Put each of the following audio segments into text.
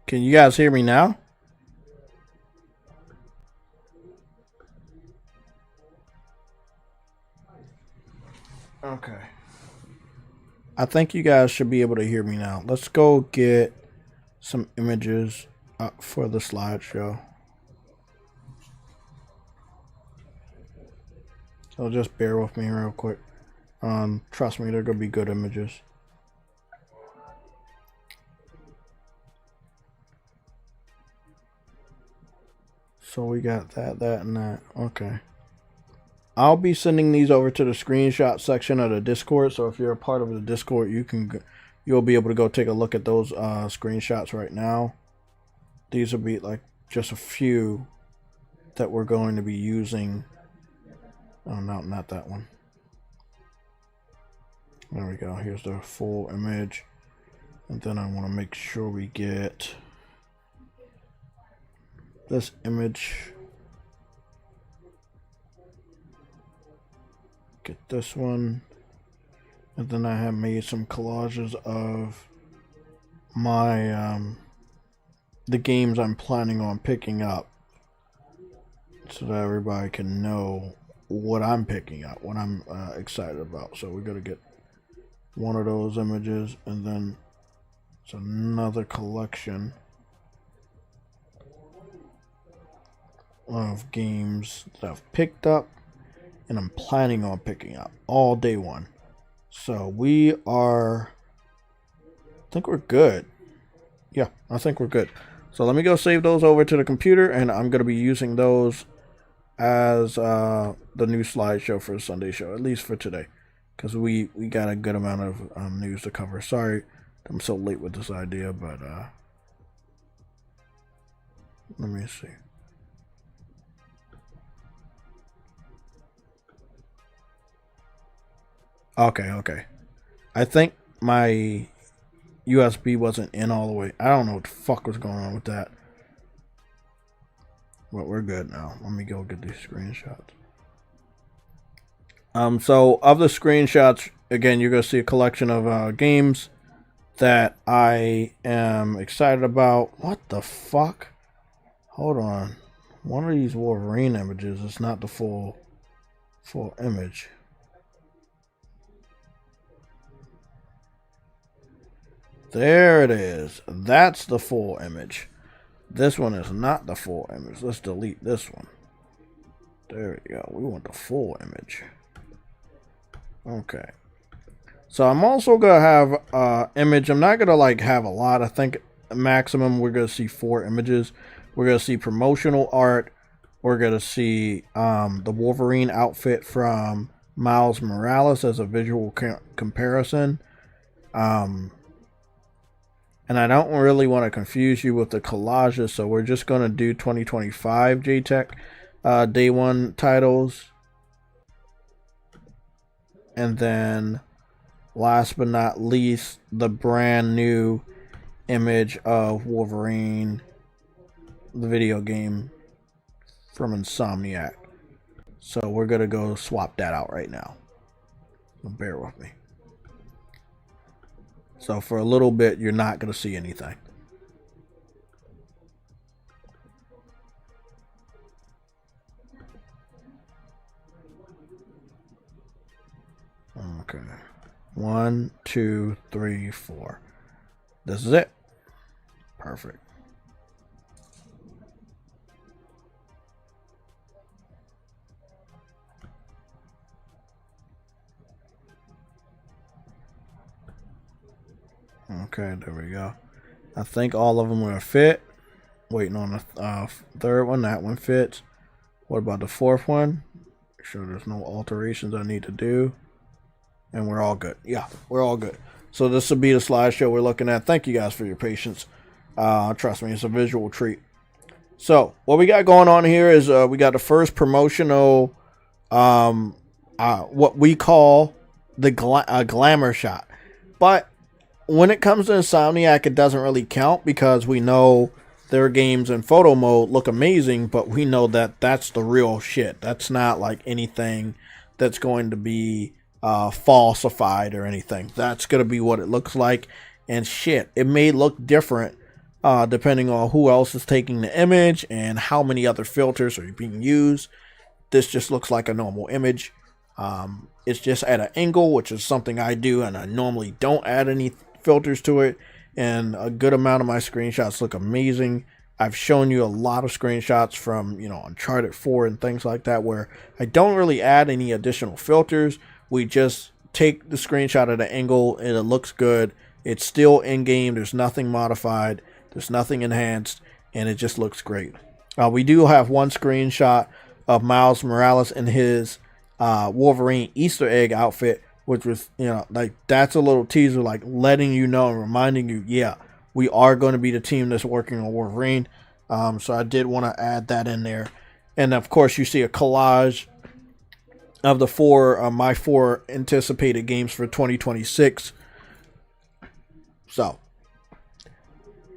Can you guys hear me now? Okay. I think you guys should be able to hear me now. Let's go get some images up for the slideshow. So just bear with me real quick. Trust me, they're gonna be good images. So we got that, and that. Okay. I'll be sending these over to the screenshot section of the Discord. So if you're a part of the Discord, you'll be able to go take a look at those screenshots right now. These will be like just a few that we're going to be using. Oh no, not that one. There we go. Here's the full image. And then I want to make sure we get this image. Get this one. And then I have made some collages of my the games I'm planning on picking up, so that everybody can know what I'm picking up, what I'm excited about. So we're gonna get one of those images, and then it's another collection of games that I've picked up and I'm planning on picking up all day one. So I think we're good. Yeah, I think we're good. So let me go save those over to the computer, and I'm going to be using those as the new slideshow for the Sunday show, at least for today, because we got a good amount of news to cover. Sorry I'm so late with this idea, but let me see. Okay. I think my USB wasn't in all the way. I don't know what the fuck was going on with that. But we're good now. Let me go get these screenshots. So of the screenshots, again, you're gonna see a collection of games that I am excited about. What the fuck? Hold on. One of these Wolverine images is not the full image. There it is. That's the full image. This one is not the full image. Let's delete this one. There we go. We want the full image. Okay. So I'm also going to have image. I'm not going to like have a lot. I think maximum we're going to see 4 images. We're going to see promotional art. We're going to see the Wolverine outfit from Miles Morales as a visual comparison. And I don't really want to confuse you with the collages, so we're just going to do 2025 JayTech Day 1 titles. And then, last but not least, the brand new image of Wolverine, the video game from Insomniac. So we're going to go swap that out right now. So bear with me. So for a little bit, you're not going to see anything. Okay. 1, 2, 3, 4. This is it. Perfect. Okay, there we go. I think all of them are fit. Waiting on the third one. That one fits. What about the fourth one? Make sure there's no alterations I need to do. And we're all good. Yeah, we're all good. So this will be the slideshow we're looking at. Thank you guys for your patience. Trust me, it's a visual treat. So what we got going on here is we got the first promotional, what we call the glamour shot. But when it comes to Insomniac, it doesn't really count because we know their games in photo mode look amazing, but we know that that's the real shit. That's not like anything that's going to be falsified or anything. That's going to be what it looks like. And shit, it may look different depending on who else is taking the image and how many other filters are being used. This just looks like a normal image. It's just at an angle, which is something I do, and I normally don't add any filters to it. And a good amount of my screenshots look amazing. I've shown you a lot of screenshots from, Uncharted 4 and things like that, where I don't really add any additional filters. We just take the screenshot at an angle and it looks good. It's still in game. There's nothing modified. There's nothing enhanced, and it just looks great. We do have one screenshot of Miles Morales in his Wolverine Easter egg outfit, which was, that's a little teaser, like letting you know and reminding you, yeah, we are going to be the team that's working on Wolverine. So I did want to add that in there. And of course, you see a collage of the my four anticipated games for 2026. So,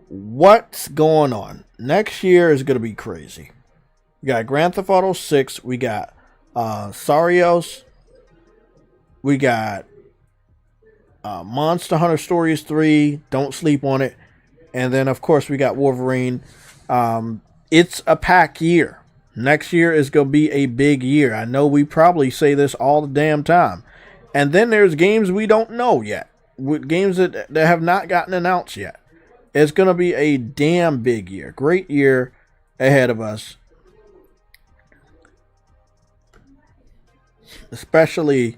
what's going on? Next year is going to be crazy. We got Grand Theft Auto 6. We got SAROS. We got Monster Hunter Stories 3. Don't sleep on it. And then, of course, we got Wolverine. It's a packed year. Next year is going to be a big year. I know we probably say this all the damn time. And then there's games we don't know yet. With games that have not gotten announced yet. It's going to be a damn big year. Great year ahead of us. Especially,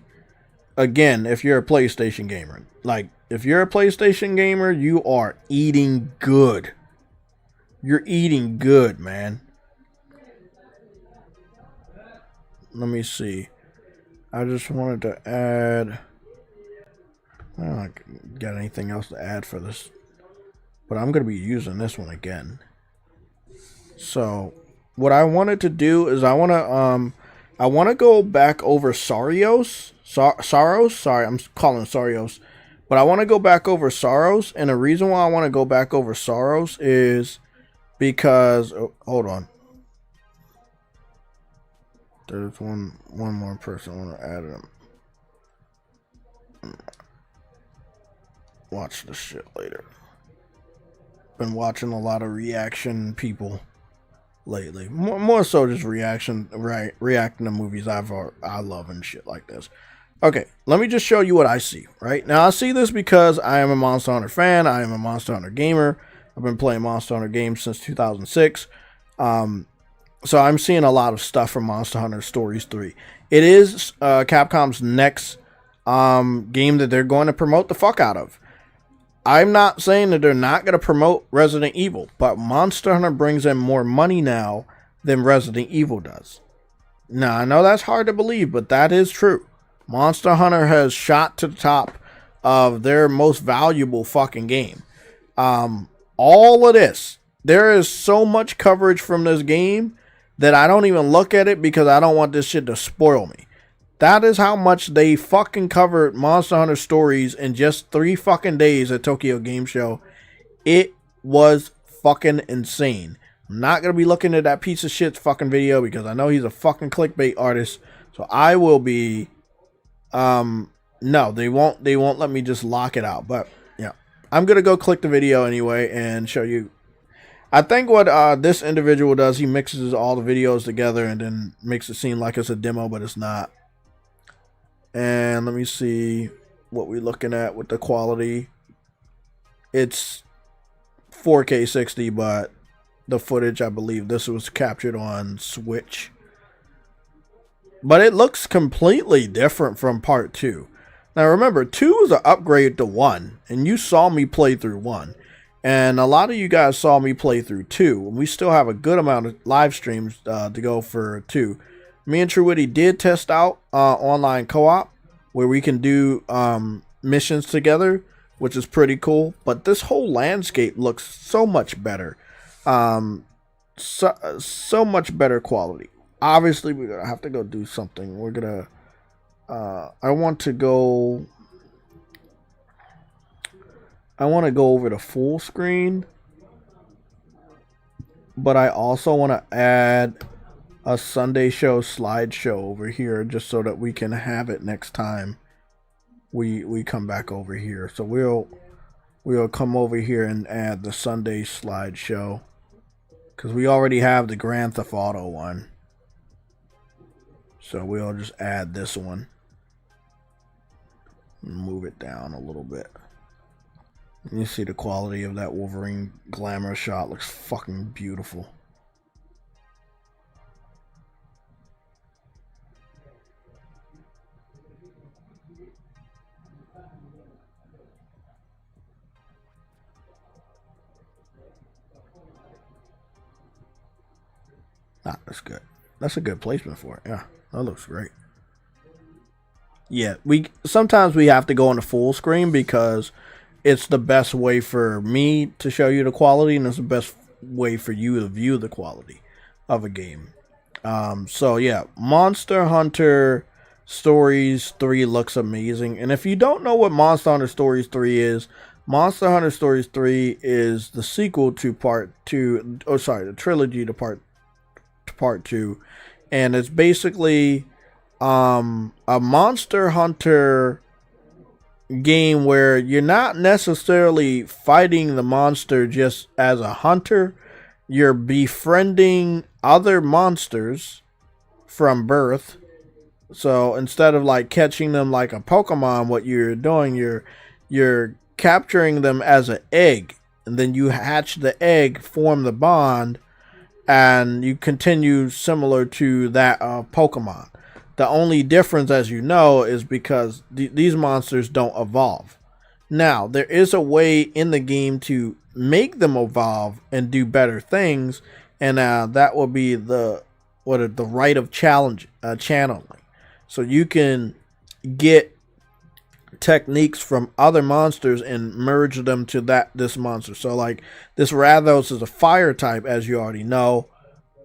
again, if you're a PlayStation gamer. Like, if you're a PlayStation gamer, you are eating good. You're eating good, man. Let me see. I just wanted to add... I don't got anything else to add for this. But I'm going to be using this one again. So, what I wanted to do is I want to go back over SAROS. SAROS? Sorry, I'm calling it SAROS. But I want to go back over SAROS. And the reason why I want to go back over SAROS is because... Oh, hold on. There's one more person I want to add them. Watch this shit later. Been watching a lot of reaction people lately. More so just reacting to movies I love and shit like this. Okay, let me just show you what I see, right? Now, I see this because I am a Monster Hunter fan. I am a Monster Hunter gamer. I've been playing Monster Hunter games since 2006. So I'm seeing a lot of stuff from Monster Hunter Stories 3. It is Capcom's next game that they're going to promote the fuck out of. I'm not saying that they're not going to promote Resident Evil, but Monster Hunter brings in more money now than Resident Evil does. Now, I know that's hard to believe, but that is true. Monster Hunter has shot to the top of their most valuable fucking game. All of this, there is so much coverage from this game that I don't even look at it because I don't want this shit to spoil me. That is how much they fucking covered Monster Hunter Stories in just 3 fucking days at Tokyo Game Show. It was fucking insane. I'm not going to be looking at that piece of shit's fucking video because I know he's a fucking clickbait artist. So I will be... No, they won't let me just lock it out. But, yeah. I'm going to go click the video anyway and show you. I think what this individual does, he mixes all the videos together and then makes it seem like it's a demo, but it's not. And let me see what we're looking at with the quality. It's 4K 60, but the footage, I believe this was captured on Switch. But it looks completely different from part 2. Now remember, 2 is an upgrade to 1, and you saw me play through 1. And a lot of you guys saw me play through 2, and we still have a good amount of live streams to go for 2. Me and Truwitty did test out online co-op where we can do missions together, which is pretty cool. But this whole landscape looks so much better. So much better quality. Obviously, we're going to have to go do something. We're going to... I want to go over to full screen. But I also want to add a Sunday show slideshow over here just so that we can have it next time we come back over here. So we'll come over here and add the Sunday slideshow, because we already have the Grand Theft Auto one. So we'll just add this one. Move it down a little bit. You see the quality of that Wolverine glamour shot looks fucking beautiful. That's good. That's a good placement for it. Yeah, that looks great. Yeah, sometimes we have to go into full screen because it's the best way for me to show you the quality, and it's the best way for you to view the quality of a game. So yeah, Monster Hunter Stories 3 looks amazing. And if you don't know what Monster Hunter Stories 3 is, Monster Hunter Stories 3 is the sequel to Part 2, the trilogy to Part 2, and it's basically a Monster Hunter game where you're not necessarily fighting the monster just as a hunter. You're befriending other monsters from birth. So instead of like catching them like a Pokemon, what you're doing, you're capturing them as an egg, and then you hatch the egg, form the bond, and you continue similar to that Pokemon. The only difference, as you know, is because these monsters don't evolve. Now, there is a way in the game to make them evolve and do better things, and that will be the rite of channeling. So you can get techniques from other monsters and merge them to this monster. So like this Rathos is a fire type, as you already know,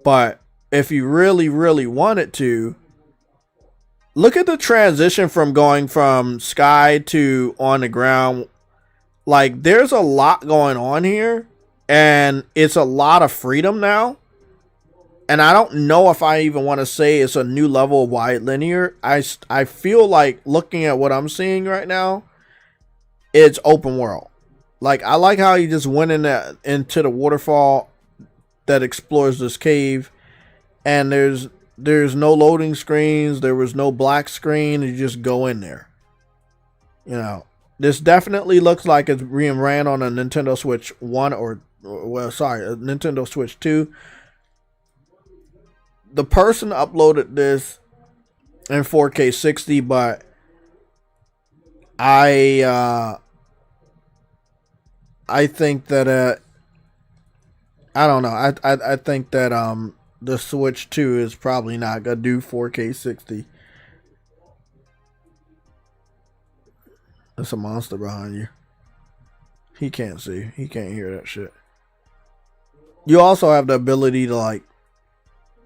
but if you really wanted to, look at the transition from going from sky to on the ground. Like there's a lot going on here, and it's a lot of freedom now. And I don't know if I even want to say it's a new level of wide linear. I feel like looking at what I'm seeing right now, it's open world. Like I like how you just went into the waterfall that explores this cave, and there's no loading screens. There was no black screen. You just go in there. You know, this definitely looks like it's being ran on a Nintendo Switch 1 a Nintendo Switch 2. The person uploaded this in 4K 60, but I think that I don't know. I think that the Switch 2 is probably not gonna do 4K 60. There's a monster behind you. He can't see. He can't hear that shit. You also have the ability to like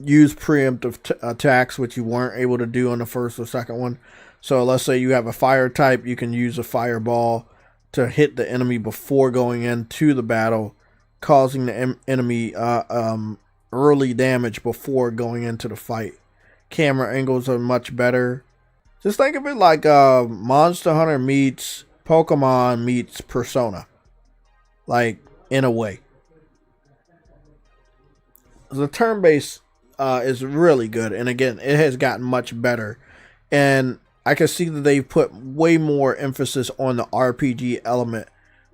use preemptive attacks, which you weren't able to do on the first or second one. So let's say you have a fire type, you can use a fireball to hit the enemy before going into the battle, causing the enemy early damage before going into the fight. Camera angles are much better. Just think of it like Monster Hunter meets Pokemon meets Persona, like in a way. The turn-based is really good, and again, it has gotten much better, and I can see that they've put way more emphasis on the RPG element,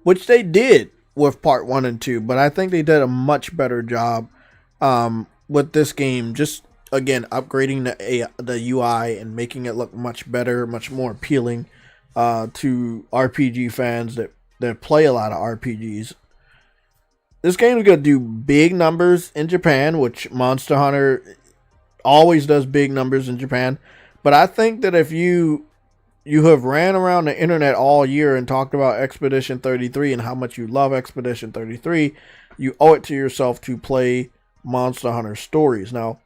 which they did with Part 1 and 2, but I think they did a much better job with this game, just again upgrading the UI and making it look much better, much more appealing to RPG fans that play a lot of RPGs. This game is going to do big numbers in Japan, which Monster Hunter always does big numbers in Japan. But I think that if you have ran around the internet all year and talked about Expedition 33 and how much you love Expedition 33, you owe it to yourself to play Monster Hunter Stories. Now,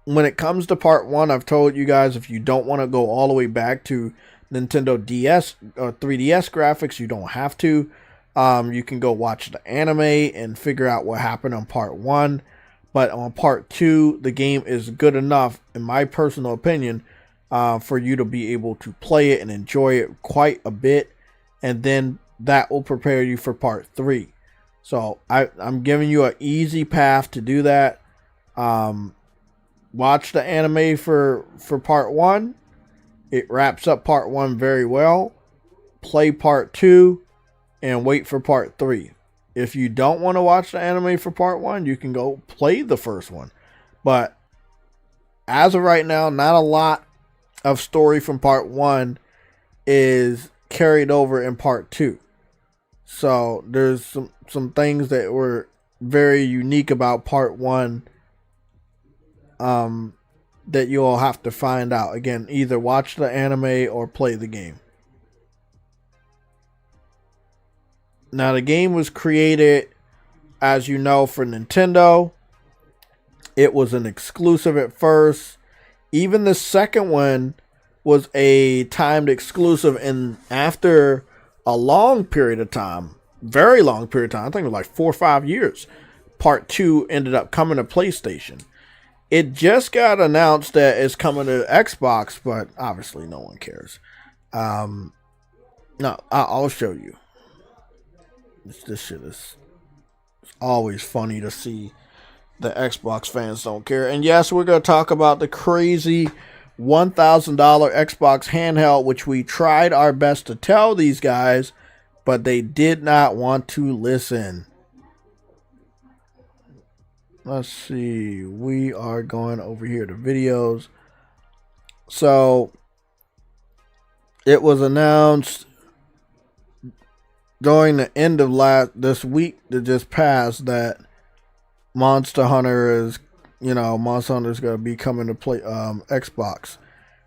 when it comes to Part 1, I've told you guys if you don't want to go all the way back to Nintendo DS or 3DS graphics, you don't have to. You can go watch the anime and figure out what happened on Part 1. But on Part 2, the game is good enough, in my personal opinion, for you to be able to play it and enjoy it quite a bit. and then that will prepare you for part 3. So I'm giving you an easy path to do that. Watch the anime for part 1. It wraps up part 1 very well. Play part 2 and wait for part 3. If you don't want to watch the anime for part 1, you can go play the first one. But as of right now, not a lot of story from part 1 is carried over in part 2. So there's some things that were very unique about part 1 that you'll have to find out. Again, either watch the anime or play the game. Now, the game was created, as you know, for Nintendo. It was an exclusive at first. Even the second one was a timed exclusive, and after a long period of time, very long period of time, I think it was like 4 or 5 years, part 2 ended up coming to PlayStation. It just got announced that it's coming to Xbox, but obviously no one cares. No, I'll show you. This shit is always funny to see the Xbox fans don't care. And yes, we're going to talk about the crazy $1,000 Xbox handheld, which we tried our best to tell these guys, but they did not want to listen. Let's see. We are going over here to videos. So it was announced during the end of this week that just passed that Monster Hunter is, Monster Hunter is going to be coming to play Xbox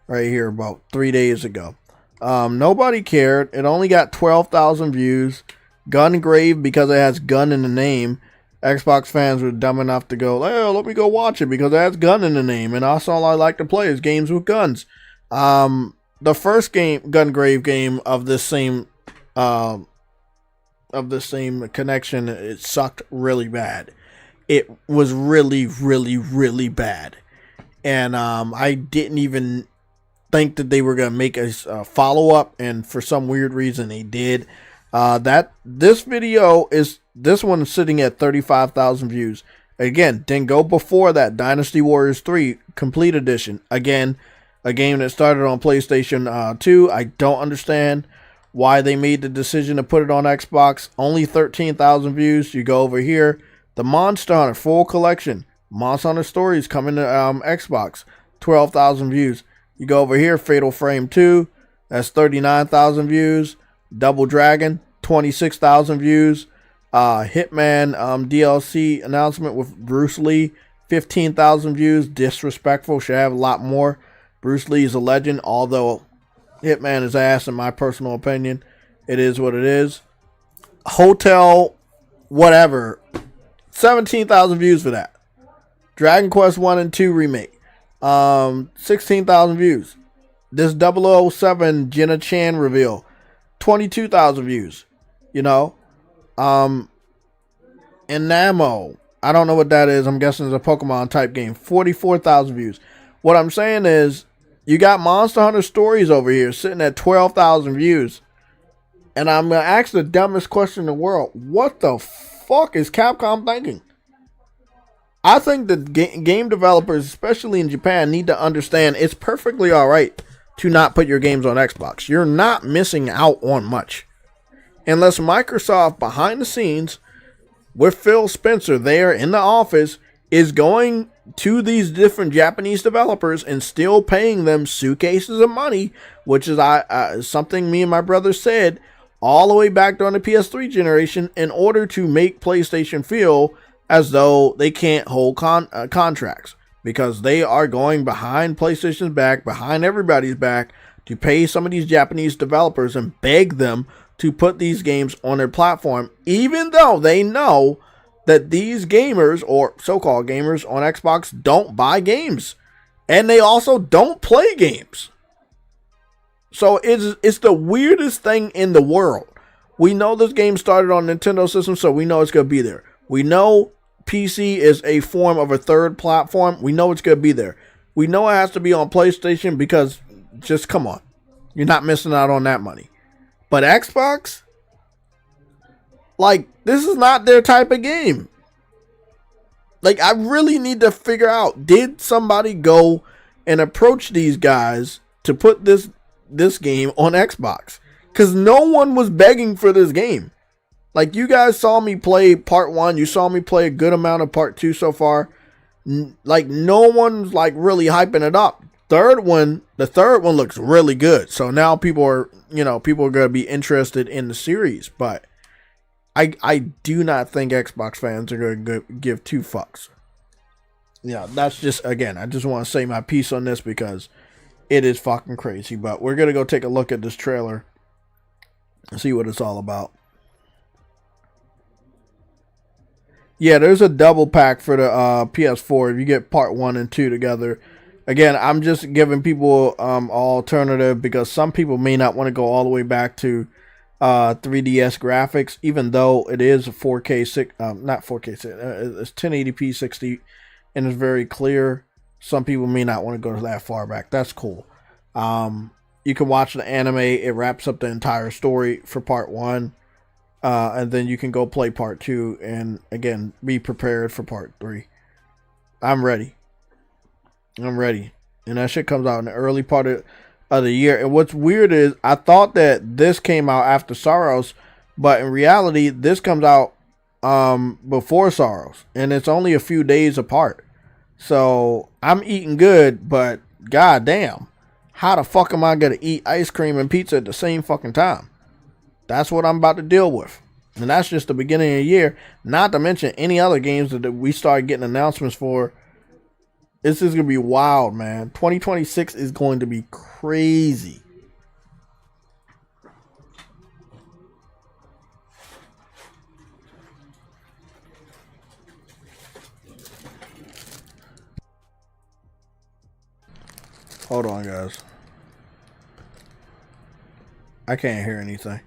right here about 3 days ago. Nobody cared. It only got 12,000 views. Gungrave, because it has gun in the name. Xbox fans were dumb enough to go, "Hey, let me go watch it because it has gun in the name, and that's all I like to play is games with guns." The first game, Gungrave game of the same connection, it sucked really bad. It was really, really, really bad, and I didn't even think that they were gonna make a follow up, and for some weird reason they did. This one is sitting at 35,000 views. Again, didn't go before that. Dynasty Warriors 3 Complete Edition. Again, a game that started on PlayStation 2. I don't understand why they made the decision to put it on Xbox. Only 13,000 views. You go over here. The Monster Hunter full collection. Monster Hunter Stories coming to Xbox. 12,000 views. You go over here. Fatal Frame 2. That's 39,000 views. Double Dragon. 26,000 views. Hitman DLC announcement with Bruce Lee. 15,000 views. Disrespectful. Should have a lot more. Bruce Lee is a legend, although Hitman is ass in my personal opinion. It is what it is. Hotel whatever. 17,000 views for that. Dragon Quest 1 and 2 remake. 16,000 views. This 007 Jenna Chan reveal. 22,000 views. Enamo. I don't know what that is. I'm guessing it's a Pokemon type game. 44,000 views. What I'm saying is, you got Monster Hunter Stories over here sitting at 12,000 views. And I'm going to ask the dumbest question in the world. What the fuck is Capcom thinking? I think that game developers, especially in Japan, need to understand it's perfectly alright to not put your games on Xbox. You're not missing out on much. Unless Microsoft, behind the scenes, with Phil Spencer there in the office, is going to these different Japanese developers and still paying them suitcases of money, which is something me and my brother said all the way back during the PS3 generation, in order to make PlayStation feel as though they can't hold contracts, because they are going behind PlayStation's back, behind everybody's back, to pay some of these Japanese developers and beg them to put these games on their platform, even though they know that these gamers, or so-called gamers on Xbox, don't buy games, and they also don't play games. So it's the weirdest thing in the world. We know this game started on Nintendo system, so we know it's going to be there. We know PC is a form of a third platform. We know it's going to be there. We know it has to be on PlayStation because, just come on, you're not missing out on that money. But Xbox, like, this is not their type of game. Like, I really need to figure out, did somebody go and approach these guys to put this game on Xbox? Because no one was begging for this game. Like, you guys saw me play part 1. You saw me play a good amount of part 2 so far. Like, no one's, like, really hyping it up. The third one looks really good. So now people are going to be interested in the series. But I do not think Xbox fans are going to give two fucks. Yeah, that's just, again, I just want to say my piece on this because it is fucking crazy. But we're going to go take a look at this trailer and see what it's all about. Yeah, there's a double pack for the PS4 if you get part 1 and 2 together. Again, I'm just giving people an alternative because some people may not want to go all the way back to 3DS graphics, even though it is a 4K, not 4K, it's 1080p 60, and it's very clear. Some people may not want to go that far back. That's cool. You can watch the anime. It wraps up the entire story for part 1. And then you can go play part 2 and, again, be prepared for part 3. I'm ready. And that shit comes out in the early part of the year. And what's weird is I thought that this came out after SAROS, but in reality, this comes out before SAROS. And it's only a few days apart. So I'm eating good, but goddamn, how the fuck am I going to eat ice cream and pizza at the same fucking time? That's what I'm about to deal with. And that's just the beginning of the year. Not to mention any other games that we started getting announcements for. This is going to be wild, man. 2026 is going to be crazy. Hold on, guys. I can't hear anything.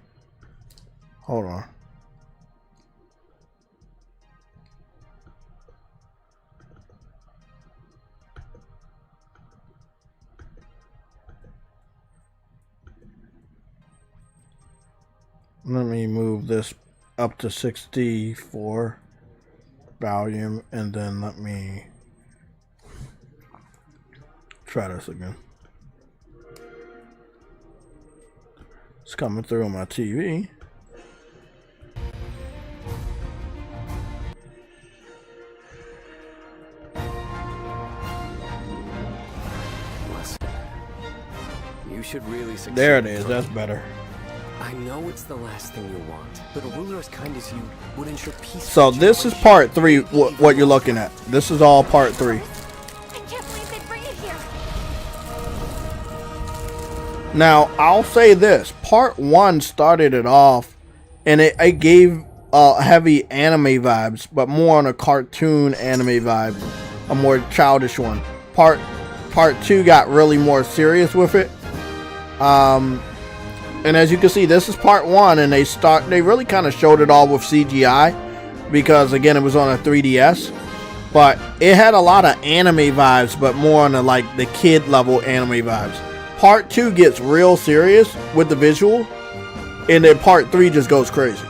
Hold on. Let me move this up to 64 volume, and then let me try this again. It's coming through on my TV. You should really succeed. There it is. That's better. I know it's the last thing you want, but a ruler as kind as you would ensure peace. So this is part 3. What you're looking at. This is all part 3. I can't believe they bring it here. Now I'll say this: part 1 started it off, and it gave heavy anime vibes, but more on a cartoon anime vibe, a more childish one. Part 2 got really more serious with it. And as you can see, this is part 1, and they really kind of showed it all with CGI because, again, it was on a 3DS. But it had a lot of anime vibes, but more on the kid level anime vibes. Part 2 gets real serious with the visual, and then part 3 just goes crazy.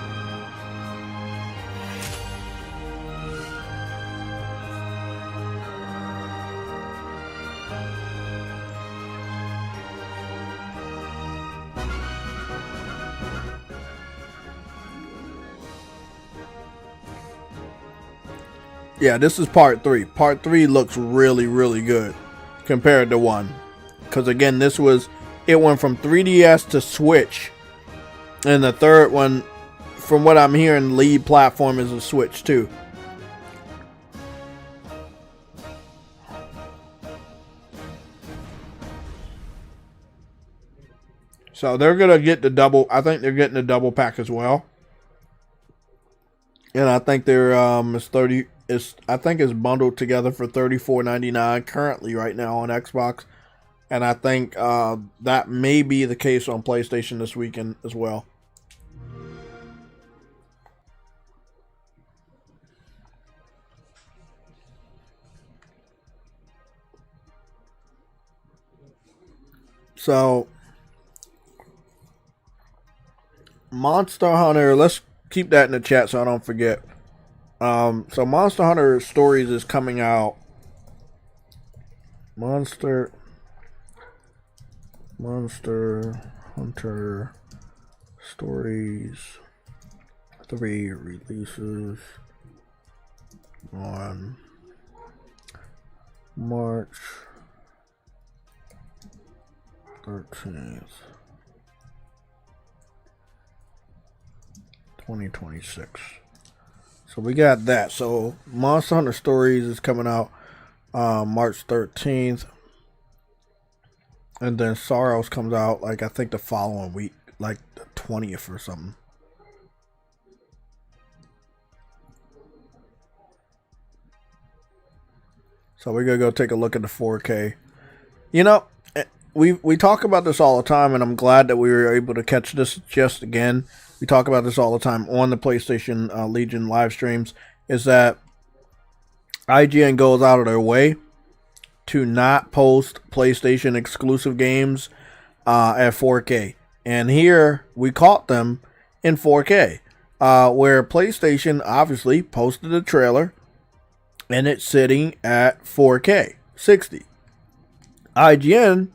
Yeah, this is part 3. Part 3 looks really, really good compared to 1. Because again, it went from 3DS to Switch. And the third one, from what I'm hearing, lead platform is a Switch too. So they're going to get the double, I think they're getting the double pack as well. And I think they're I think it's bundled together for $34.99 currently right now on Xbox, and I think that may be the case on PlayStation this weekend as well. So Monster Hunter. Let's keep that in the chat so I don't forget. So Monster Hunter Stories is coming out. Monster Hunter Stories 3 releases on March 13th, 2026. So we got that. So Monster Hunter Stories is coming out March 13th. And then SAROS comes out, like, I think the following week, like the 20th or something. So we're going to go take a look at the 4K. You know, we talk about this all the time, and I'm glad that we were able to catch this just again. We talk about this all the time on the PlayStation Legion live streams, is that IGN goes out of their way to not post PlayStation exclusive games at 4K. And here we caught them in 4K, where PlayStation obviously posted a trailer and it's sitting at 4K 60. IGN,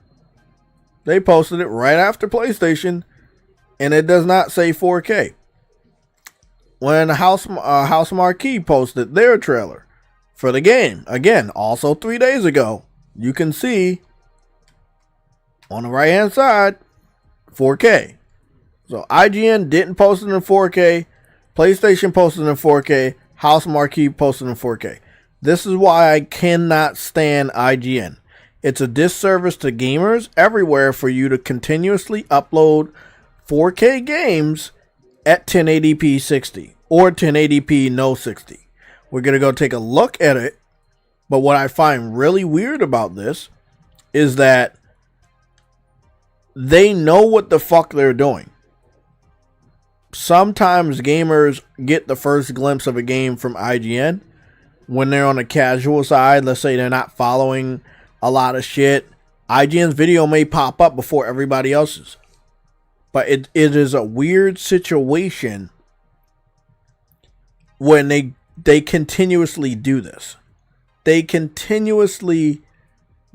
they posted it right after PlayStation and it does not say 4K. When House Marquee posted their trailer for the game, again, also 3 days ago, you can see on the right hand side 4K. So IGN didn't post it in 4K, PlayStation posted it in 4K, House Marquee posted it in 4K. This is why I cannot stand IGN. It's a disservice to gamers everywhere for you to continuously upload 4K games at 1080p 60 or 1080p no 60. We're going to go take a look at it. But what I find really weird about this is that they know what the fuck they're doing. Sometimes gamers get the first glimpse of a game from IGN when they're on the casual side. Let's say they're not following a lot of shit. IGN's video may pop up before everybody else's. But it is a weird situation when they continuously do this. They continuously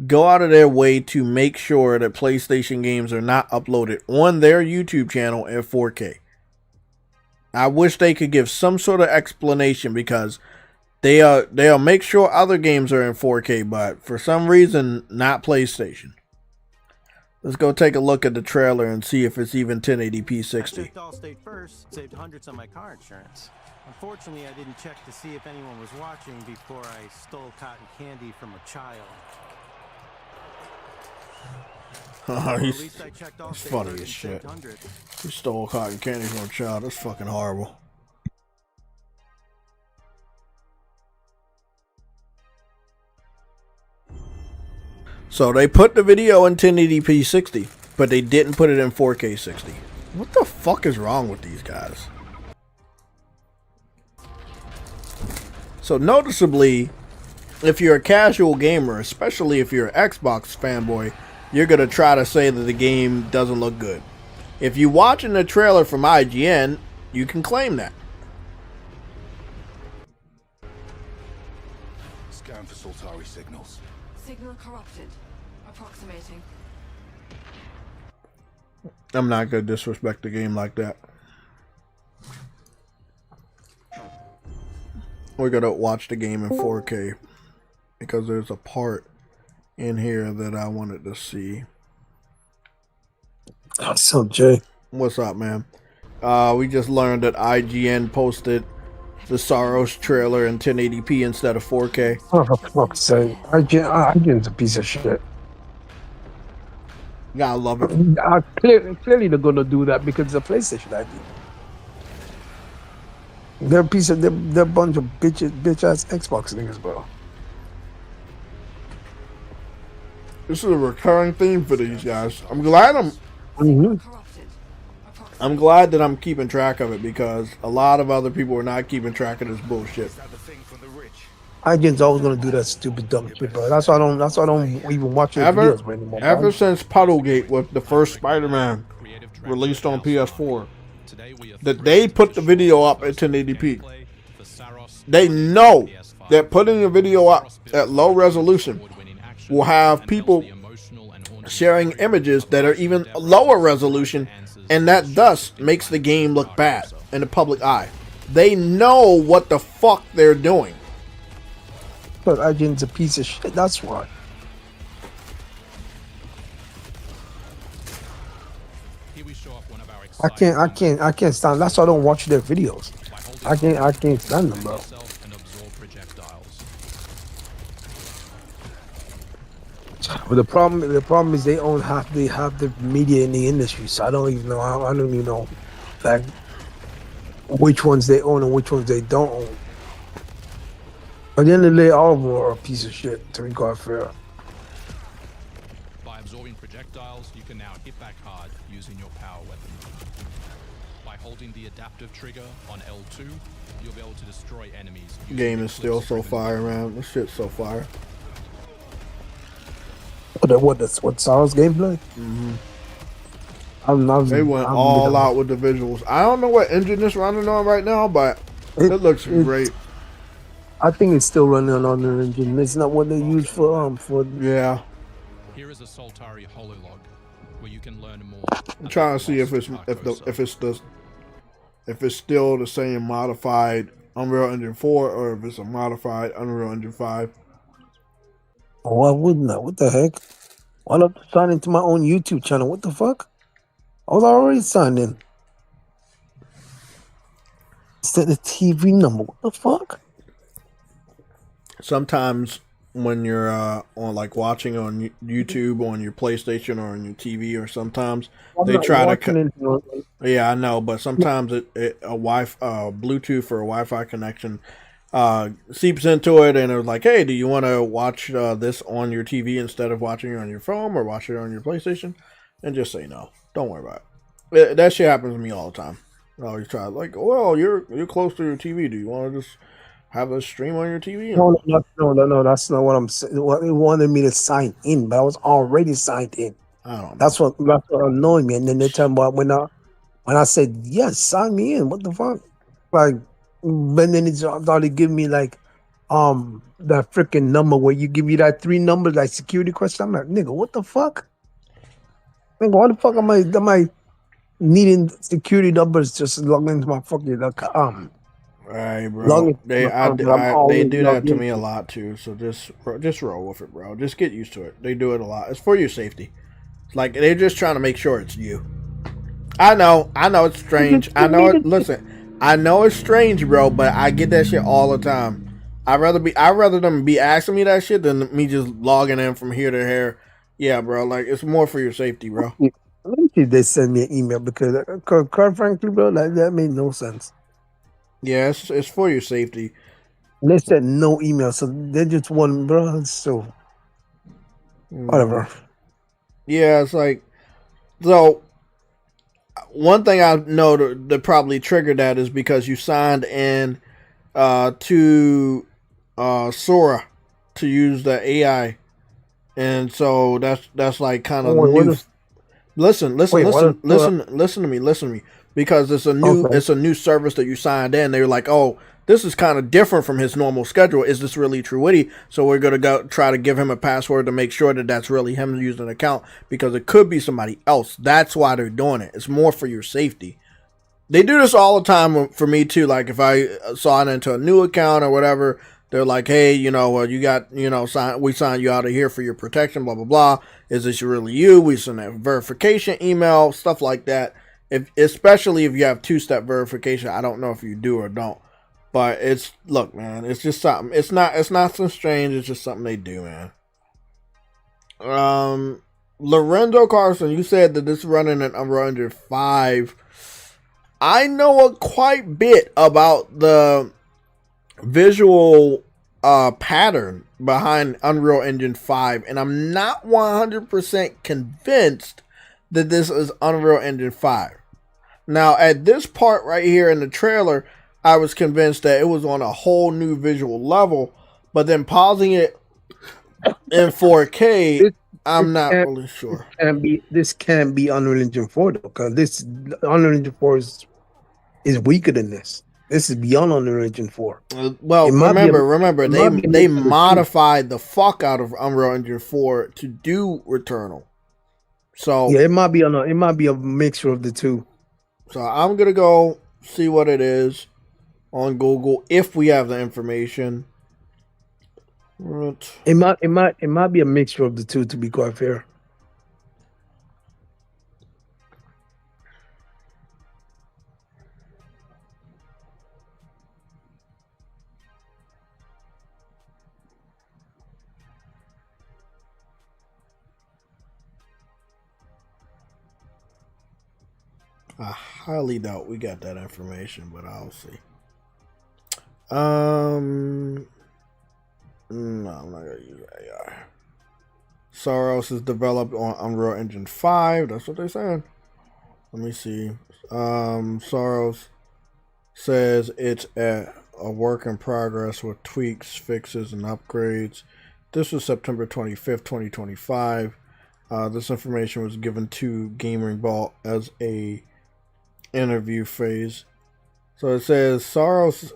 go out of their way to make sure that PlayStation games are not uploaded on their YouTube channel in 4K. I wish they could give some sort of explanation, because they'll make sure other games are in 4K, but for some reason, not PlayStation. Let's go take a look at the trailer and see if it's even 1080p 60. I checked Allstate first, saved hundreds on my car insurance. Unfortunately, I didn't check to see if anyone was watching before I stole cotton candy from a child. He's funny as shit. He stole cotton candy from a child. That's fucking horrible. So they put the video in 1080p 60, but they didn't put it in 4K 60. What the fuck is wrong with these guys? So noticeably, if you're a casual gamer, especially if you're an Xbox fanboy, you're going to try to say that the game doesn't look good. If you're watching the trailer from IGN, you can claim that. Scan for Soltari signals. Signal corrupted. Approximating. I'm not going to disrespect the game like that. We're going to watch the game in 4K because there's a part in here that I wanted to see. What's up, Jay? What's up, man? We just learned that IGN posted the SAROS trailer in 1080p instead of 4K. Oh, for fuck's sake. IGN's a piece of shit. Gotta love it. Clearly they're going to do that because it's a PlayStation ID. They're a piece of, they're a bunch of bitch-ass Xbox niggas, bro. This is a recurring theme for these guys. I'm glad I'm glad that I'm keeping track of it, because a lot of other people are not keeping track of this bullshit. IGN's always gonna do that stupid dumb shit, bro. That's why I don't even watch their videos anymore. Ever since Puddlegate with the first Spider-Man released on PS4, that they put the video up at 1080p. They know that putting the video up at low resolution will have people sharing images that are even lower resolution, and that thus makes the game look bad in the public eye. They know what the fuck they're doing. But IGN's a piece of shit. That's why. I can't stand. That's why I don't watch their videos. I can't stand them, bro. But the problem is they own half the media in the industry, so I don't even know. I don't even know, in fact, which ones they own and which ones they don't own. At the end of the day, all of them are a piece of shit, to be quite fair. By absorbing projectiles, you can now hit back hard using your power weapon. By holding the adaptive trigger on L2, you'll be able to destroy enemies. Game is still so fire, man. This shit's so fire. What SAROS gameplay? They went all out with the visuals. I don't know what engine it's running on right now, but it looks great. I think it's still running on Unreal Engine. It's not what they use for yeah. Here is a Soltari hololog where you can learn more. I'm trying to see if it's still the same modified Unreal Engine 4 or if it's a modified Unreal Engine 5. Oh, I wouldn't know. What the heck? Why not sign into my own YouTube channel? What the fuck? I was already signed in. Set the TV number. What the fuck? Sometimes when you're on like watching on YouTube on your PlayStation or on your TV, or sometimes they try to yeah, I know, but sometimes Bluetooth or a Wi-Fi connection seeps into it, and it's like, hey, do you want to watch this on your TV instead of watching it on your phone or watch it on your PlayStation? And just say no. Don't worry about it. That shit happens to me all the time. I always try, like, well, you're close to your TV. Do you want to just have a stream on your TV? No, that's not what I'm saying. They wanted me to sign in, but I was already signed in. I don't know. That's what annoyed me. And then they tell me about when I said yes, sign me in. What the fuck? Like, but then it started giving me like that freaking number where you give me that 3 numbers, like security question. I'm like, nigga, what the fuck? Nigga, why the fuck am I needing security numbers just to log into my fucking Right, bro. They do that to me a lot too. So just roll with it, bro. Just get used to it. They do it a lot. It's for your safety. It's like they're just trying to make sure it's you. I know it's strange. I know it's strange, bro, but I get that shit all the time. I'd rather them be asking me that shit than me just logging in from here to here. Yeah, bro. Like, it's more for your safety, bro. Let me see if they send me an email because quite frankly, bro, that made no sense. Yeah, it's for your safety. They said no email, so they just want, bro. So whatever. Yeah, it's like, so one thing I know that probably triggered that is because you signed in to Sora to use the AI, and so that's like kind of new. Listen to me, because it's a new service that you signed in. They're like, oh, this is kind of different from his normal schedule. Is this really Truity? So we're gonna go try to give him a password to make sure that that's really him using an account, because it could be somebody else. That's why they're doing it. It's more for your safety. They do this all the time for me too. Like if I sign into a new account or whatever, they're like, hey, you got, we signed you out of here for your protection, blah, blah, blah. Is this really you? We send a verification email, stuff like that. Especially if you have 2-step verification. I don't know if you do or don't. But look, man, it's just something. It's not so strange. It's just something they do, man. Lorenzo Carson, you said that this is running an Unreal Engine 5. I know quite bit about the visual pattern behind Unreal Engine 5, and I'm not 100% convinced that this is Unreal Engine 5. Now, at this part right here in the trailer, I was convinced that it was on a whole new visual level, but then pausing it in 4K, I'm not really sure. This can't be Unreal Engine 4 though, because this Unreal Engine 4 is is weaker than this. This is beyond Unreal Engine 4. Well, It might be a, remember, it might be a they mix of the two. modified the fuck out of Unreal Engine 4 to do Returnal. So Yeah, it might be it might be a mixture of the two. So I'm gonna go see what it is on Google if we have the information. It might be a mixture of the two, to be quite fair. I highly doubt we got that information, but I'll see. No, I'm not gonna use AI. SAROS is developed on Unreal Engine 5. That's what they're saying. Let me see. SAROS says it's a work in progress with tweaks, fixes, and upgrades. This was September 25th, 2025. This information was given to Gaming Vault as a interview phase. So it says SAROS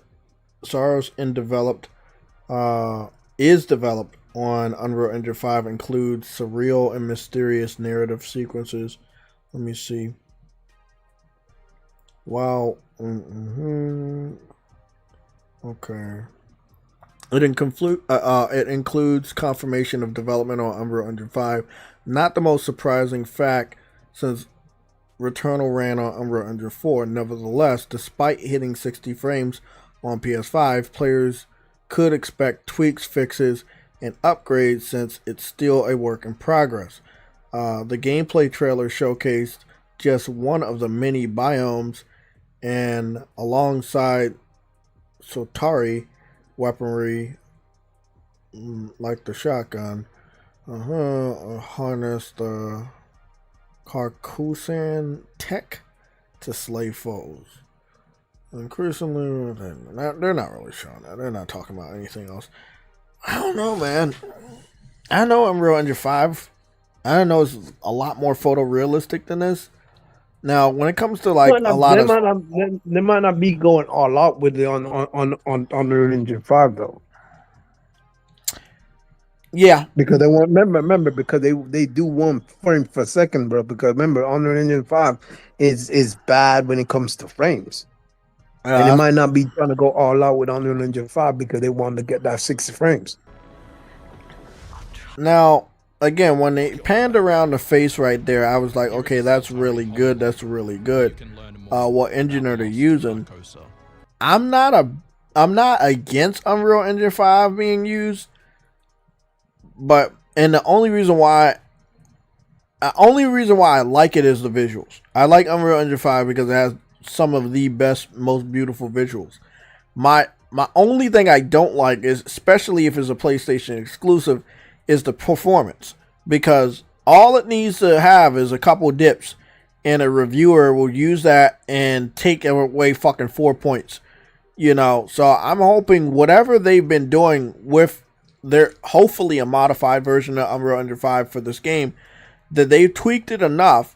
is developed on Unreal Engine 5, includes surreal and mysterious narrative sequences. Let me see. Wow. Okay. It includes confirmation of development on Unreal Engine 5. Not the most surprising fact, since Returnal ran on Unreal Engine 4. Nevertheless, despite hitting 60 frames on PS5, players could expect tweaks, fixes, and upgrades since it's still a work in progress. The gameplay trailer showcased just one of the many biomes, and alongside Sotari weaponry like the shotgun, harness the Carcusan tech to slay foes. Increasingly, they're not really showing that. They're not talking about anything else. I don't know, man. I know Unreal Engine 5. I know it's a lot more photorealistic than this. Now, when it comes to like a lot of, They might not be going all out with it on Unreal Engine 5 though. yeah, Because they won't remember because they do 1 frame per second, bro. Because remember, Unreal Engine 5 is bad when it comes to frames. And they might not be trying to go all out with Unreal Engine 5 because they want to get that 60 frames. Now, again, when they panned around the face right there, I was like, okay, that's really good. That's really good. What engine are they using? I'm not against Unreal Engine 5 being used, but the only reason why I like it is the visuals. I like Unreal Engine 5 because it has some of the best, most beautiful visuals. My only thing I don't like is, especially if it's a PlayStation exclusive, is the performance. Because all it needs to have is a couple dips, and a reviewer will use that and take away fucking 4 points. You know, so I'm hoping whatever they've been doing with their, hopefully a modified version of Unreal Engine 5 for this game, that they've tweaked it enough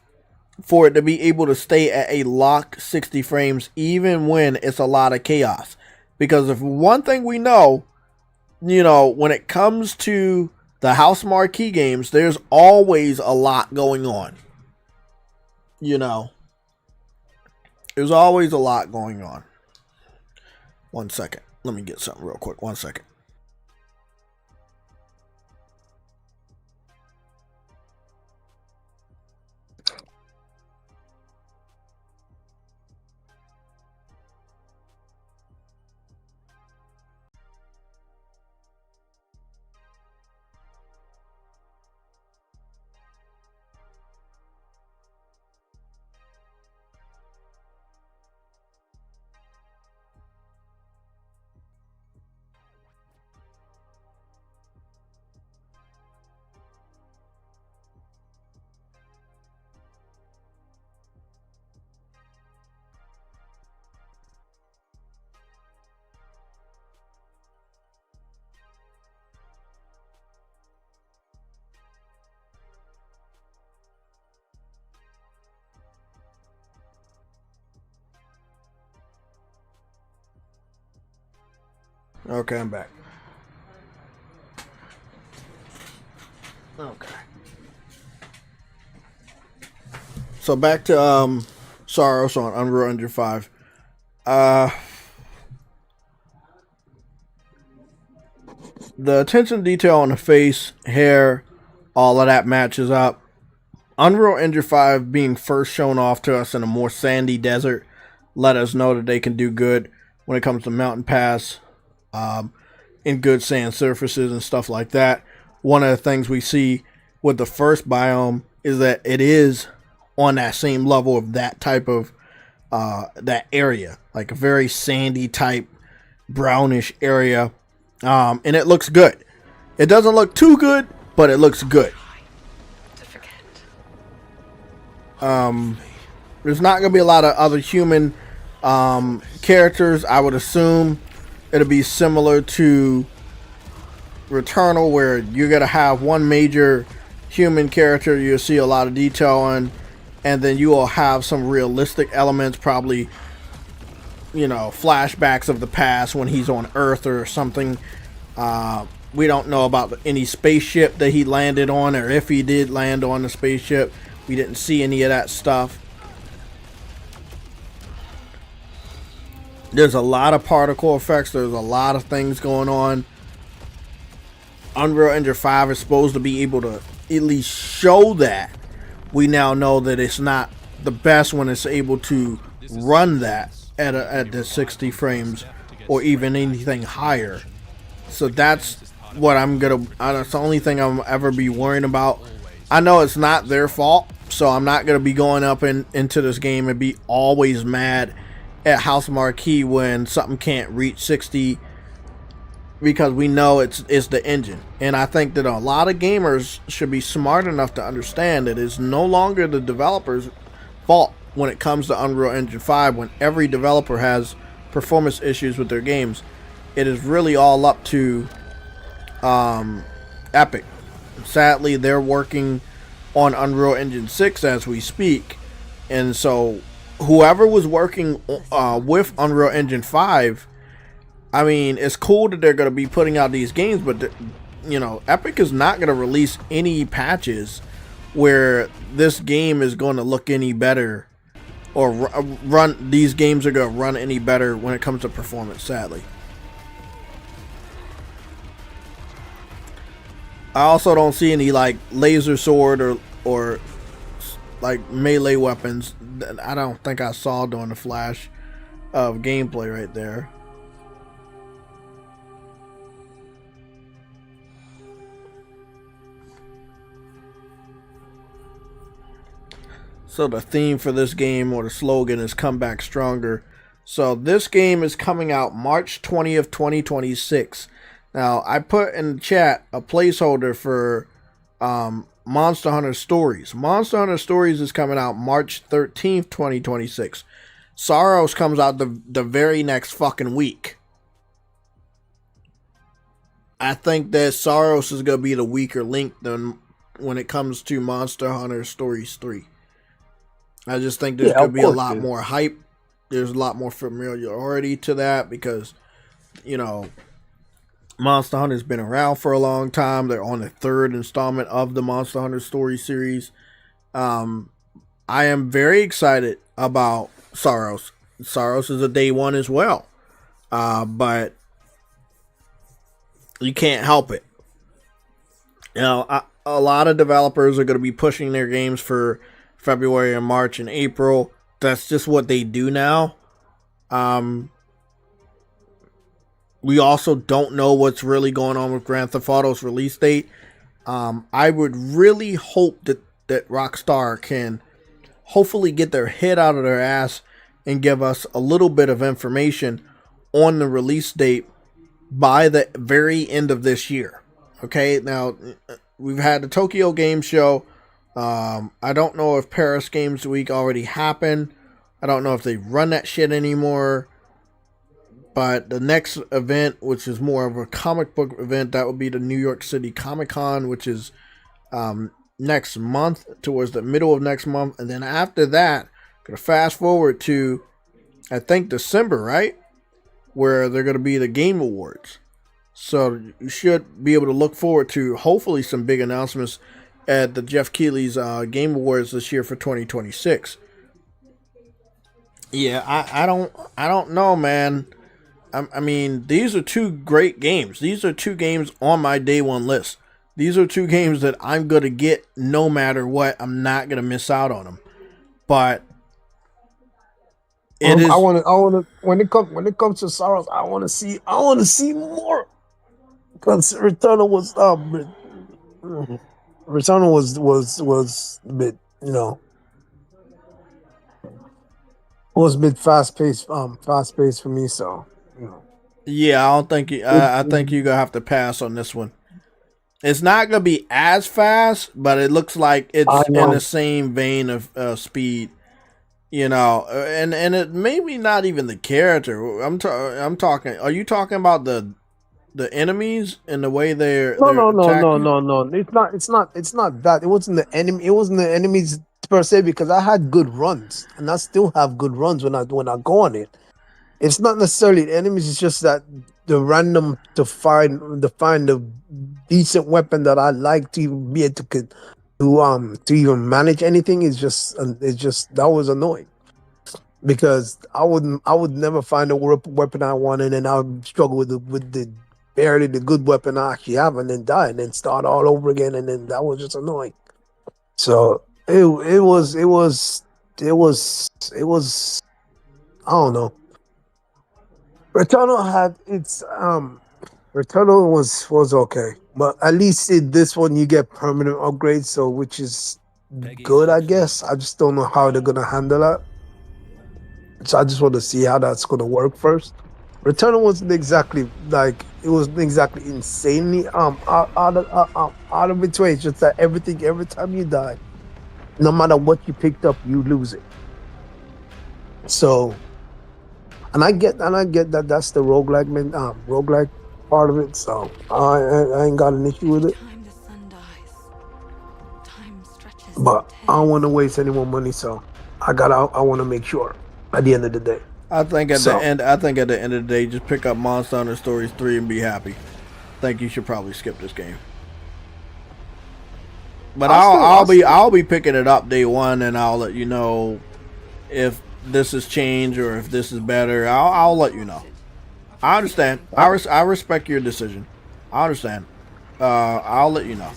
for it to be able to stay at a locked 60 frames even when it's a lot of chaos. Because if one thing we know, you know, when it comes to the house marquee games, there's always a lot going on. You know, there's always a lot going on. 1 second. Let me get something real quick. 1 second. Okay, I'm back. Okay. So back to SAROS on Unreal Engine 5. The attention to detail on the face, hair, all of that matches up. Unreal Engine 5 being first shown off to us in a more sandy desert let us know that they can do good when it comes to mountain pass, in good sand surfaces and stuff like that. One of the things we see with the first biome is that it is on that same level of that type of that area, like a very sandy type brownish area, and it looks good. It doesn't look too good, but it looks good. There's not going to be a lot of other human characters. I would assume it'll be similar to Returnal, where you're going to have one major human character you'll see a lot of detail on, and then you will have some realistic elements, probably, you know, flashbacks of the past when he's on Earth or something. We don't know about any spaceship that he landed on, or if he did land on the spaceship. We didn't see any of that stuff. There's a lot of particle effects. There's a lot of things going on. Unreal Engine 5 is supposed to be able to at least show that. We now know that it's not the best when it's able to run that at the 60 frames or even anything higher. So that's what that's the only thing I'm ever be worrying about. I know it's not their fault, so I'm not going to be going up into this game and be always mad at House Marquee when something can't reach 60, because we know it's the engine. And I think that a lot of gamers should be smart enough to understand that it's no longer the developer's fault when it comes to Unreal Engine 5, when every developer has performance issues with their games. It is really all up to Epic. Sadly, they're working on Unreal Engine 6 as we speak, and so whoever was working with Unreal Engine 5, I mean, it's cool that they're going to be putting out these games, but you know, Epic is not going to release any patches where this game is going to look any better, or these games are going to run any better when it comes to performance, sadly. I also don't see any like laser sword or like melee weapons. I don't think I saw during the flash of gameplay right there. So the theme for this game, or the slogan, is "Come Back Stronger." So this game is coming out March 20th, 2026. Now, I put in the chat a placeholder for Monster Hunter Stories. Monster Hunter Stories is coming out March 13th, 2026. SAROS comes out the very next fucking week. I think that SAROS is going to be the weaker link than when it comes to Monster Hunter Stories 3. I just think there's going to be a lot more hype. There's a lot more familiarity to that because, you know, Monster Hunter's been around for a long time. They're on the third installment of the Monster Hunter story series. I am very excited about SAROS. SAROS is a day one as well. But you can't help it. You know, a lot of developers are going to be pushing their games for February and March and April. That's just what they do now. We also don't know what's really going on with Grand Theft Auto's release date. I would really hope that Rockstar can hopefully get their head out of their ass and give us a little bit of information on the release date by the very end of this year. Okay, now we've had the Tokyo Game Show. I don't know if Paris Games Week already happened. I don't know if they run that shit anymore. But the next event, which is more of a comic book event, that would be the New York City Comic Con, which is next month, towards the middle of next month. And then after that, gonna fast forward to, I think, December, right? where they're going to be the Game Awards. So you should be able to look forward to hopefully some big announcements at the Jeff Keighley's Game Awards this year for 2026. Yeah, I don't know, man. I mean, these are two great games. These are two games on my day one list. These are two games that I'm going to get no matter what. I'm not going to miss out on them. But it is. I want to. When it comes to SAROS, I want to see more. Because Returnal was a bit, was a bit fast paced for me. So, Yeah, I don't think I think you're gonna have to pass on this one. It's not gonna be as fast, but it looks like it's in the same vein of speed. And it maybe not even the character. I'm talking. Are you talking about the enemies and the way they're no. It's not that. It wasn't the enemy. It wasn't the enemies per se, because I had good runs and I still have good runs when I go on it. It's not necessarily the enemies. It's just that the random to find a decent weapon that I like to even be able to even manage anything is just that was annoying, because I would never find a weapon I wanted, and I would struggle with the barely the good weapon I actually have, and then die and then start all over again, and then that was just annoying. So it was I don't know. Returnal had its Returnal was okay, but at least this one you get permanent upgrades, so which is good, I guess. I just don't know how they're gonna handle that, so I just want to see how that's gonna work first. Returnal wasn't exactly insanely out of its way. It's just that every time you die, no matter what you picked up, you lose it. So, and I get that that's the roguelike part of it. So I ain't got an issue with it. Time the sun dies. Time stretches. But I don't want to waste any more money, so I want to make sure at the end of the day. I think at the end of the day, just pick up Monster Hunter Stories 3 and be happy. I think you should probably skip this game. But I'll be picking it up day one, and I'll let you know if this has changed or if this is better. I'll let you know. I understand. I respect your decision. I understand. I'll let you know.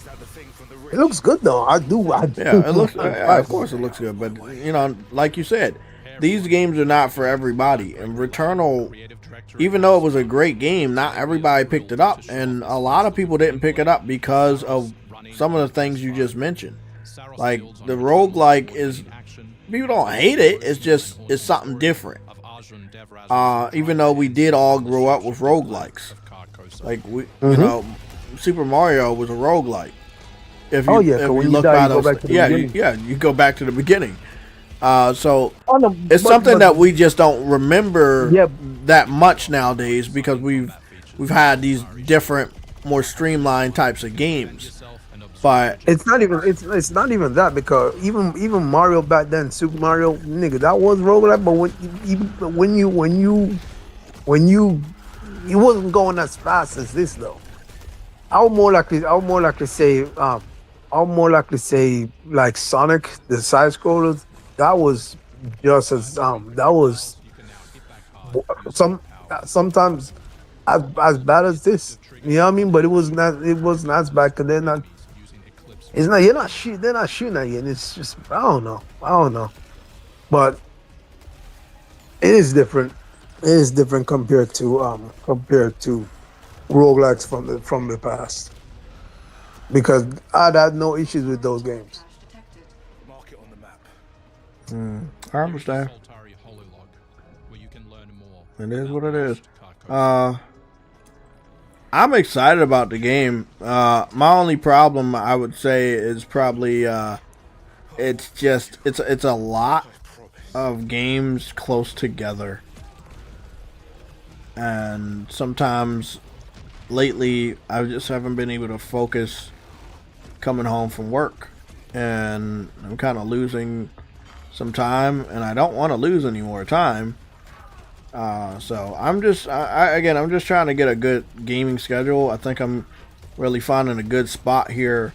It looks good though. I do. Yeah, it looks. Of course, it looks good. But like you said, these games are not for everybody. And Returnal, even though it was a great game, not everybody picked it up, and a lot of people didn't pick it up because of some of the things you just mentioned. Like the roguelike is, people don't hate it. It's something different. Even though we did all grow up with roguelikes, like Super Mario was a roguelike. If you look back you go back to the beginning. So it's something that we just don't remember that much nowadays, because we've had these different, more streamlined types of games. But it's not even that, because even Mario back then, Super Mario, nigga, that was roguelike. But when you wasn't going as fast as this though. I would more likely say like Sonic, the side scrollers. That was just as that was sometimes as bad as this. You know what I mean? But it wasn't as bad, because they're not shooting at you, and it's just I don't know. But it is different. It is different compared to roguelikes from the past, because I'd had no issues with those games. Mark it on the map. I understand. It is what it is. I'm excited about the game. My only problem, I would say, is probably it's a lot of games close together, and sometimes lately I just haven't been able to focus coming home from work, and I'm kind of losing some time, and I don't want to lose any more time. So I'm just, again, I'm just trying to get a good gaming schedule. I think I'm really finding a good spot here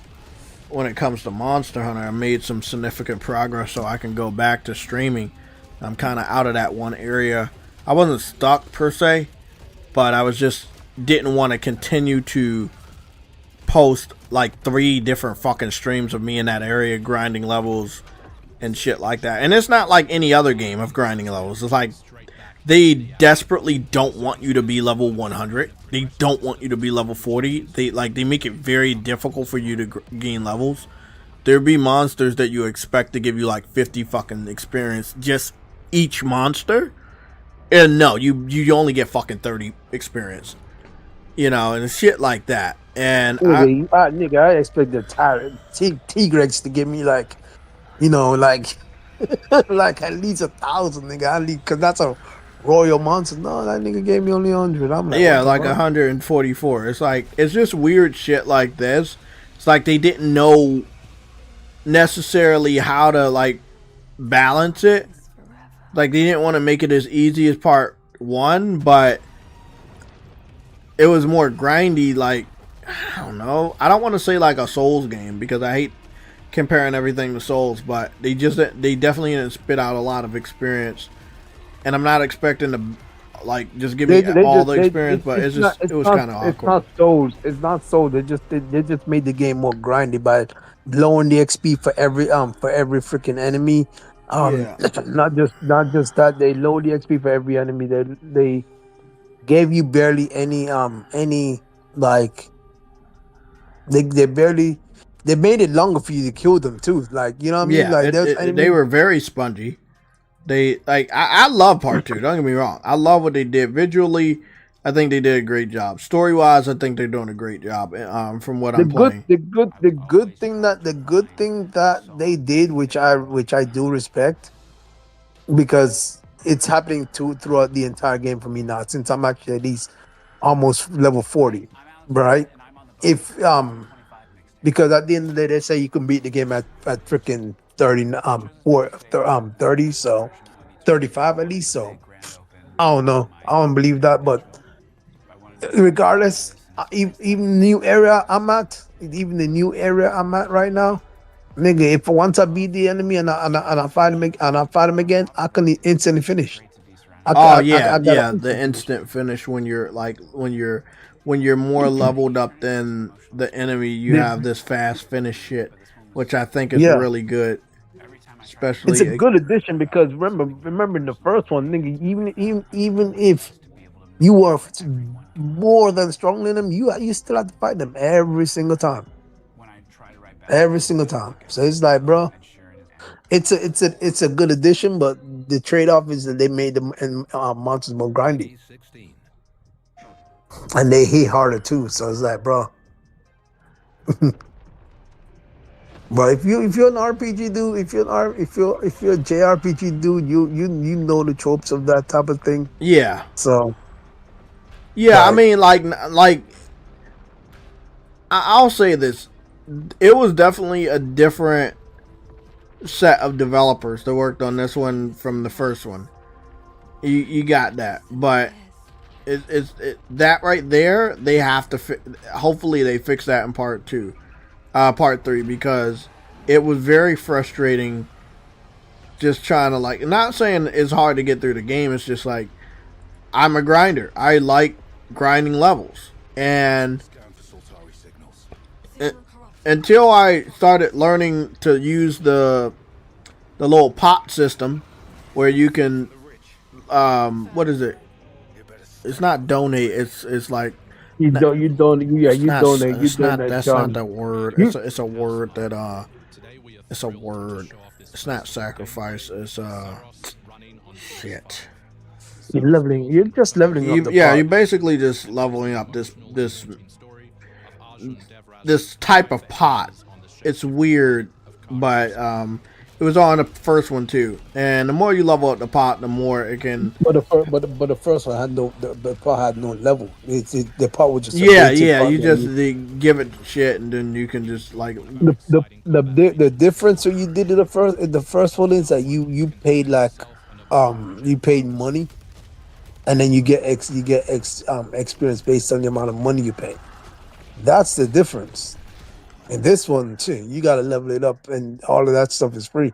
when it comes to Monster Hunter. I made some significant progress, so I can go back to streaming. I'm kind of out of that one area. I wasn't stuck per se, but I was just didn't want to continue to post like 3 different fucking streams of me in that area grinding levels and shit like that. And it's not like any other game of grinding levels. It's like they desperately don't want you to be level 100. They don't want you to be level 40. They make it very difficult for you to gain levels. There'd be monsters that you expect to give you like 50 fucking experience just each monster, and no, you only get fucking 30 experience. You know, and shit like that. And nigga, I expect the T-Rex to give me like, you know, like like at least 1,000, nigga. At least, cause that's a royal monster. No, that nigga gave me only 100. I'm like, yeah, like 144. It's like, it's just weird shit like this. It's like they didn't know necessarily how to like balance it. Like they didn't want to make it as easy as part 1, but it was more grindy. Like, I don't know. I don't want to say like a Souls game because I hate comparing everything to Souls, but they definitely didn't spit out a lot of experience. And I'm not expecting to like just give me all the experience, but it was kind of awkward. It's not Souls. It's not Souls. They just made the game more grindy by blowing the XP for every freaking enemy. Yeah. not just that, they lower the XP for every enemy. They gave you barely any like they made it longer for you to kill them too. Like, you know what I mean? Yeah, like they were very spongy. They like I love part 2. Don't get me wrong. I love what they did visually. I think they did a great job. Story wise, I think they're doing a great job. From what I'm playing, the good thing that they did, which I do respect, because it's happening throughout the entire game for me now. Since I'm actually at least almost level 40, right? If because at the end of the day, they say you can beat the game at freaking 30, 30, so 35 at least. So I don't know. I don't believe that, but regardless, even the new area I'm at right now, nigga, if once I beat the enemy and I fight him again, I can instantly finish. The instant finish when you're more leveled up than the enemy, you have this fast finish shit, which I think is really good. Especially, it's a good addition because remember in the first one, nigga, even if you were more than strong than them, you still have to fight them every single time. So it's like, bro, it's a good addition, but the trade-off is that they made the monsters more grindy, and they hit harder too. So it's like, bro. But if you're an RPG dude, if you're a JRPG dude, you know the tropes of that type of thing. Yeah. So. Yeah, I mean, like I'll say this: it was definitely a different set of developers that worked on this one from the first one. You got that, but it's that right there. They have to hopefully they fix that in part 3, because it was very frustrating. Just trying to like, not saying it's hard to get through the game. It's just like, I'm a grinder. I like grinding levels, and until I started learning to use the little pot system, where you can, what is it? It's not donate. It's like you donate. That's not the word. It's a word that it's a word. It's not sacrifice. It's shit. You're just leveling up. You're basically just leveling up this type of pot. It's weird, but it was on the first one too. And the more you level up the pot, the more it can. But the first one had the pot had no level. The pot was just you just give it shit, and then you can just like the difference. So you did the first one is that you paid like you paid money and then you get experience based on the amount of money you pay. That's the difference. And this one too, you got to level it up, and all of that stuff is free.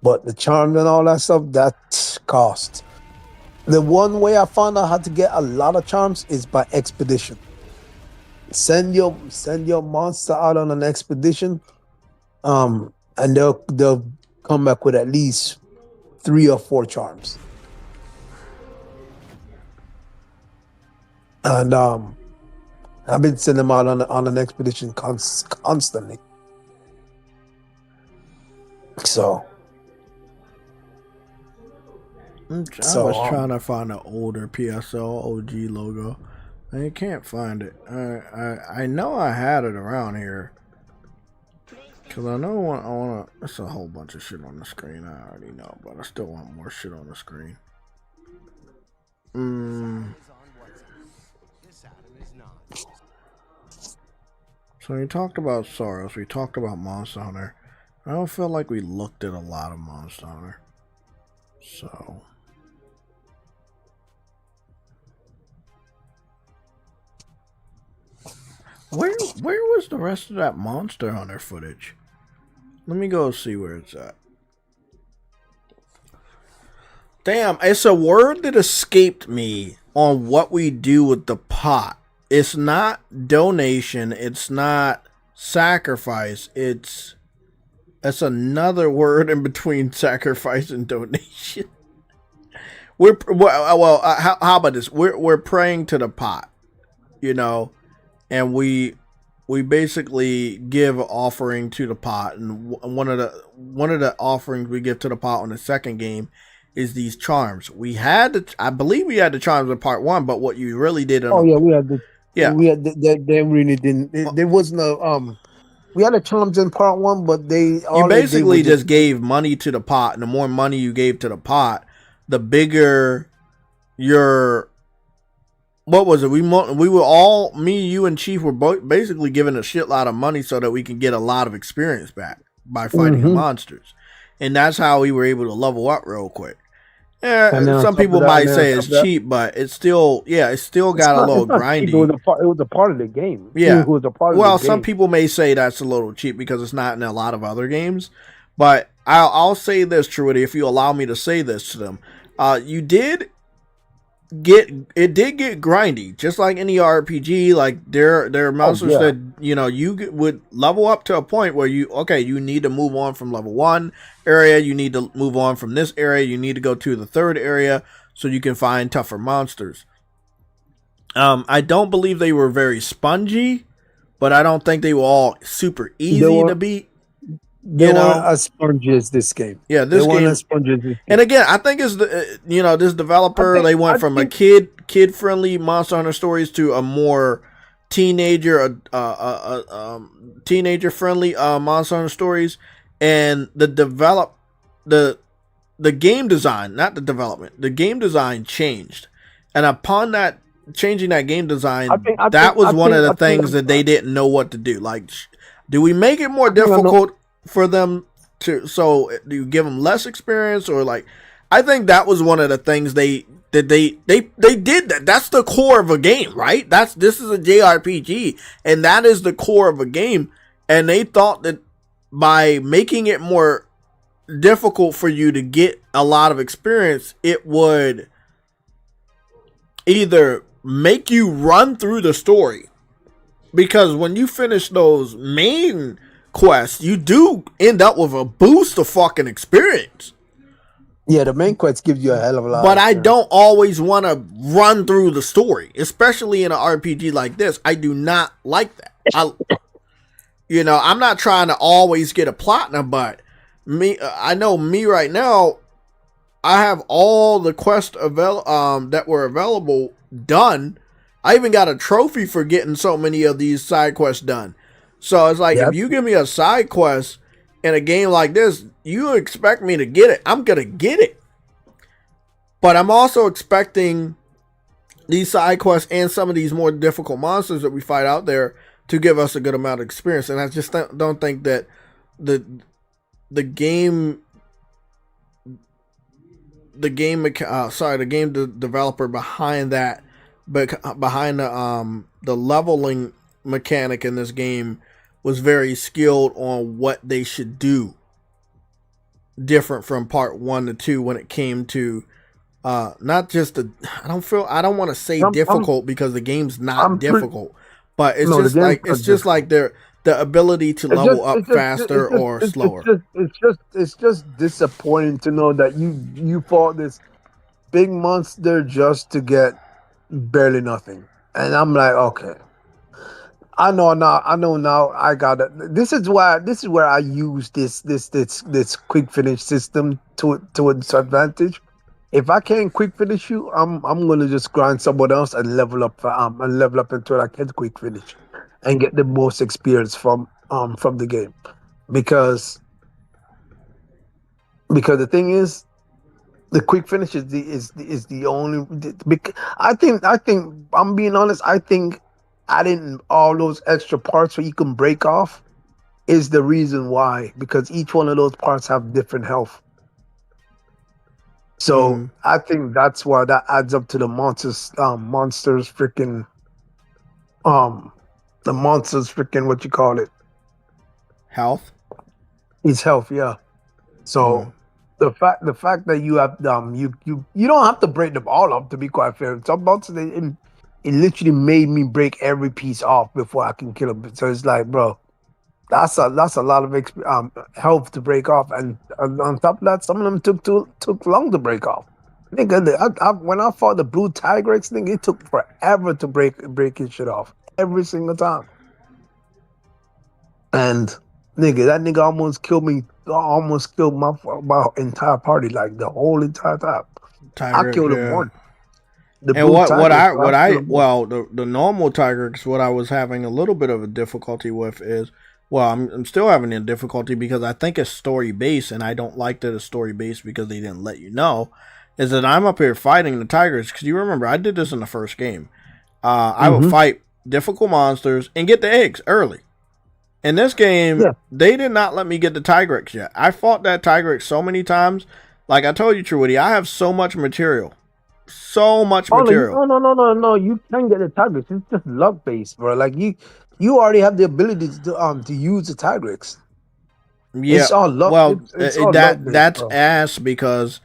But the charms and all that stuff, that cost. The one way I found out how to get a lot of charms is by expedition. Send your monster out on an expedition, and they'll come back with at least 3 or 4 charms. And I've been sending them out on an expedition constantly. So I was trying to find an older PSL OG logo. I can't find it. I know I had it around here. Because I know I want to... There's a whole bunch of shit on the screen. I already know. But I still want more shit on the screen. So we talked about SAROS. We talked about Monster Hunter. I don't feel like we looked at a lot of Monster Hunter. So... Where was the rest of that Monster Hunter footage? Let me go see where it's at. Damn, it's a word that escaped me on what we do with the pot. It's not donation, it's not sacrifice, it's another word in between sacrifice and donation. How about this? We're praying to the pot, you know. And we basically give an offering to the pot, and one of the offerings we give to the pot on the second game is these charms. I believe we had the charms in part 1, but what you really did. We had the. Yeah, we had they really didn't. There wasn't a We had the charms in part 1, but you basically just gave money to the pot, and the more money you gave to the pot, the bigger your. What was it? We were all, me, you, and Chief were basically given a shitload of money so that we can get a lot of experience back by fighting monsters. And that's how we were able to level up real quick. Yeah, some people might say it's cheap, but it's still, got a little grindy. It was a part of the game. Yeah. It was a part of the game. Some people may say that's a little cheap because it's not in a lot of other games. But I'll say this, Truity, if you allow me to say this to them. It did get grindy, just like any RPG. Like there are monsters that you would level up to a point where you need to move on from level 1 area, you need to move on from this area, you need to go to the 3rd area so you can find tougher monsters. I don't believe they were very spongy, but I don't think they were all super easy to beat. They weren't as spongy as this game. Yeah, this game. As spongy as this game. And again, I think it's this developer. They went from a kid friendly Monster Hunter stories to a more teenager friendly Monster Hunter stories. And the game design, not the development, the game design changed. And upon that changing that game design, that was one of the things that they didn't know what to do. Like, do we make it more difficult for them to, so do you give them less experience, or like, I think that was one of the things they did that. That's the core of a game, right? This is a JRPG, and that is the core of a game. And they thought that by making it more difficult for you to get a lot of experience, it would either make you run through the story, because when you finish those main quests, you do end up with a boost of fucking experience. Yeah, the main quest gives you a hell of a lot. But I don't always want to run through the story, especially in an RPG like this. I do not like that. I'm not trying to always get a platinum, but I know me right now, I have all the quests that were available done. I even got a trophy for getting so many of these side quests done. So it's like, if you give me a side quest in a game like this, you expect me to get it. I'm going to get it. But I'm also expecting these side quests and some of these more difficult monsters that we fight out there to give us a good amount of experience. And I just don't think that the game the game developer behind that, but behind the leveling mechanic in this game was very skilled on what they should do, different from part 1 to 2 when it came to not just the, I don't want to say difficult because the game's not difficult, but it's just like the ability to level up faster or slower. It's just disappointing to know that you fought this big monster just to get barely nothing, and I'm like, okay, I know now. I got it. This is where I use this quick finish system to its advantage. If I can't quick finish you, I'm gonna just grind someone else and level up until I can quick finish and get the most experience from the game, because the thing is, the quick finish is the only. I think I'm being honest. I think adding all those extra parts where you can break off is the reason why, because each one of those parts have different health. So I think that's why that adds up to the monsters freaking what you call it, health. It's health, yeah. So the fact that you have you don't have to break them all up, to be quite fair. Some monsters, it literally made me break every piece off before I can kill them. So it's like, bro, that's a lot of health to break off, and on top of that, some of them took long to break off. Nigga, when I fought the blue Tigrex thing, it took forever to break his shit off every single time. And nigga, that nigga almost killed me. Almost killed my entire party, like the whole entire time. I killed him once. The normal Tigrex, what I was having a little bit of a difficulty with is, well, I'm still having a difficulty because I think it's story based, and I don't like that it's story based because they didn't let you know, is that I'm up here fighting the Tigers, because you remember I did this in the first game. I would fight difficult monsters and get the eggs early. In this game, they did not let me get the Tigrex yet. I fought that Tigrex so many times. Like I told you, Truity, I have so much material. So much material. No. You can get the Tigrex. It's just luck based, bro. Like you already have the ability to use the Tigrex. Yeah. It's all luck. Well, it's all that's ass, because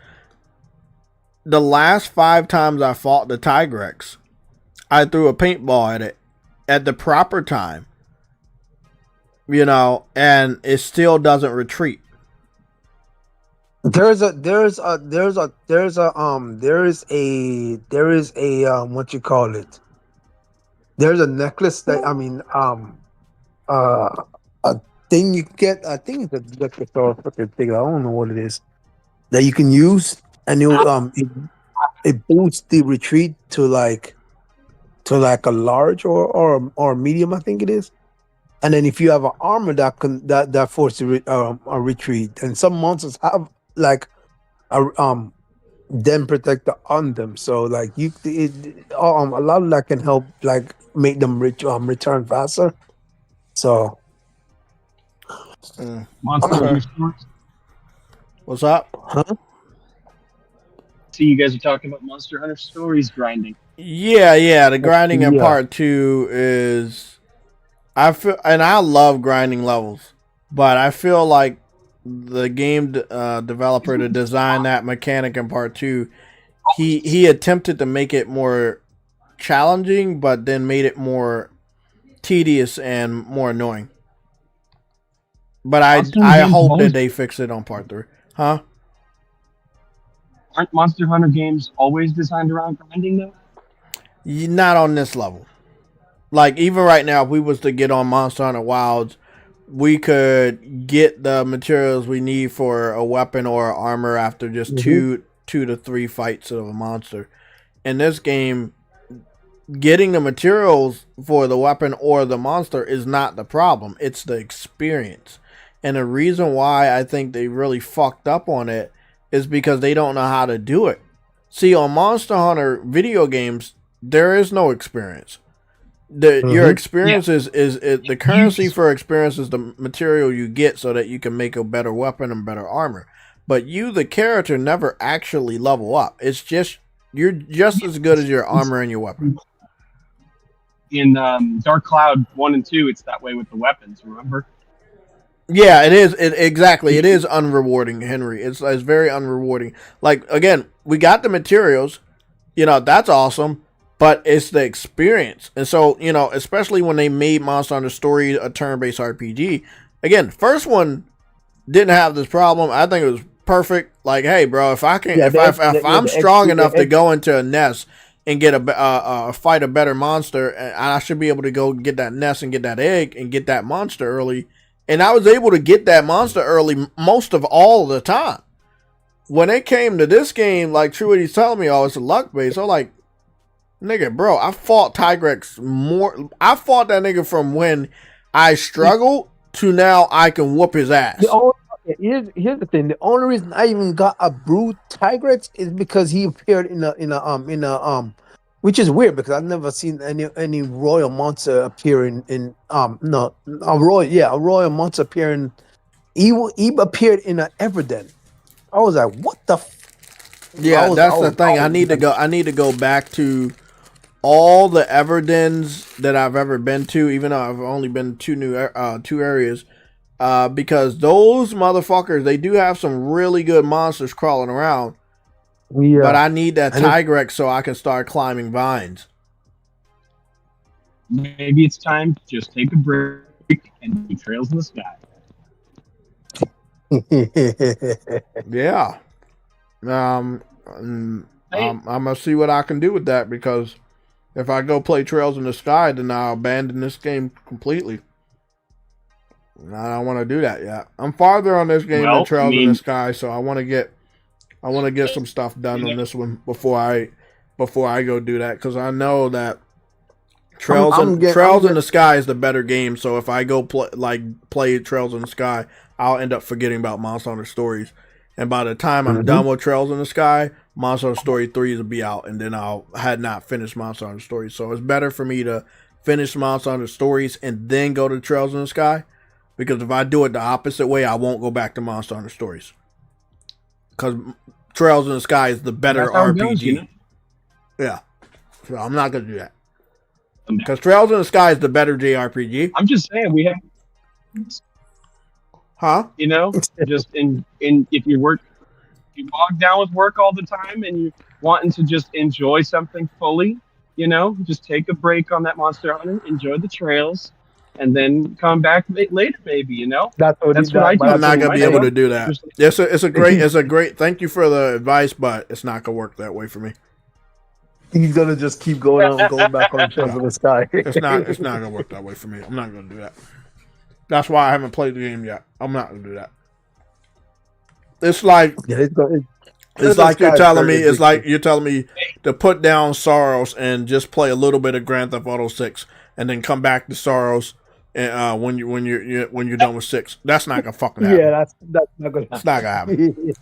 the last 5 times I fought the Tigrex, I threw a paintball at it at the proper time. You know, and it still doesn't retreat. There is a what you call it? There's a necklace that a thing you get. I think it's a necklace or a freaking thing. I don't know what it is that you can use, and it boosts the retreat to like a large or medium, I think it is. And then if you have an armor that forces a retreat, and some monsters have like a den protector on them, so like a lot of that can help like make them return faster. So Monster Hunter Stories. What's up? Huh? See, you guys are talking about Monster Hunter Stories grinding. Yeah. The grinding in part 2 is, I feel, and I love grinding levels, but I feel like the game developer to design that mechanic in part 2, he attempted to make it more challenging, but then made it more tedious and more annoying. But I hope that they fix it on part 3. Huh? Aren't Monster Hunter games always designed around grinding though? Not on this level. Like, even right now, if we was to get on Monster Hunter Wilds, we could get the materials we need for a weapon or armor after just two to 3 fights of a monster. In this game, getting the materials for the weapon or the monster is not the problem. It's the experience. And the reason why I think they really fucked up on it is because they don't know how to do it. See, on Monster Hunter video games, there is no experience. Your experience is the currency for experience is the material you get so that you can make a better weapon and better armor. but you, the character, never actually level up. It's just you're just as good as your armor and your weapon. In Dark Cloud 1 and 2, it's that way with the weapons, remember? Yeah, it is. Exactly. It is unrewarding, Henry. It's very unrewarding. Like, again, we got the materials. You know, that's awesome. But it's the experience. And so, you know, especially when they made Monster Hunter Story a turn-based RPG. Again, first one didn't have this problem. I think it was perfect. Like, hey, bro, if I can, if I'm strong enough to go into a nest and get fight a better monster, and I should be able to go get that nest and get that egg and get that monster early. And I was able to get that monster early most of all the time. When it came to this game, like True, he's telling me, oh, it's a luck base. I'm like, nigga, bro, I fought Tigrex more. I fought that nigga from when I struggled to now I can whoop his ass. Here's the thing. The only reason I even got a Brood Tigrex is because he appeared in a which is weird because I've never seen any royal monster appear in a royal monster appearing. He appeared in an Everden. I was like, what the? Yeah, that's the thing. I need to go back to all the Everdens that I've ever been to, even though I've only been to two areas. Because those motherfuckers, they do have some really good monsters crawling around. Yeah. But I need that Tigrex so I can start climbing vines. Maybe it's time to just take a break and do Trails in the Sky. Yeah. I'm gonna see what I can do with that, because if I go play Trails in the Sky, then I'll abandon this game completely. I don't want to do that yet. I'm farther on this game than Trails in the Sky, so I want to get some stuff done on this one before I go do that, because I know that Trails in the Sky is the better game. So if I go play Trails in the Sky, I'll end up forgetting about Monster Hunter Stories. And by the time I'm done with Trails in the Sky, Monster Hunter Story 3 will be out, and then I'll had not finished Monster Hunter Stories. So it's better for me to finish Monster Hunter Stories and then go to Trails in the Sky, because if I do it the opposite way, I won't go back to Monster Hunter Stories. Because Trails in the Sky is the better RPG. Goes, you know? Yeah. So I'm not going to do that. Because Trails in the Sky is the better JRPG. I'm just saying, we have... Huh? You know, just if you bog down with work all the time and you wanting to just enjoy something fully, you know, just take a break on that Monster Hunter, enjoy the trails, and then come back later, maybe. You know, that's what I do. I'm not gonna be able to do that. It's a great. Thank you for the advice, but it's not gonna work that way for me. He's gonna just keep going back on Trails in the Sky. It's not gonna work that way for me. I'm not gonna do that. That's why I haven't played the game yet. I'm not gonna do that. It's like you're telling me. It's like you're telling me to put down SAROS and just play a little bit of Grand Theft Auto 6, and then come back to SAROS and when you're done with 6. That's not gonna fucking happen. Yeah, that's not gonna. It's not gonna happen.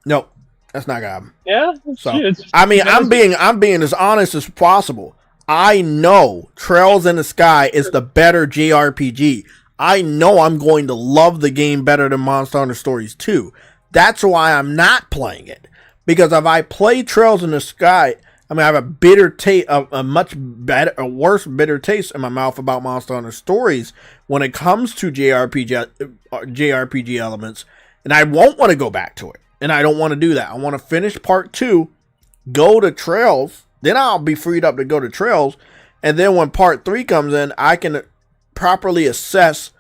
Nope, that's not gonna happen. Yeah. So I mean, I'm being as honest as possible. I know Trails in the Sky is the better JRPG. I know I'm going to love the game better than Monster Hunter Stories 2. That's why I'm not playing it. Because if I play Trails in the Sky, I have a bitter taste, a worse bitter taste in my mouth about Monster Hunter Stories when it comes to JRPG elements, and I won't want to go back to it. And I don't want to do that. I want to finish Part 2, go to Trails. Then I'll be freed up to go to Trails. And then when Part 3 comes in, I can properly assess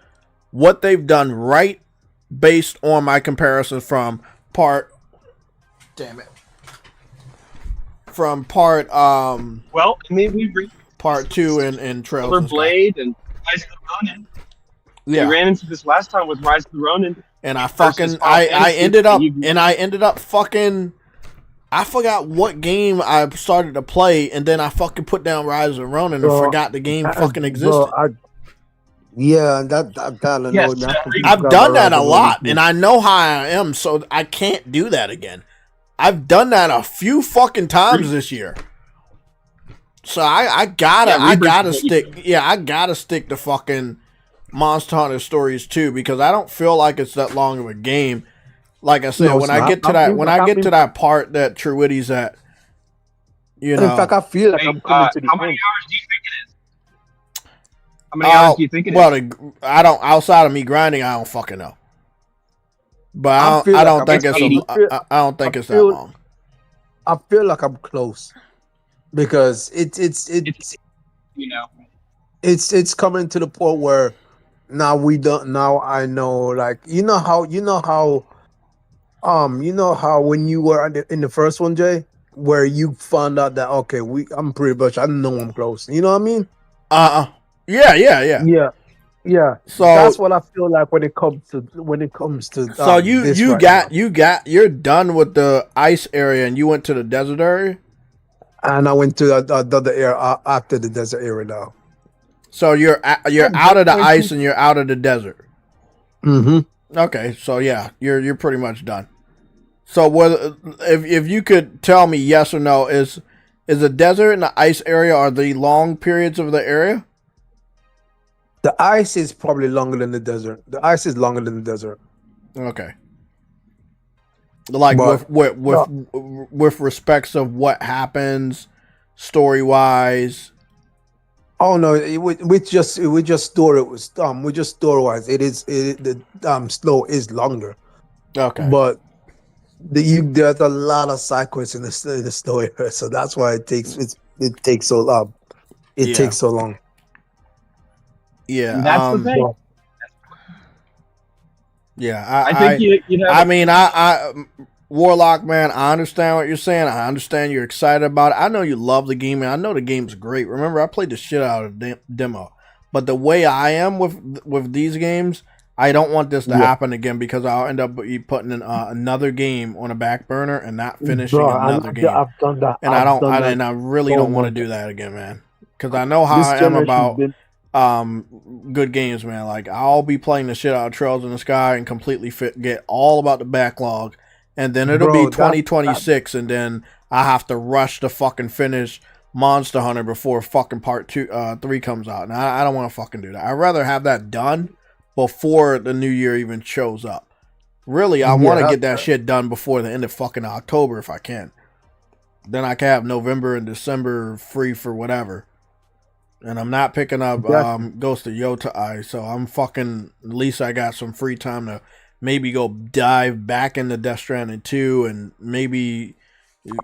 what they've done right based on my comparisons from Part... Damn it. From Part... well, I mean, Part 2 and Trails. Blade and Rise of the Ronin. Yeah. We ran into this last time with Rise of the Ronin. And I ended up fucking... I forgot what game I started to play, and then I fucking put down Rise of Ronin and forgot the game fucking existed. I've done that a lot, and I know how I am, so I can't do that again. I've done that a few fucking times this year. So I gotta stick to fucking Monster Hunter Stories 2, because I don't feel like it's that long of a game. Like I said, No, when it's I not. get to that, when I get to that part that Truity's at, you In know. fact, I feel like Hey, I'm coming to the how many end. hours do you think it is? How many hours do you think it is? Well, I don't. Outside of me grinding, I don't fucking know. But I don't think it's I don't think it's that long. I feel like I'm close because it's you know. it's coming to the point where now we don't. Now I know, like you know how when you were in the first one, Jay, where you found out that okay, I'm pretty much I know I'm close. You know what I mean? Yeah. Yeah. Yeah, So that's what I feel like when it comes to so this right now. you're done with the ice area and you went to the desert area. And I went to the area after the desert area now. So you're out of the ice and you're out of the desert. Mm-hmm. Okay, so yeah, you're pretty much done. So whether if you could tell me yes or no, is the desert and the ice area are the long periods of the area? The ice is probably longer than the desert. The ice is longer than the desert. Okay. Like But, with respects of what happens story wise. Oh no, we just story wise. The slow is longer. Okay. But there's a lot of side quests in the story, so that's why it takes so long. It takes so long. Yeah, And that's the thing. Yeah, I think you know. I mean, I Warlock, man, I understand what you're saying. I understand you're excited about it. I know you love the game, and I know the game's great. Remember, I played the shit out of the demo. But the way I am with these games, I don't want this to happen again because I'll end up putting in another game on a back burner and not finishing another game. I've done that, and I really don't want to do that again, man. Because I know how I am about good games, man. Like I'll be playing the shit out of Trails in the Sky and completely get all about the backlog, and then it'll be 2026, and then I have to rush to fucking finish Monster Hunter before fucking part 3 comes out, and I don't want to fucking do that. I'd rather have that done before the new year even shows up. Really, I want to get that shit done before the end of fucking October if I can. Then I can have November and December free for whatever. And I'm not picking up Ghost of Yotai, so I'm fucking, at least I got some free time to maybe go dive back into Death Stranding 2 and maybe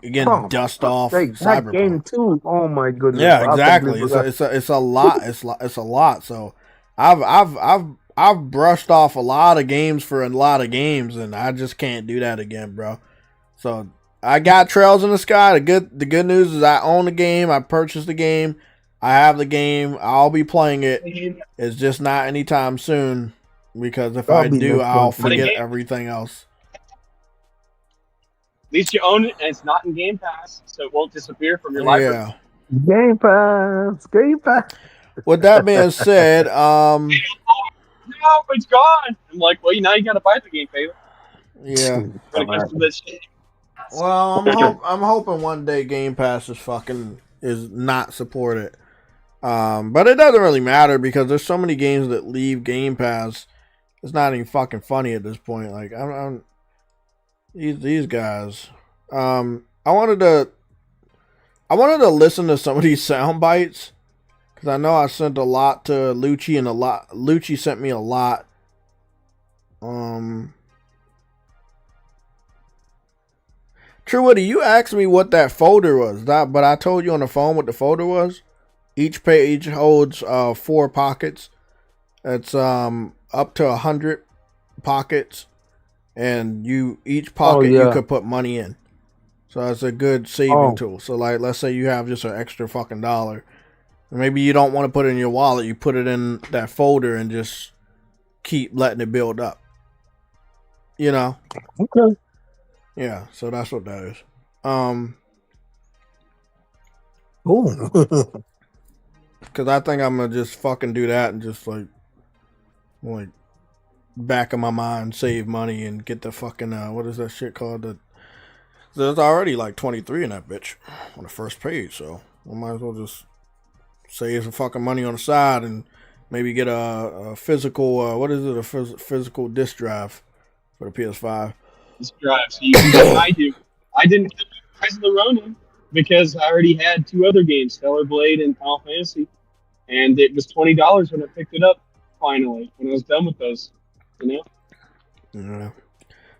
again dust off Cyberpunk. Game too. Oh my goodness. Yeah, exactly. It's a lot. It's a lot. So I've brushed off a lot of games for a lot of games, and I just can't do that again, bro. So I got Trails in the Sky. The good news is I own the game. I purchased the game. I have the game. I'll be playing it. It's just not anytime soon because if I do, I'll forget everything else. At least you own it, and it's not in Game Pass, so it won't disappear from your library. Yeah. Game Pass. With that being said, no, it's gone. I'm like, well, now you got to buy the game, Taylor. Yeah. When it comes to this shit. Well, I'm hoping one day Game Pass is not supported. But it doesn't really matter because there's so many games that leave Game Pass. It's not even fucking funny at this point. Like I'm these guys. I wanted to listen to some of these sound bites because I know I sent a lot to Lucci and Lucci sent me a lot. True Woody, you asked me what that folder was, but I told you on the phone what the folder was. Each page holds 4 pockets. It's up to 100 pockets, and each pocket you could put money in. So that's a good saving tool. So like, let's say you have just an extra fucking $1. Maybe you don't want to put it in your wallet. You put it in that folder and just keep letting it build up. You know? Okay. Yeah, so that's what that is. Because I think I'm going to just fucking do that and just like back of my mind, save money and get the fucking, what is that shit called? There's already like 23 in that bitch on the first page, so I might as well just save some fucking money on the side and maybe get a physical, a physical disk drive for the PS5. Just drive. So you can do what I do. I didn't have the price of the Ronin because I already had 2 other games, Stellar Blade and Final Fantasy, and it was $20 when I picked it up. Finally, when I was done with those, you know. Yeah.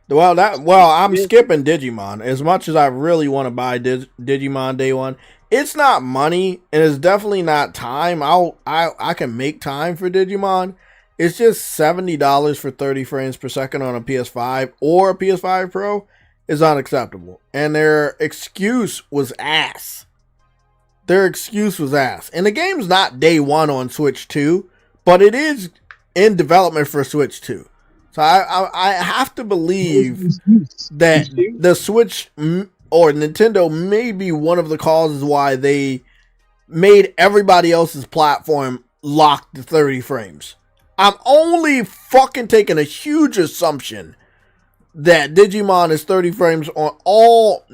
Well, I'm skipping Digimon. As much as I really want to buy Digimon Day One, it's not money, and it's definitely not time. I can make time for Digimon. It's just $70 for 30 frames per second on a PS5 or a PS5 Pro is unacceptable. And their excuse was ass. And the game's not day one on Switch 2, but it is in development for Switch 2. So I have to believe that the Switch or Nintendo may be one of the causes why they made everybody else's platform lock to 30 frames. I'm only fucking taking a huge assumption that Digimon is 30 frames on all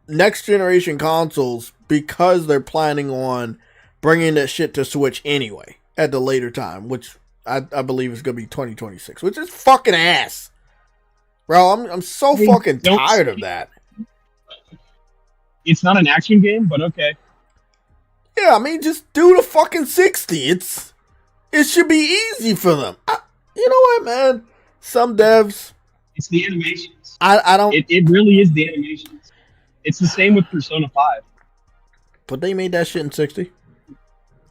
next generation consoles because they're planning on bringing that shit to Switch anyway at the later time, which I believe is going to be 2026, which is fucking ass. Bro, I'm so fucking tired of that. It's not an action game, but okay. Yeah, I mean, just do the fucking 60. It should be easy for them. You know what, man? Some devs... It's the animations. I don't... It really is the animations. It's the same with Persona 5. But they made that shit in 60.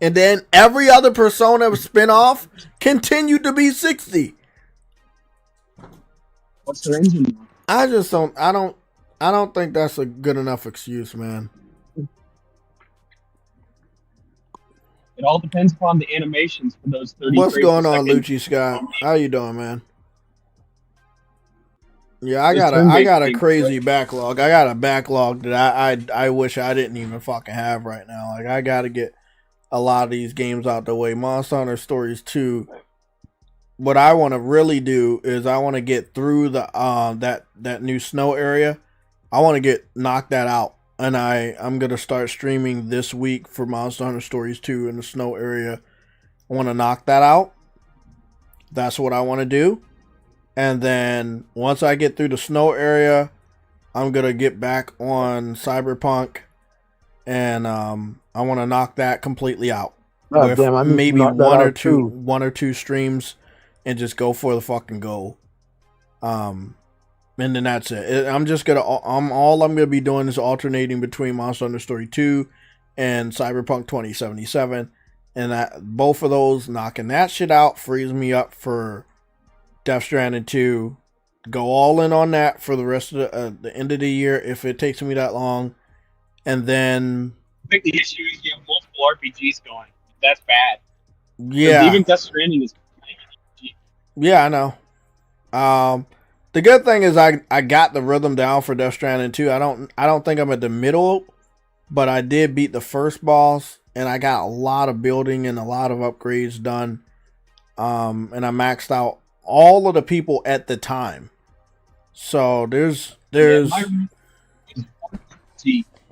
And then every other Persona spin-off continued to be 60. What's their engine? I don't think that's a good enough excuse, man. It all depends upon the animations for those 30 What's going on, second. Lucci Scott? How you doing, man? Yeah, I got a crazy backlog. I got a backlog that I wish I didn't even fucking have right now. Like, I gotta get a lot of these games out the way. Monster Hunter Stories 2. What I want to really do is I want to get through the that new snow area. I want to knock that out. And I'm going to start streaming this week for Monster Hunter Stories 2 in the snow area. I want to knock that out. That's what I want to do. And then once I get through the snow area, I'm going to get back on Cyberpunk. And I want to knock that completely out. Oh, damn, I maybe one or two streams and just go for the fucking goal. And then that's it. I'm gonna be doing is alternating between Monster Hunter Story 2 and Cyberpunk 2077, and that both of those knocking that shit out frees me up for Death Stranding 2. Go all in on that for the rest of the end of the year if it takes me that long, and then I think the issue is you have multiple RPGs going. That's bad. Yeah, even Death Stranding is. Yeah, I know. The good thing is I got the rhythm down for Death Stranding 2. I don't think I'm at the middle, but I did beat the first boss, and I got a lot of building and a lot of upgrades done. And I maxed out all of the people at the time. So there's and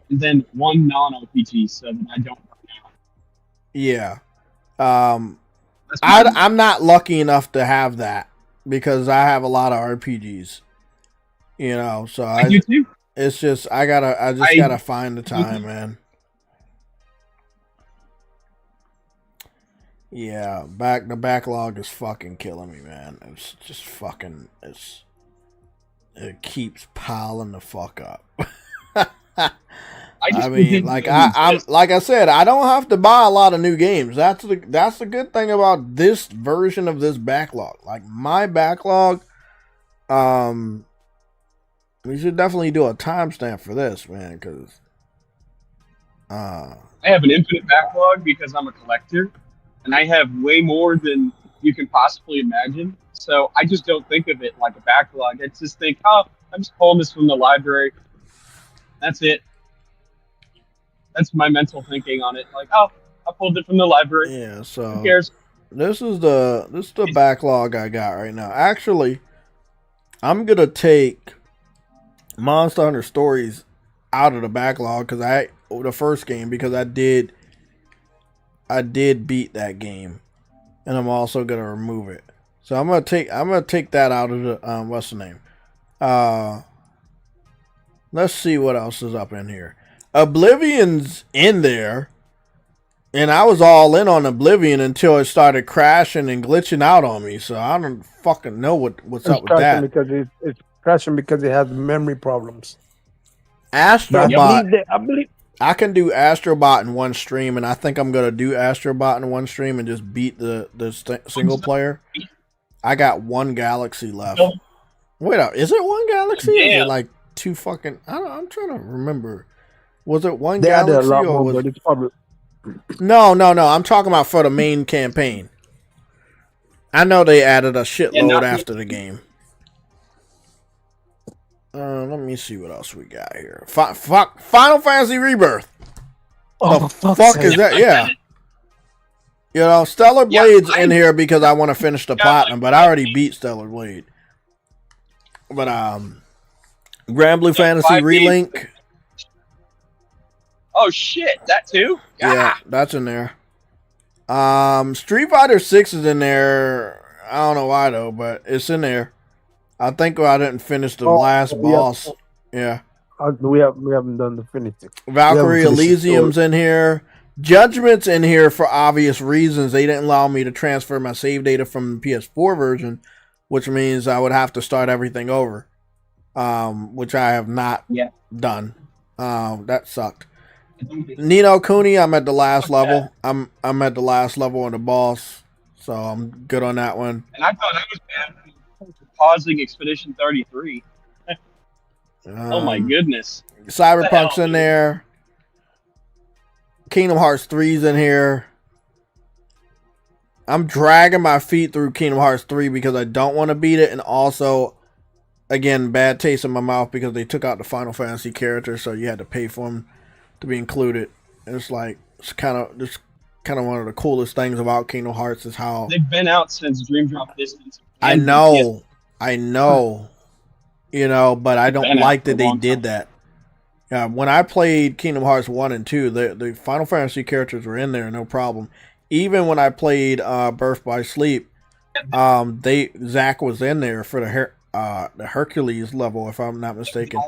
then one non-RPG, so that I don't run out. Yeah. I'm not lucky enough to have that because I have a lot of RPGs, you know. So I do too. It's just I gotta find the time, man. Yeah, the backlog is fucking killing me, man. It's just fucking it keeps piling the fuck up. I mean, like I said, I don't have to buy a lot of new games. That's the good thing about this version of this backlog. Like my backlog, we should definitely do a timestamp for this, man, because I have an infinite backlog because I'm a collector, and I have way more than you can possibly imagine. So I just don't think of it like a backlog. I just think, oh, I'm just pulling this from the library. That's it. That's my mental thinking on it. Like, oh, I pulled it from the library. Yeah, so who cares? This is the backlog I got right now. Actually, I'm gonna take Monster Hunter Stories out of the backlog because the first game because I did beat that game, and I'm also gonna remove it. So I'm gonna take that out of the what's the name? Let's see what else is up in here. Oblivion's in there. And I was all in on Oblivion until it started crashing and glitching out on me. So I don't fucking know what's up with that. Because it's crashing because it has memory problems. Astro But Bot. I believe I can do Astro Bot in one stream, and I think I'm gonna do Astro Bot in one stream and just beat the single player. I got one galaxy left. Wait up, is it one galaxy? Or is it like two fucking? I'm trying to remember. Was it one galaxy or was? But it's probably... No. I'm talking about for the main campaign. I know they added a shitload after the game. Let me see what else we got here. Final Fantasy Rebirth. Oh, the fuck is that? Yeah. You know, Stellar Blade's in here because I want to finish the platinum, but I already beat Stellar Blade. But Grand Blue Fantasy Relink. Oh shit, that too? Yeah, that's in there. Street Fighter 6 is in there. I don't know why though, but it's in there. I think I didn't finish the last boss. Yeah. We haven't done the finish. Valkyrie Elysium's in here. Judgment's in here for obvious reasons. They didn't allow me to transfer my save data from the PS4 version, which means I would have to start everything over. Which I have not done. That sucked. Ni no Kuni, I'm at the last level. I'm at the last level on the boss, so I'm good on that one. And I thought I was bad for pausing Expedition 33. Oh my goodness. Cyberpunk's in there. Kingdom Hearts 3's in here. I'm dragging my feet through Kingdom Hearts 3 because I don't want to beat it, and also, again, bad taste in my mouth because they took out the Final Fantasy characters, so you had to pay for them to be included. And it's like it's kind of one of the coolest things about Kingdom Hearts is how they've been out since Dream Drop Distance. I know, you know, but I don't like that they did that. When I played Kingdom Hearts 1 and 2, the Final Fantasy characters were in there, no problem. Even when I played Birth by Sleep, Zack was in there for the Hercules level, if I'm not mistaken.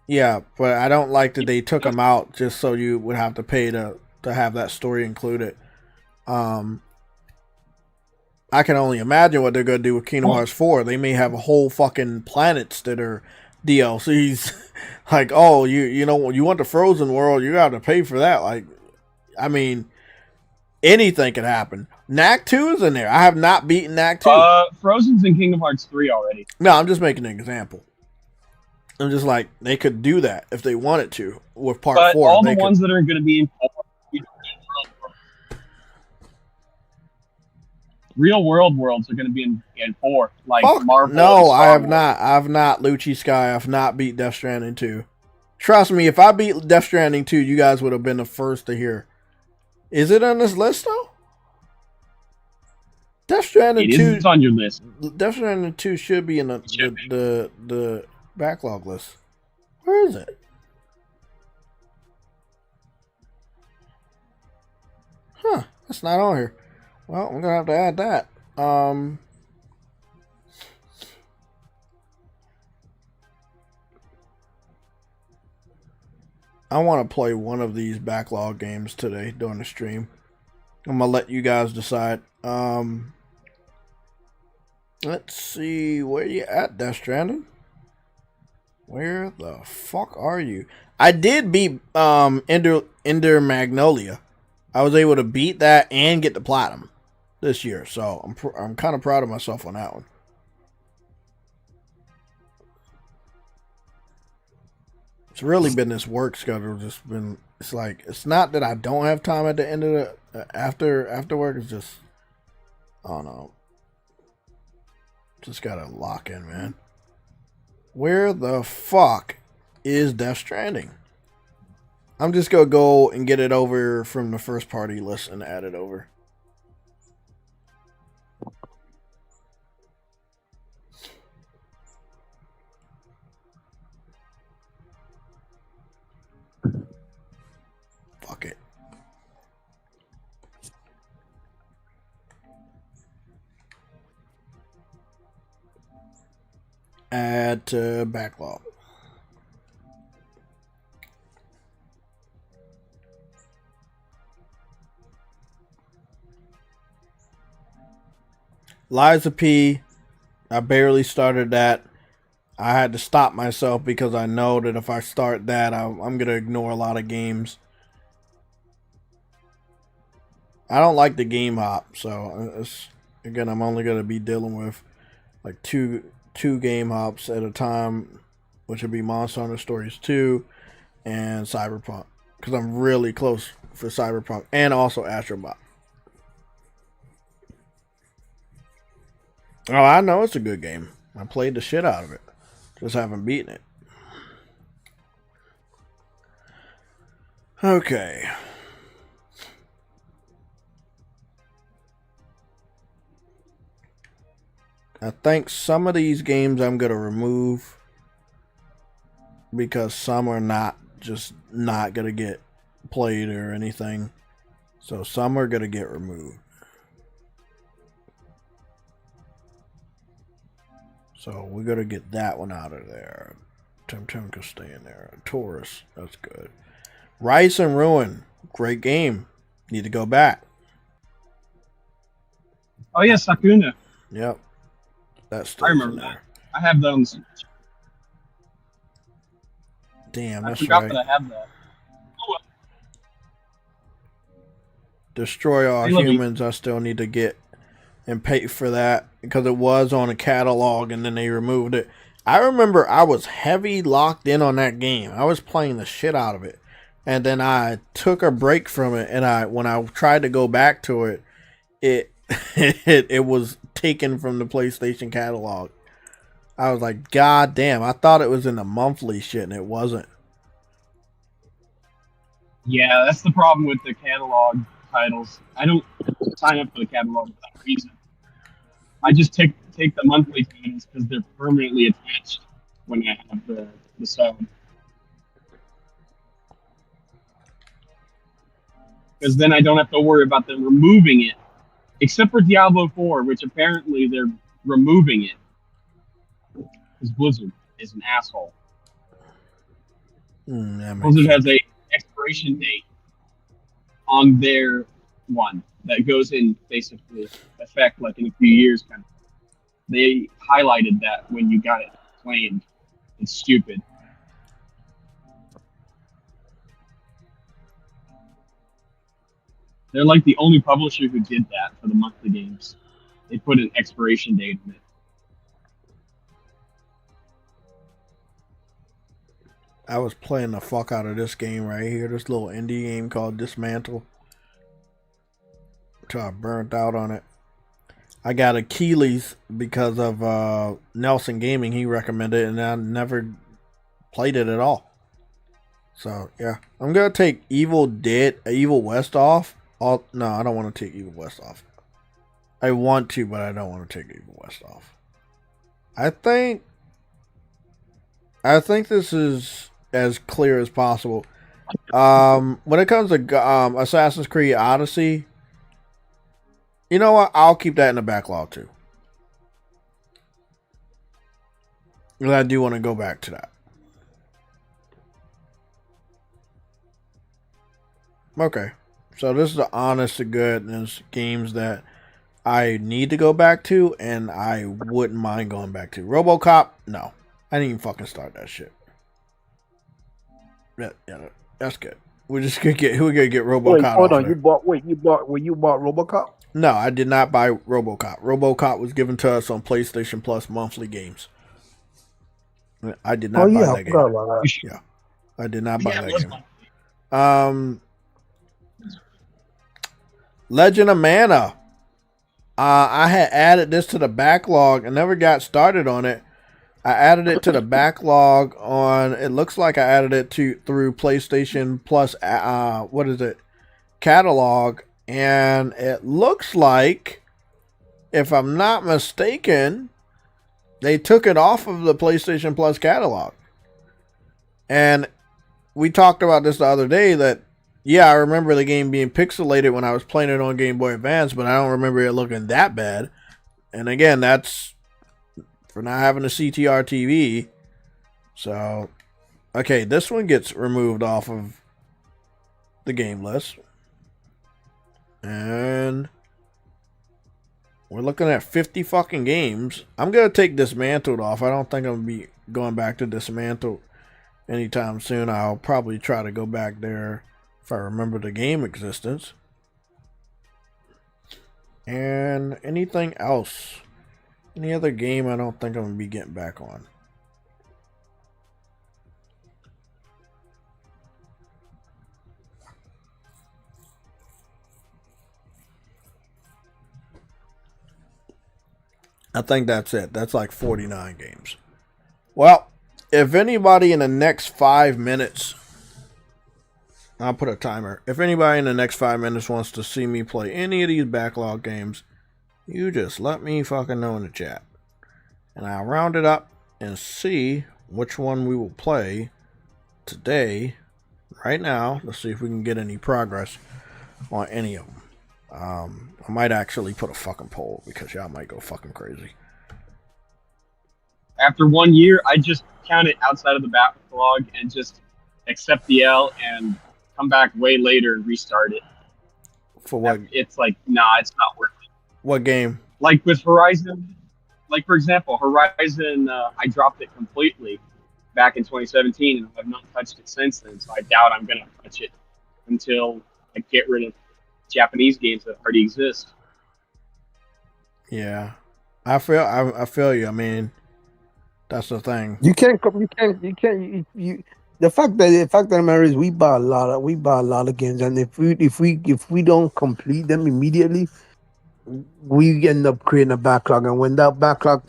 Yeah, but I don't like that they took him out just so you would have to pay to have that story included. I can only imagine what they're going to do with Kingdom Hearts 4. They may have a whole fucking planets that are DLCs. Like, oh, you know, you want the Frozen world, you got to pay for that. Like, I mean, anything could happen. Knack 2 is in there. I have not beaten Knack 2. Frozen's in Kingdom Hearts 3 already. No, I'm just making an example. I'm just like, they could do that if they wanted to with part 4. But all the ones that are going to be in 4, real world worlds are going to be in 4. Like Marvel. No, I have not. I have not, Lucci Sky. I have not beat Death Stranding 2. Trust me, if I beat Death Stranding 2, you guys would have been the first to hear. Is it on this list, though? Death Stranding 2. It's on your list. Death Stranding 2 should be in the backlog list. Where is it? Huh, that's not on here. Well, I'm gonna have to add that. I want to play one of these backlog games today during the stream. I'm gonna let you guys decide. Let's see, where you at, Death Stranding? Where the fuck are you? I did beat Ender Magnolia. I was able to beat that and get the platinum this year, so I'm kind of proud of myself on that one. It's really been this work schedule. Just been. It's like it's not that I don't have time at the end of the after work. It's just I don't know. Just gotta lock in, man. Where the fuck is Death Stranding? I'm just gonna go and get it over from the first party list and add it over. Fuck it. Add to backlog. Liza P. I barely started that. I had to stop myself because I know that if I start that, I'm going to ignore a lot of games. I don't like the game hop, so again, I'm only going to be dealing with like two game hops at a time, which would be Monster Hunter Stories 2 and Cyberpunk, because I'm really close for Cyberpunk, and also ASTRO BOT. Oh, I know it's a good game. I played the shit out of it. Just haven't beaten it. Okay. I think some of these games I'm going to remove because some are not going to get played or anything. So some are going to get removed. So we're going to get that one out of there. Tim can stay in there. Taurus, that's good. Rise and Ruin, great game. Need to go back. Oh yeah, Sakuna. Yep. That's I remember that. I have that on the Switch. Damn, I that's forgot right. that I have that. Oh, well. Destroy All Humans, I still need to get and pay for that because it was on a catalog and then they removed it. I remember I was heavy locked in on that game. I was playing the shit out of it. And then I took a break from it, and when I tried to go back to it, it was taken from the PlayStation catalog. I was like, God damn, I thought it was in the monthly shit and it wasn't. Yeah, that's the problem with the catalog titles. I don't sign up for the catalog for that reason. I just take the monthly titles because they're permanently attached when I have the sub. Because then I don't have to worry about them removing it. Except for Diablo 4, which apparently they're removing it. Because Blizzard is an asshole. Blizzard has a expiration date on their one that goes in basically effect like in a few years. Kind of. They highlighted that when you got it claimed. It's stupid. They're like the only publisher who did that for the monthly games. They put an expiration date on it. I was playing the fuck out of this game right here. This little indie game called Dismantle. Until I burnt out on it. I got Achilles because of Nelson Gaming. He recommended it and I never played it at all. So, yeah. I'm going to take Evil West off. No, I don't want to take Evil West off. I want to, but I don't want to take Evil West off. I think this is as clear as possible. When it comes to Assassin's Creed Odyssey, you know what? I'll keep that in the backlog too. Because I do want to go back to that. Okay. So this is the honest to goodness games that I need to go back to and I wouldn't mind going back to. RoboCop, no. I didn't even fucking start that shit. Yeah, that's good. We're gonna get RoboCop. Wait, hold on. You bought RoboCop? No, I did not buy RoboCop. RoboCop was given to us on PlayStation Plus monthly games. I did not buy that game. Yeah, I did not buy that game. Legend of Mana. I had added this to the backlog and never got started on it. I added it to the backlog on. It looks like I added it through PlayStation Plus. Catalog, and it looks like, if I'm not mistaken, they took it off of the PlayStation Plus catalog. And we talked about this the other day that, yeah, I remember the game being pixelated when I was playing it on Game Boy Advance, but I don't remember it looking that bad. And again, that's for not having a CTR TV. So, okay, this one gets removed off of the game list. And we're looking at 50 fucking games. I'm going to take Dismantled off. I don't think I'm going to be going back to Dismantled anytime soon. I'll probably try to go back there if I remember the game existence. And anything else? Any other game I don't think I'm going to be getting back on. I think that's it. That's like 49 games. Well, if anybody in the next 5 minutes, I'll put a timer. If anybody in the next 5 minutes wants to see me play any of these backlog games, you just let me fucking know in the chat. And I'll round it up and see which one we will play today, right now. Let's see if we can get any progress on any of them. I might actually put a fucking poll because y'all might go fucking crazy. After 1 year, I just count it outside of the backlog and just accept the L and come back way later and restart it. For what? It's like, nah, it's not worth it. What game? Like with Horizon, like for example, Horizon, I dropped it completely back in 2017 and I've not touched it since then. So I doubt I'm going to touch it until I get rid of Japanese games that already exist. Yeah, I feel you. I mean, that's the thing. You can't. The fact of the matter is, we buy a lot of games, and if we don't complete them immediately, we end up creating a backlog, and when that backlog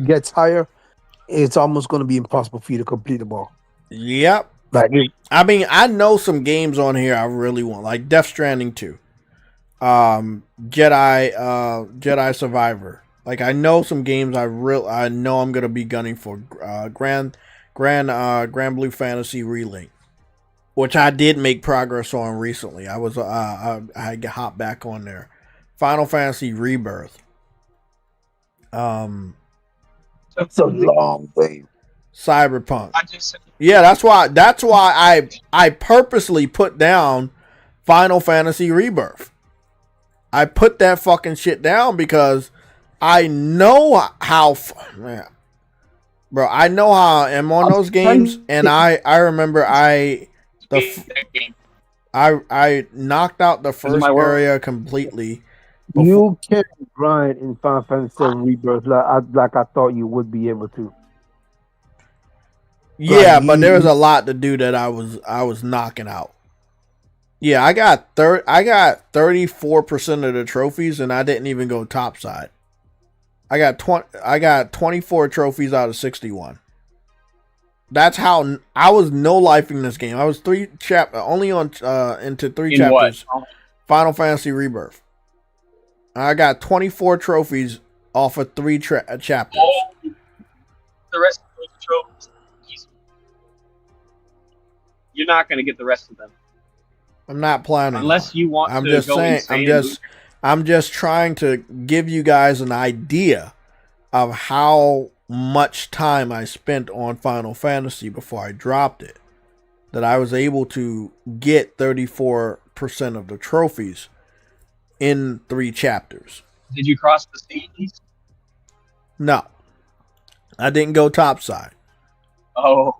gets higher, it's almost going to be impossible for you to complete them all. Yep. Like, I mean, I know some games on here I really want, like Death Stranding 2, Jedi Survivor. Like, I know some games I know I'm gonna be gunning for. Grand Blue Fantasy Relink, which I did make progress on recently. I was I hopped back on there. Final Fantasy Rebirth. it's a long way. Cyberpunk. I just said, Yeah, that's why I purposely put down Final Fantasy Rebirth. I put that fucking shit down because I know how I know how I am on those games, and I remember I knocked out the first area completely. You can grind in Final Fantasy Rebirth like I thought you would be able to. Yeah, but there was a lot to do that I was knocking out. Yeah, I got 34% of the trophies, and I didn't even go topside. I got 24 trophies out of 61. That's how I was no-lifing this game. I was only on into 3 chapters. What? Final Fantasy Rebirth. I got 24 trophies off of 3 chapters. Oh, the rest of the trophies. You're not going to get the rest of them. I'm not planning unless you want I'm to just go saying. insane. I'm just trying to give you guys an idea of how much time I spent on Final Fantasy before I dropped it. That I was able to get 34% of the trophies in 3 chapters. Did you cross the seas? No, I didn't go topside. Oh,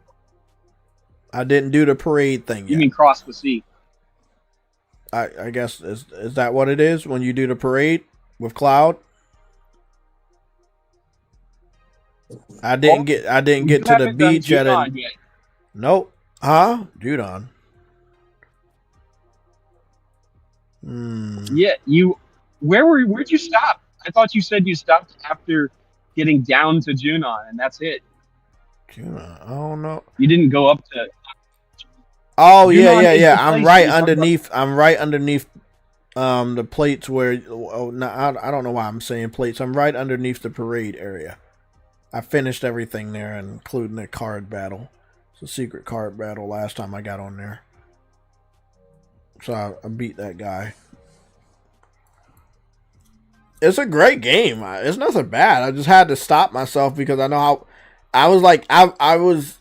I didn't do the parade thing yet. you mean cross the sea? I guess is that what it is when you do the parade with Cloud? I didn't get to the beach at it. Nope. Huh? Judon. Yeah, where'd you stop? I thought you said you stopped after getting down to Junon, and that's it. Junon, I don't know. You didn't go up to. Oh Junon yeah. I'm right underneath the plates where. Oh, no, I don't know why I'm saying plates. I'm right underneath the parade area. I finished everything there, including the card battle. It's a secret card battle last time I got on there. So I beat that guy. it's a great game. It's nothing bad. I just had to stop myself because I know how I was like I was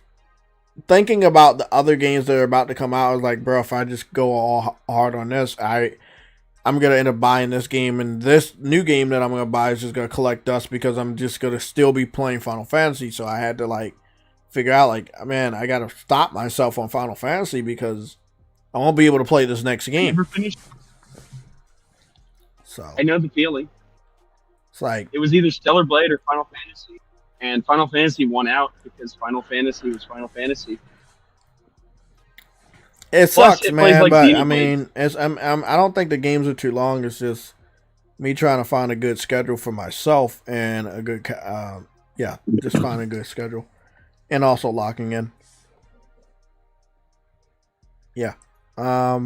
thinking about the other games that are about to come out. I was like, bro, if I just go all hard on this, I'm gonna end up buying this game, and this new game that I'm gonna buy is just gonna collect dust because I'm just gonna still be playing Final Fantasy. So I had to like figure out like, man, I gotta stop myself on Final Fantasy because I won't be able to play this next game. Never finished. So I know the feeling. it's like It was either Stellar Blade or Final Fantasy, and Final Fantasy won out because Final Fantasy was Final Fantasy. it Plus, sucks, it plays man. like But I Xenoblade. mean, I don't think the games are too long. It's just me trying to find a good schedule for myself and a good, just find a good schedule, and also locking in. Yeah. I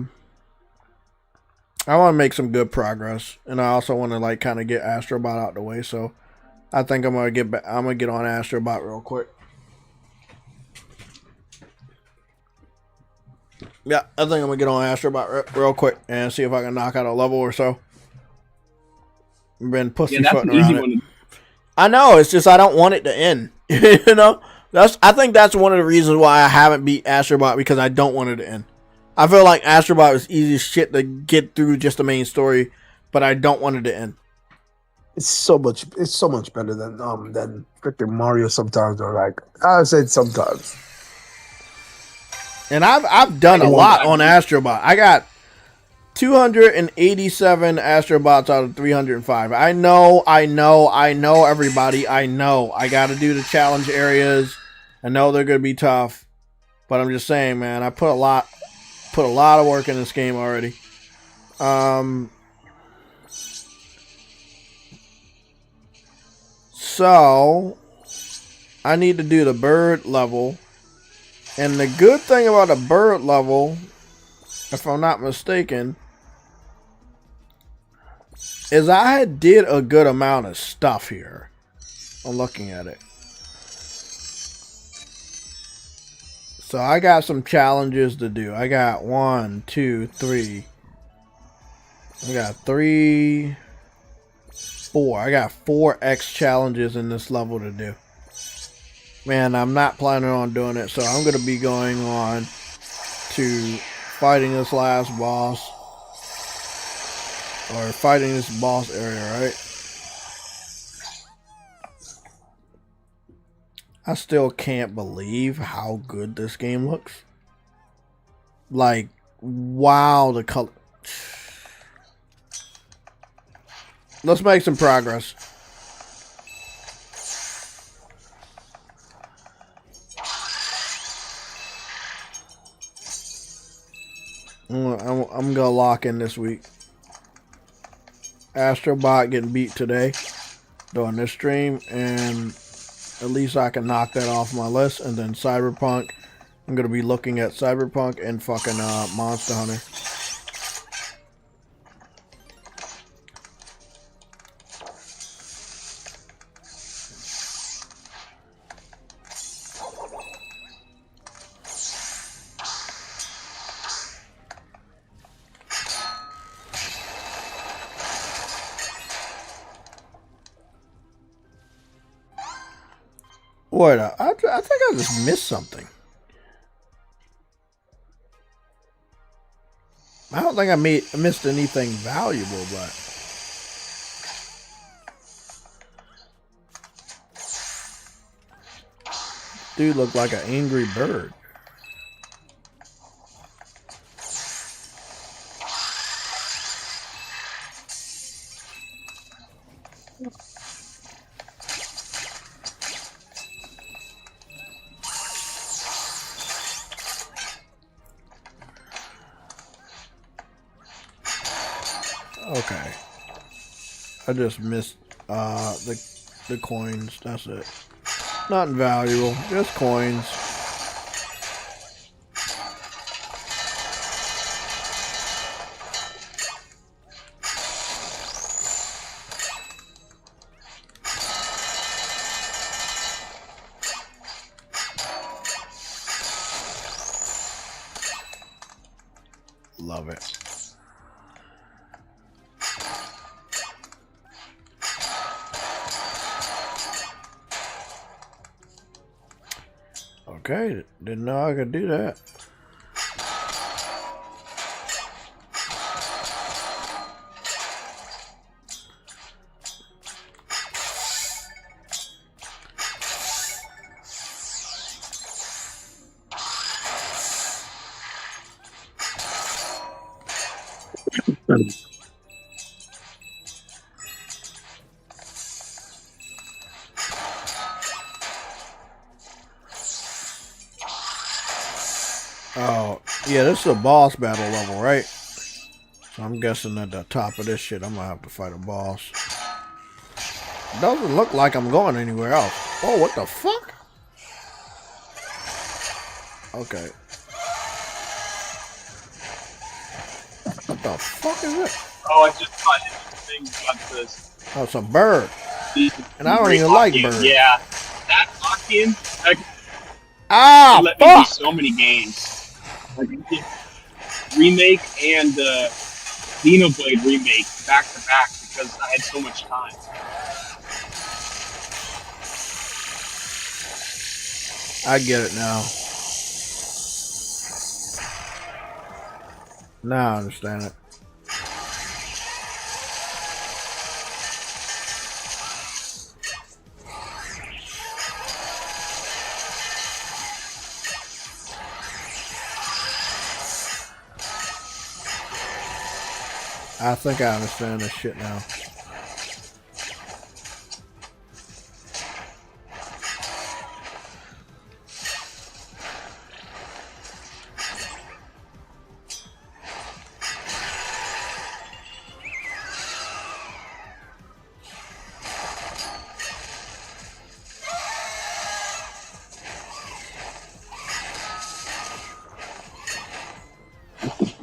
want to make some good progress, and I also want to like kind of get Astro Bot out the way. So I think I'm gonna get on Astro Bot real quick. Yeah, I think I'm gonna get on Astro Bot real quick and see if I can knock out a level or so. I've been Yeah, that's pussyfooting an easy around one. it. I know, it's just I don't want it to end. You know, I think that's one of the reasons why I haven't beat Astro Bot, because I don't want it to end. I feel like Astro Bot was easy as shit to get through just the main story, but I don't want it to end. It's so much better than freaking Mario sometimes, or like I said sometimes. And I've done a lot on Astro Bot. I got 287 Astro Bots out of 305. I know, everybody. I know. I got to do the challenge areas. I know they're going to be tough. But I'm just saying, man, I put a lot of work in this game already. So I need to do the bird level. And the good thing about the bird level, if I'm not mistaken, is I did a good amount of stuff here. I'm looking at it. So I got some challenges to do. I got 1, 2, 3. I got 3, 4. I got 4 X challenges in this level to do. Man, I'm not planning on doing it, so I'm going to be going on to fighting this last boss. Or fighting this boss area, right? I still can't believe how good this game looks. Like, wow, the color. Let's make some progress. I'm gonna lock in this week. Astro Bot getting beat today during this stream, and at least I can knock that off my list. And then Cyberpunk, I'm gonna be looking at Cyberpunk and fucking Monster Hunter. Wait, I think I just missed something. I don't think I missed anything valuable, but dude looked like an angry bird. Okay, I just missed the coins. That's it. Nothing valuable, just coins. Love it. Okay, didn't know I could do that. Oh, yeah, this is a boss battle level, right? So I'm guessing at the top of this shit, I'm gonna have to fight a boss. Doesn't look like I'm going anywhere else. Oh, what the fuck? Okay. What the fuck is it? Oh, I just thought interesting about this. Oh, it's a bird. And I don't Great even like Lockian. birds. Yeah, that Lockian, that Ah, let me do fuck! so many games. Like remake and Xenoblade remake back to back because I had so much time. I get it now. Now I understand it. I think I understand this shit now.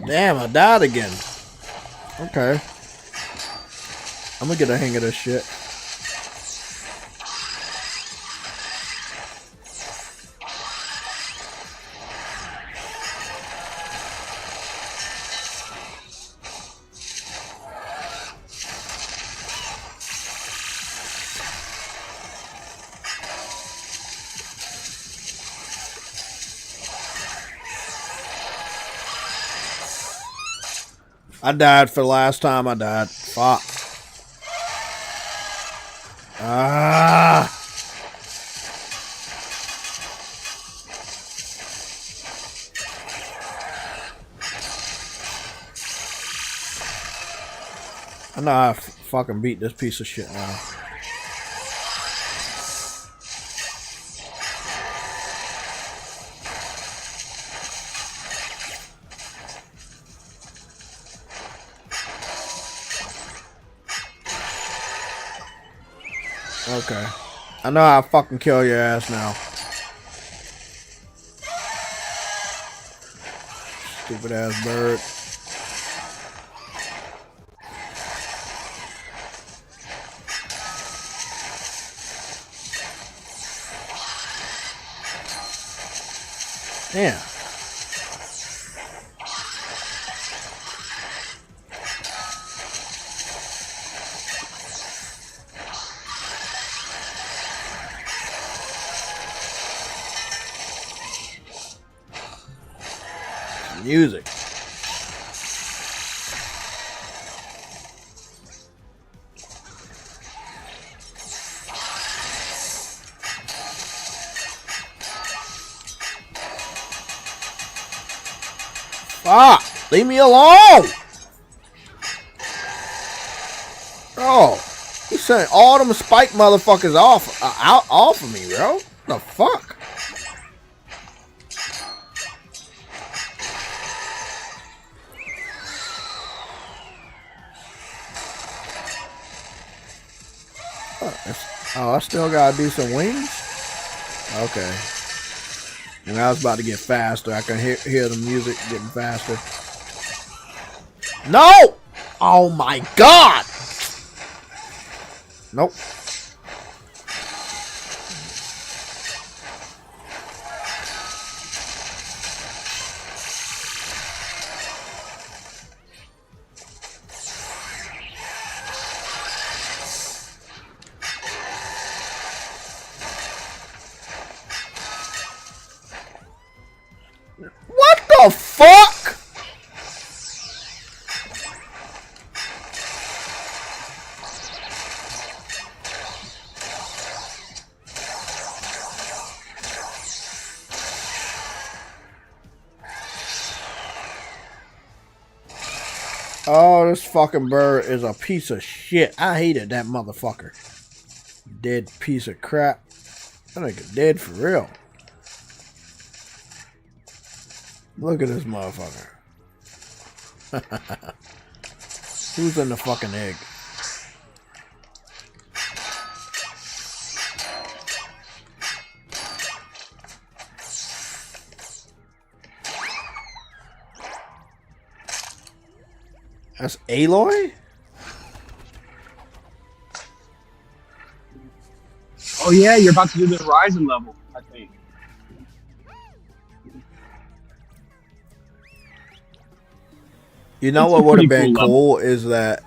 Damn, I died again. Okay. I'm gonna get a hang of this shit. I died for the last time I died. Fuck. Ah. I know I fucking beat this piece of shit now. Okay. I know I'll fucking kill your ass now. Stupid ass bird. Damn. Music. Fuck! Leave me alone! Bro, he sent all them spike motherfuckers off of me, bro. The fuck? Oh, I still gotta do some wings? Okay. And I was about to get faster. I can hear the music getting faster. No! Oh my god! Nope. Oh, this fucking bird is a piece of shit. I hated that motherfucker. Dead piece of crap. That nigga dead for real. Look at this motherfucker. Who's in the fucking egg? That's Aloy? Oh yeah, you're about to do the Horizon level, I think. You know It's what a would have pretty been cool cool is that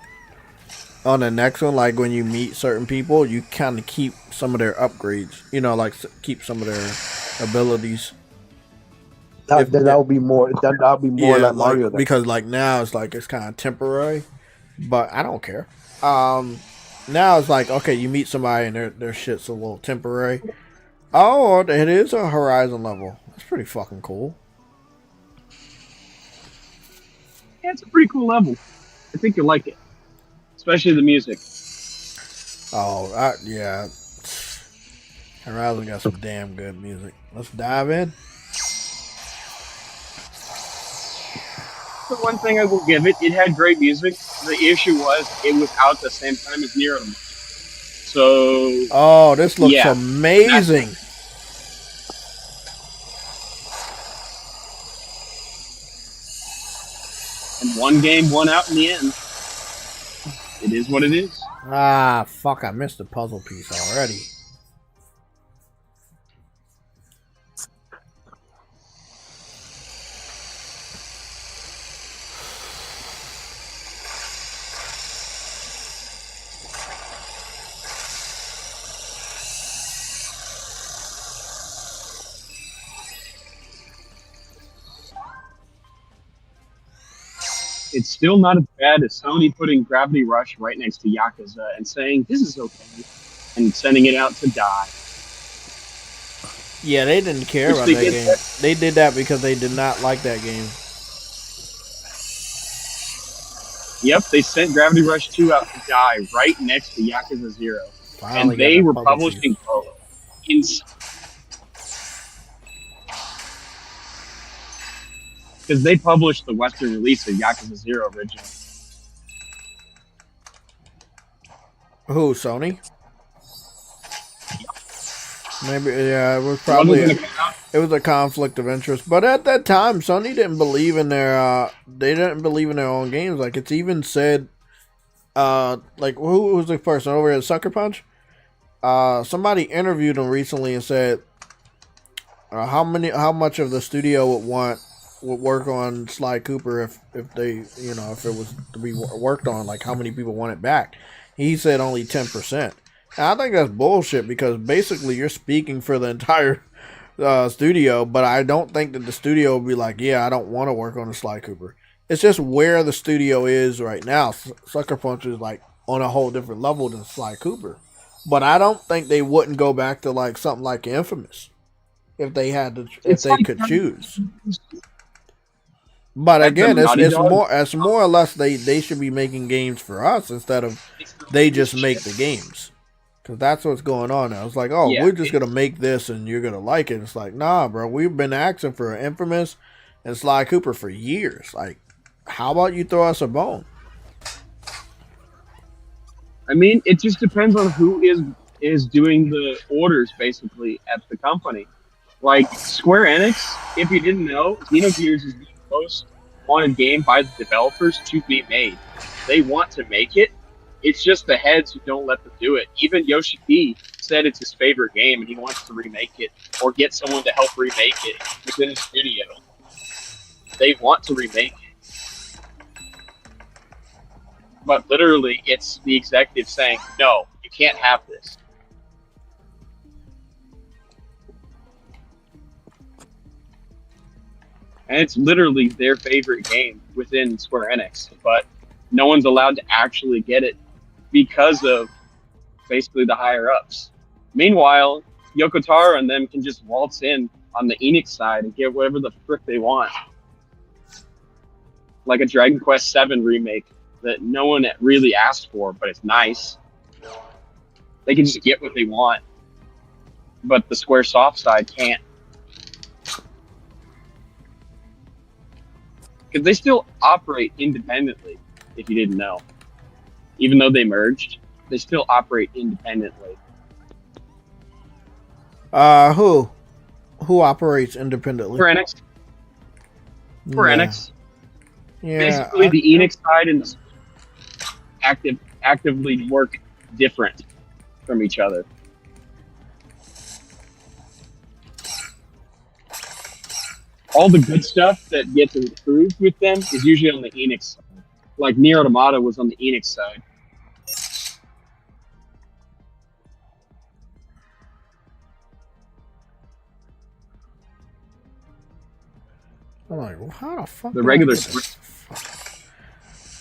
on the next one, like when you meet certain people, you kind of keep some of their upgrades. You know, like keep some of their abilities. That would be more. That would be more Yeah, like Mario. like because like now it's like it's kind of temporary, but I don't care. Now it's like okay, you meet somebody and their shit's a little temporary. Oh, it is a Horizon level. That's pretty fucking cool. Yeah, it's a pretty cool level. I think you'll like it, especially the music. Oh, yeah. Horizon got some damn good music. Let's dive in. The one thing I will give it, it had great music. The issue was it was out at the same time as Nier. So Oh, this looks yeah, amazing. And one game won out in the end. It is what it is. Ah, fuck, I missed the puzzle piece already. It's still not as bad as Sony putting Gravity Rush right next to Yakuza and saying, this is okay, and sending it out to die. Yeah, they didn't care about that game. They did that because they did not like that game. Yep, they sent Gravity Rush 2 out to die right next to Yakuza 0. Finally and they got were that publishing both. Because they published the Western release of Yakuza 0 originally. Who, Sony? Maybe, yeah, it was probably it was a conflict of interest. But at that time, Sony didn't believe in their own games. Like it's even said, like who was the person over at Sucker Punch? Somebody interviewed him recently and said, how much of the studio would work on Sly Cooper if they, you know, if it was to be worked on, like how many people want it back? He said only 10%. And I think that's bullshit because basically you're speaking for the entire studio, but I don't think that the studio would be like, yeah, I don't want to work on a Sly Cooper. It's just where the studio is right now. Sucker Punch is like on a whole different level than Sly Cooper. But I don't think they wouldn't go back to like something like Infamous if they had to, if they could choose. But again, it's more or less they should be making games for us instead of they just make the games. Because that's what's going on now. It's like, oh, we're just going to make this and you're going to like it. It's like, nah, bro, we've been asking for Infamous and Sly Cooper for years. Like, how about you throw us a bone? I mean, it just depends on who is doing the orders, basically, at the company. Like, Square Enix, if you didn't know, Xenogears is the most wanted game by the developers to be made. They want to make it. It's just the heads who don't let them do it. Even Yoshi P said it's his favorite game and he wants to remake it or get someone to help remake it within the studio. They want to remake it. But literally, it's the executive saying, no, you can't have this. And it's literally their favorite game within Square Enix. But no one's allowed to actually get it because of basically the higher-ups. Meanwhile, Yoko Taro and them can just waltz in on the Enix side and get whatever the frick they want. like a Dragon Quest VII remake that no one really asked for, but it's nice. They can just get what they want, but the SquareSoft side can't. Because they still operate independently, if you didn't know. Even though they merged, they still operate independently. Who operates independently? For Enix. For Yeah. Enix. Yeah, Basically, the Enix side and the actively work different from each other. All the good stuff that gets improved with them is usually on the Enix side. Like Nier Automata was on the Enix side. I'm like, well, how the fuck? The did I regular get this?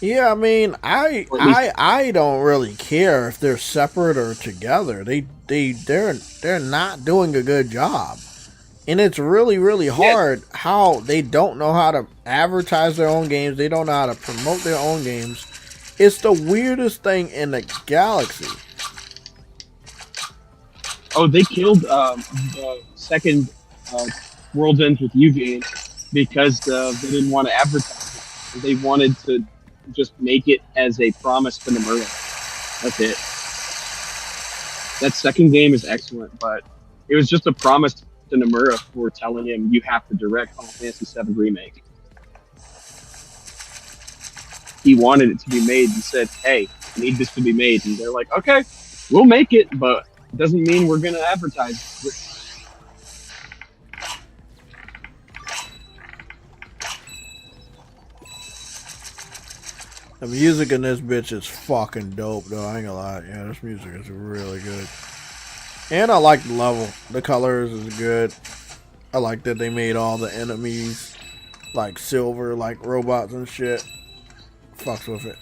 Yeah, I mean, I don't really care if they're separate or together. They're not doing a good job. And it's really hard how they don't know how to advertise their own games. They don't know how to promote their own games. It's the weirdest thing in the galaxy. Oh, they killed the second World's Ends with You game because they didn't want to advertise it. They wanted to just make it as a promise to Nomura. That's it. That second game is excellent, but it was just a promise to Nomura for telling him you have to direct Final Fantasy VII Remake. He wanted it to be made. He said, hey, I need this to be made. And they're like, okay, we'll make it, but it doesn't mean we're going to advertise it. The music in this bitch is fucking dope, though. I ain't gonna lie. Yeah, this music is really good. And I like the level. The colors is good. I like that they made all the enemies like silver, like robots and shit. Fucks with it.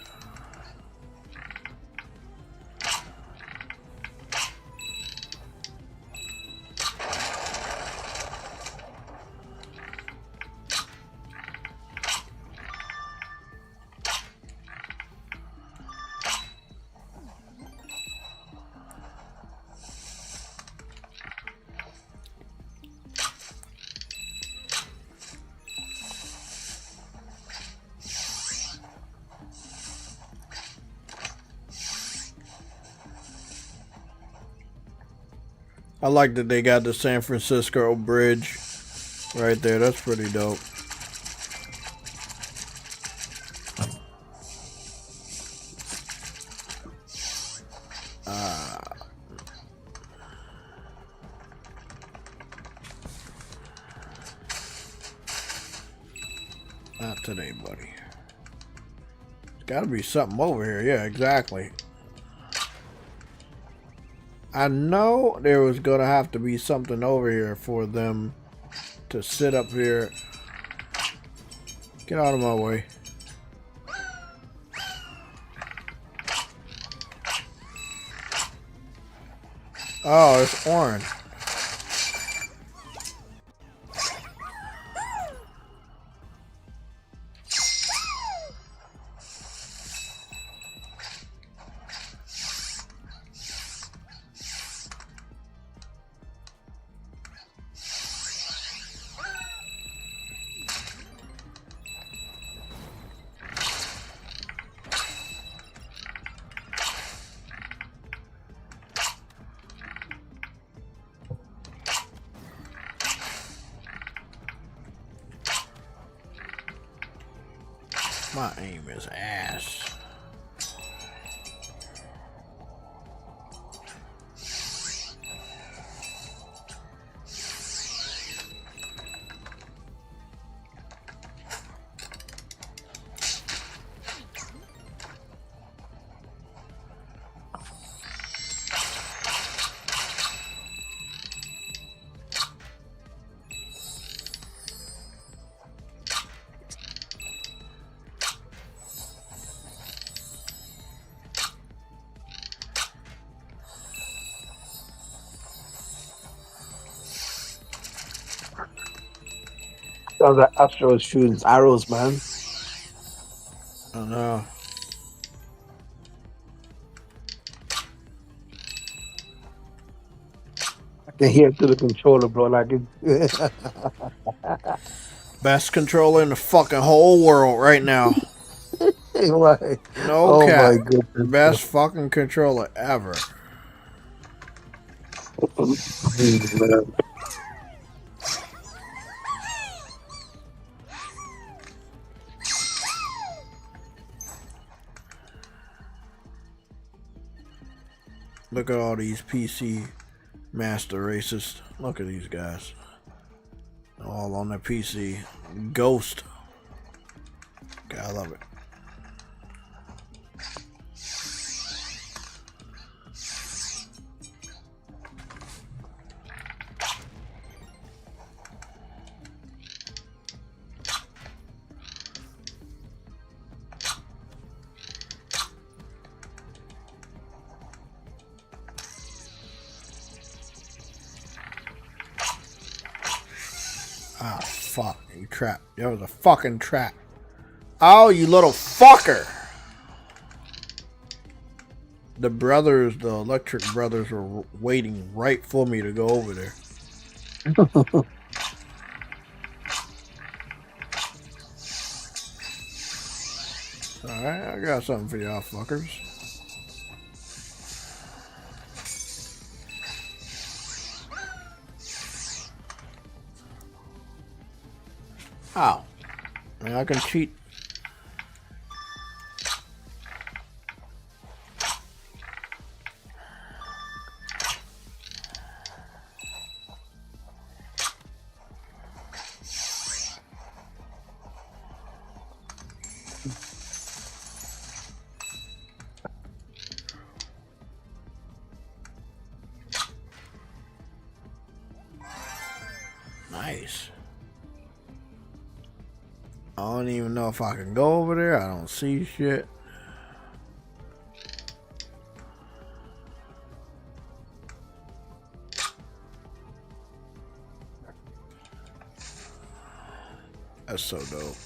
I like that they got the San Francisco bridge right there. That's pretty dope. Not today, buddy. There's got to be something over here. Yeah, exactly. I know there was going to have to be something over here for them to sit up here. Get out of my way. Oh, it's orange. My aim is ass. So the Astro is shooting arrows, man. I know. I can hear it through the controller, bro. And I can. Best controller in the fucking whole world right now. Right. No Oh cap. my goodness. Best fucking controller ever. Man. Look at all these PC master races. Look at these guys. All on the PC. Ghost. God, I love it. Ah, fuck. You trapped. There was a fucking trap. Oh, you little fucker. The brothers, the electric brothers, were waiting right for me to go over there. Alright, I got something for y'all fuckers. Ow. Man, I can cheat. Nice. I don't even know if I can go over there. I don't see shit. That's so dope.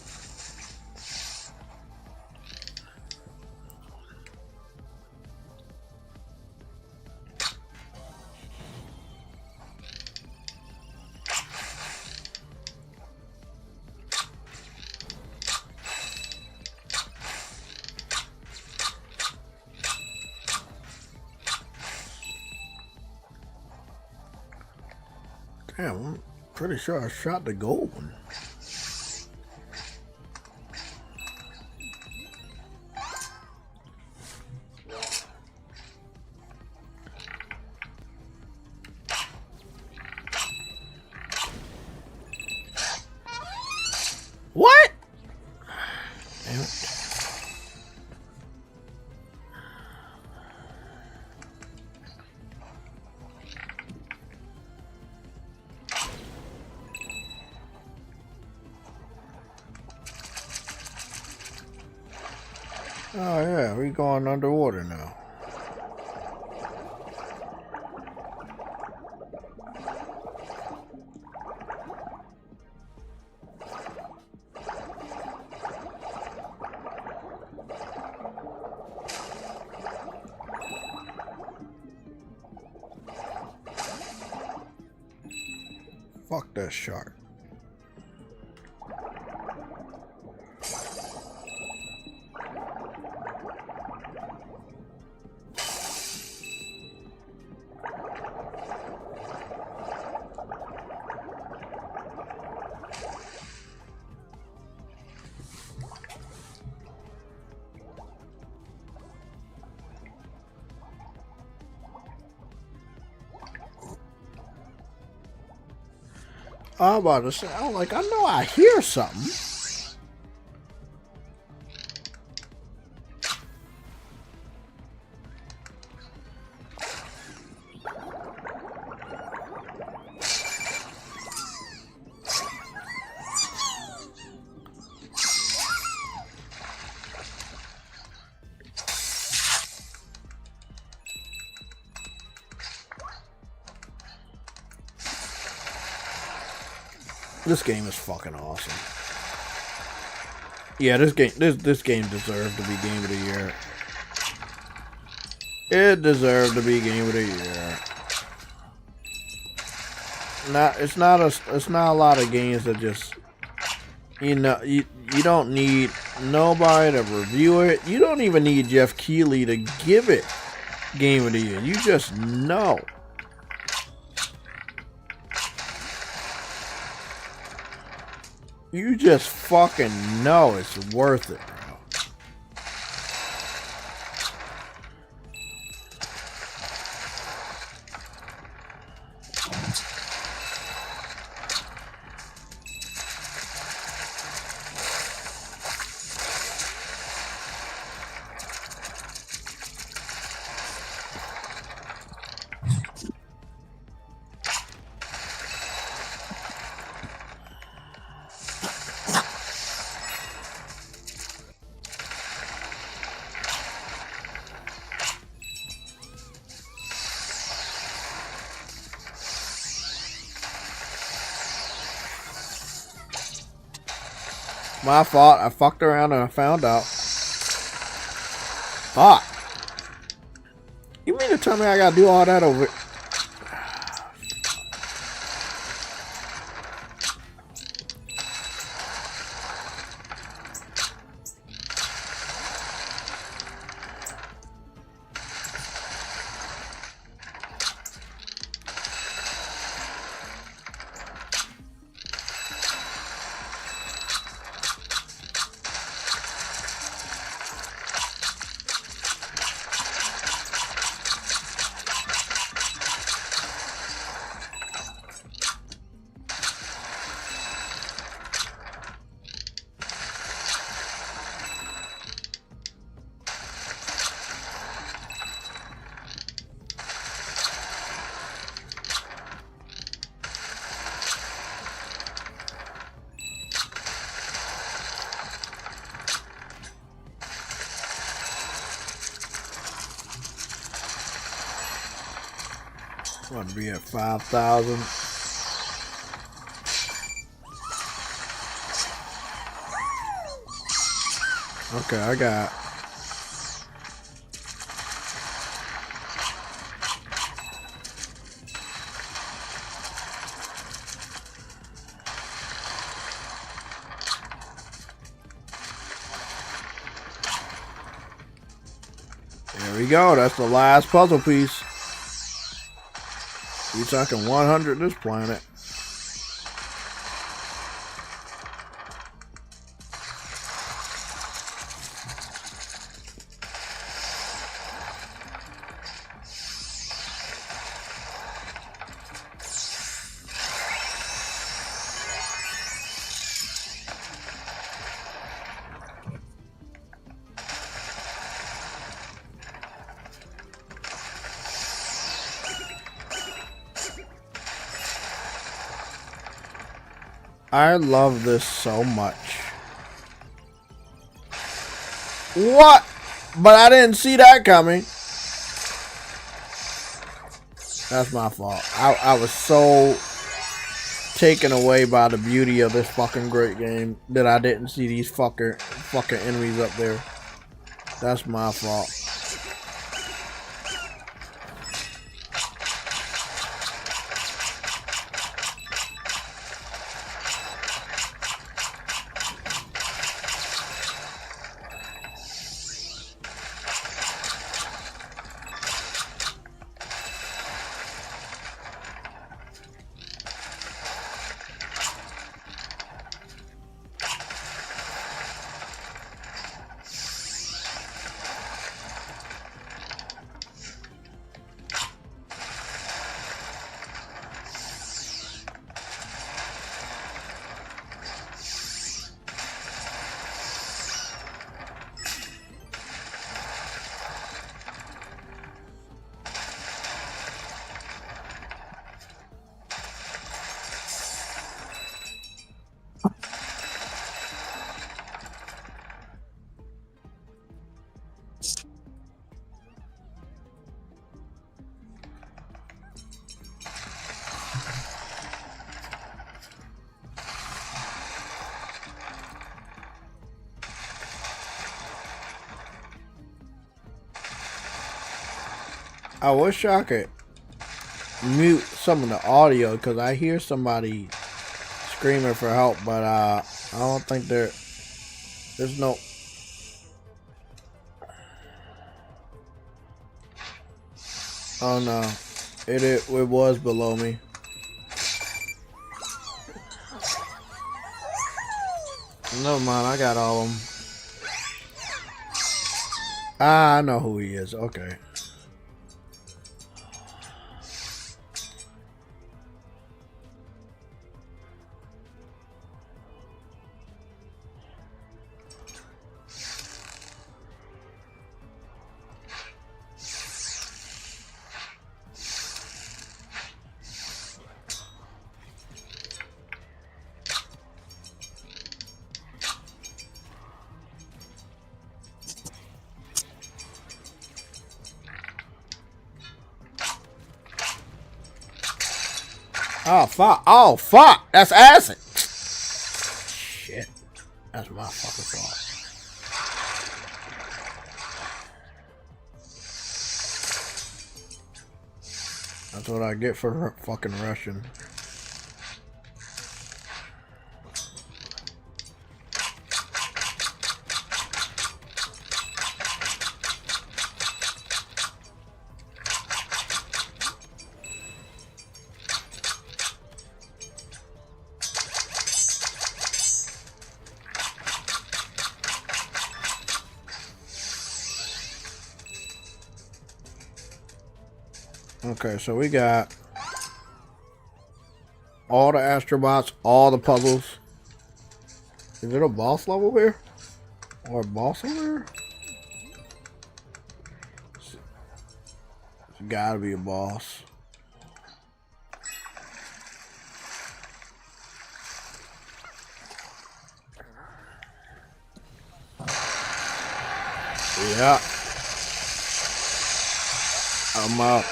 Damn, I'm pretty sure I shot the gold one. What? Damn it. Oh yeah, we going underwater now. Fuck that shark. I'm about to say, I'm like, I know I hear something. This game is fucking awesome. Yeah, this game deserved to be Game of the Year. It deserved to be Game of the Year. It's not a lot of games that just, you know, you don't need nobody to review it. You don't even need Jeff Keighley to give it Game of the Year. You just know. You just fucking know it's worth it, bro. My fault. I fucked around and I found out. Fuck. You mean to tell me I gotta do all that over? Want to be at 5,000. Okay, I got. There we go. That's the last puzzle piece. You're talking 100 this planet. I love this so much. What? But I didn't see that coming. That's my fault. I was so taken away by the beauty of this fucking great game that I didn't see these fucking enemies up there. That's my fault. I wish I could mute some of the audio because I hear somebody screaming for help, but I don't think there's no. Oh no, it was below me. Never mind, I got all of them. Ah, I know who he is. Okay. Oh fuck! Oh fuck! That's acid. Shit, that's my fucking fault. That's what I get for fucking rushing. Okay, so we got all the ASTRO BOTs, all the puzzles. Is it a boss level here? Or a boss over here? It's gotta be a boss. Yeah. I'm up.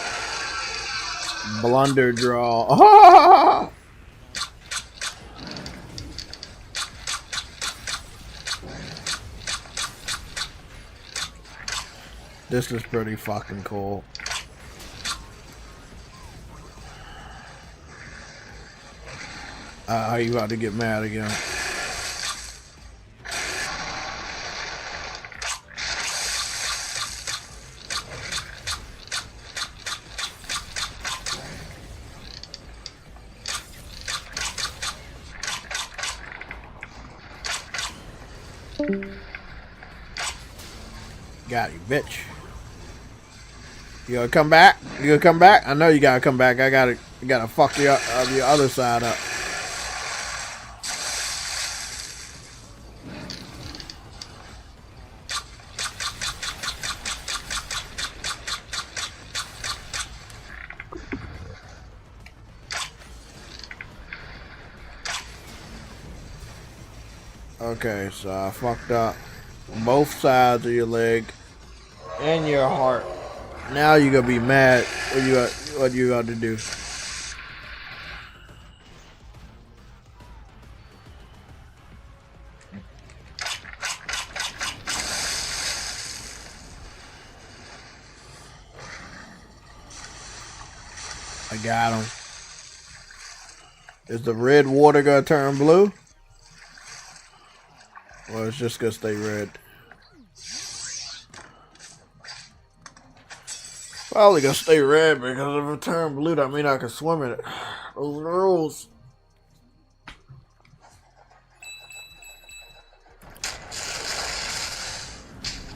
Blunder draw. Ah! This is pretty fucking cool. Are you about to get mad again? Got you, bitch. You gonna come back? You gonna come back? I know you gotta come back. I gotta fuck your other side up. Okay, so I fucked up both sides of your leg and your heart. Now you're gonna be mad. What you got to do? I got him. Is the red water gonna turn blue? Or it's just gonna stay red? Probably gonna stay red because if it turned blue, that means I can swim in it. Those are the rules.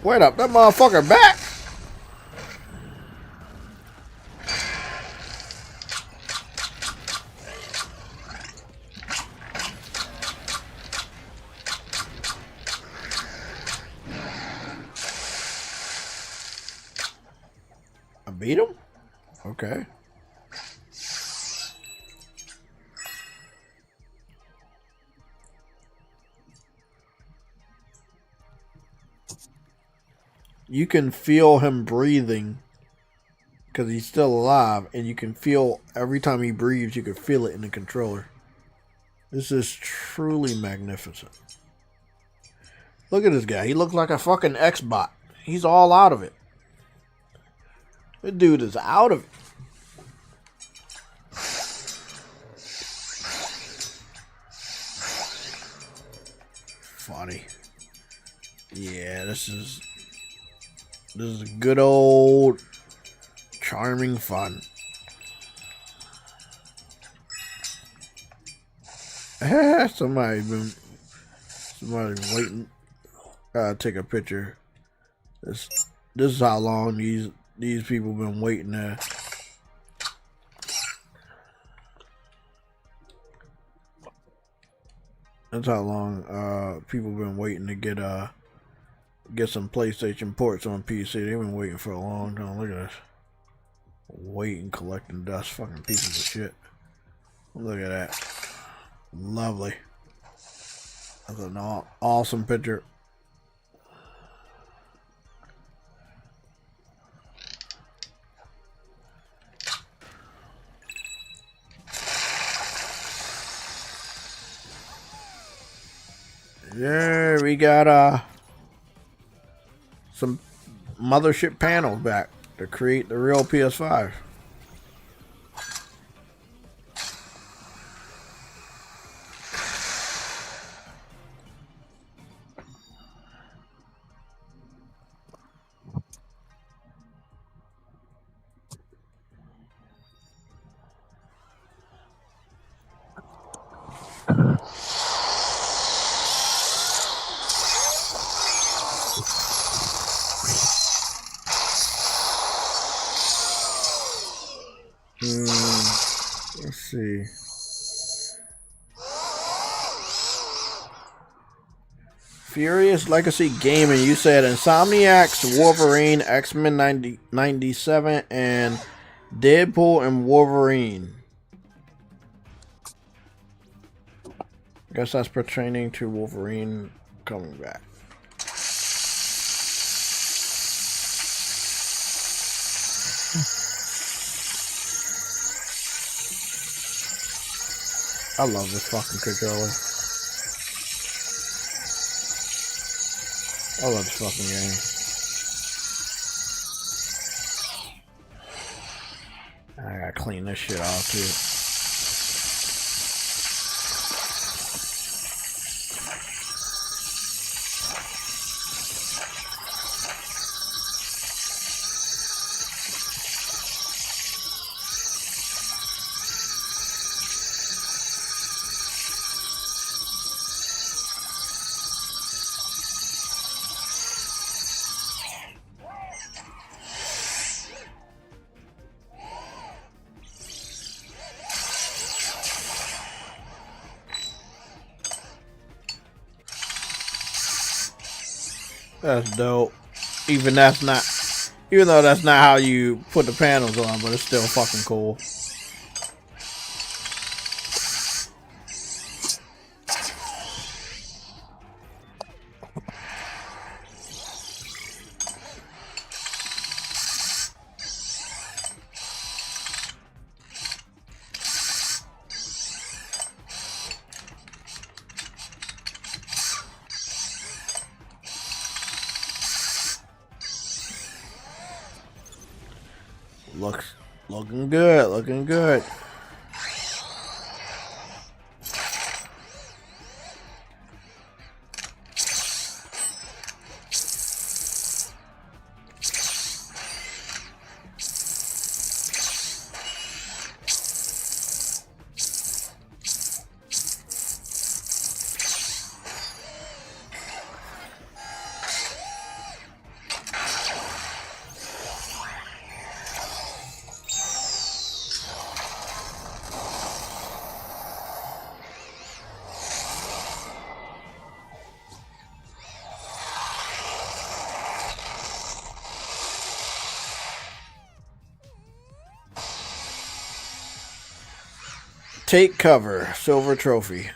Wait up, that motherfucker back? I beat him? Okay. You can feel him breathing because he's still alive, and you can feel every time he breathes, you can feel it in the controller. This is truly magnificent. Look at this guy. He looks like a fucking X-Bot. He's all out of it. The dude is out of it. Funny. Yeah, this is good old charming fun. Somebody waiting. Take a picture. This is how long these people been waiting there. That's how long people been waiting to get some PlayStation ports on PC. They've been waiting for a long time. Look at this. Waiting, collecting dust, fucking pieces of shit. Look at that. Lovely. That's an awesome picture. Yeah, we got some mothership panels back to create the real PS5. Let's see. Furious Legacy Gaming, you said Insomniac's Wolverine, X-Men 97, and Deadpool and Wolverine. I guess that's pertaining to Wolverine coming back. I love this fucking controller. I love this fucking game. I gotta clean this shit off too. That's dope. Even though that's not how you put the panels on, but it's still fucking cool. Looking good, looking good. Take cover, silver trophy.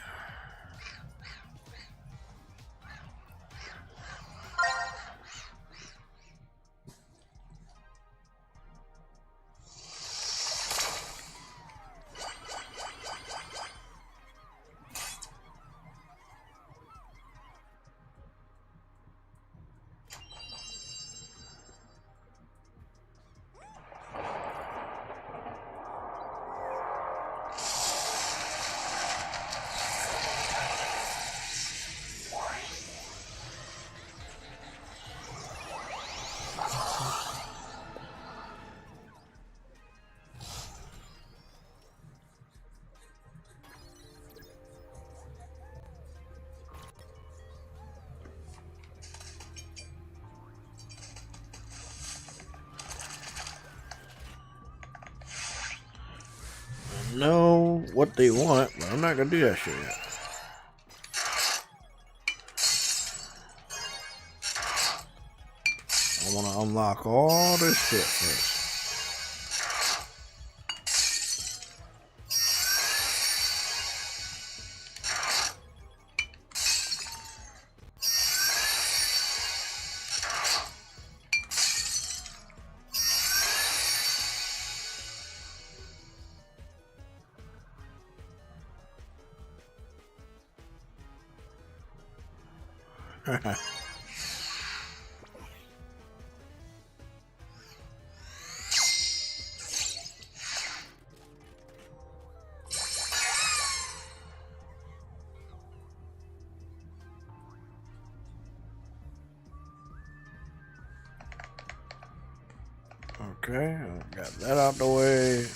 know what they want, but I'm not gonna do that shit yet. I want to unlock all this shit first. Okay, I got that out the way.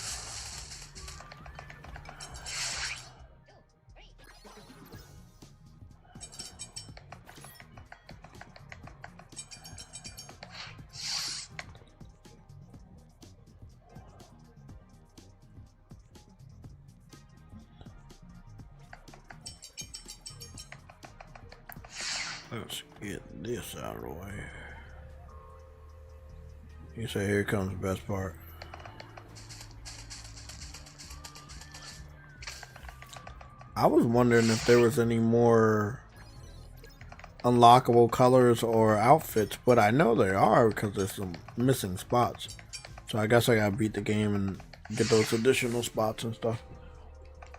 Let's get this out of the way. You say here comes the best part. I was wondering if there was any more unlockable colors or outfits, but I know there are because there's some missing spots. So I guess I gotta beat the game and get those additional spots and stuff.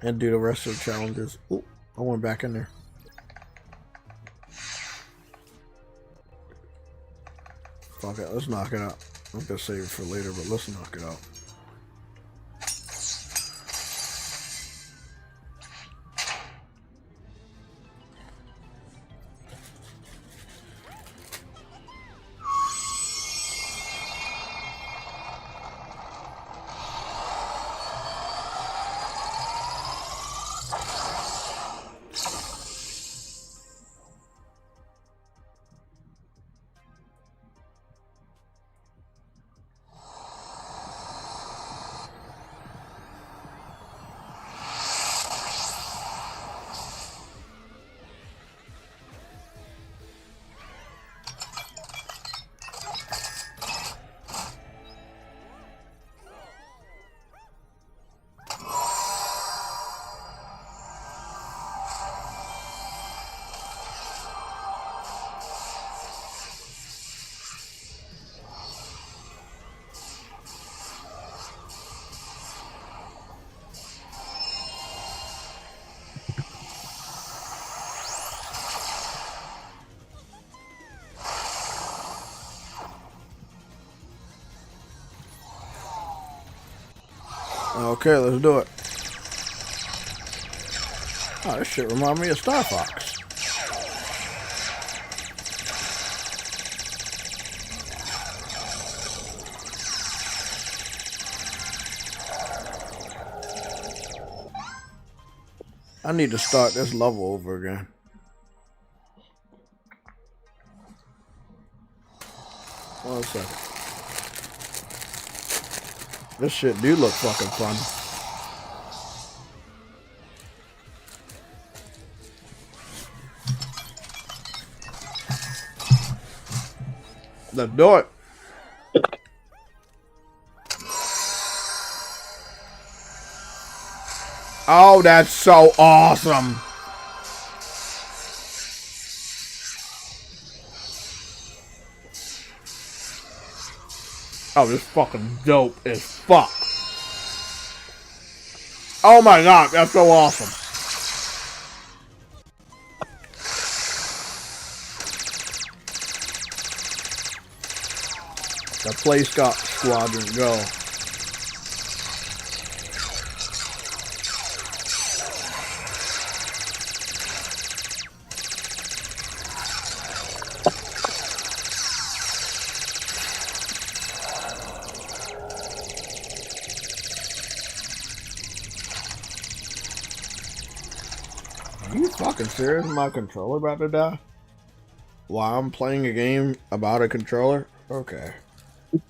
And do the rest of the challenges. Ooh, I went back in there. Fuck it, let's knock it out. I'm gonna save it for later, but let's knock it out. Okay, let's do it. Oh, this shit reminds me of Star Fox. I need to start this level over again. One second. This shit do look fucking fun. Let's do it. Oh, that's so awesome. Oh, this fucking dope as fuck. Oh my god, that's so awesome. The place got squadron go. Are you fucking serious? My controller about to die? While I'm playing a game about a controller? Okay.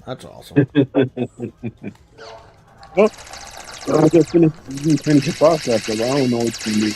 That's awesome. I just finish the process, but I don't know what's gonna be.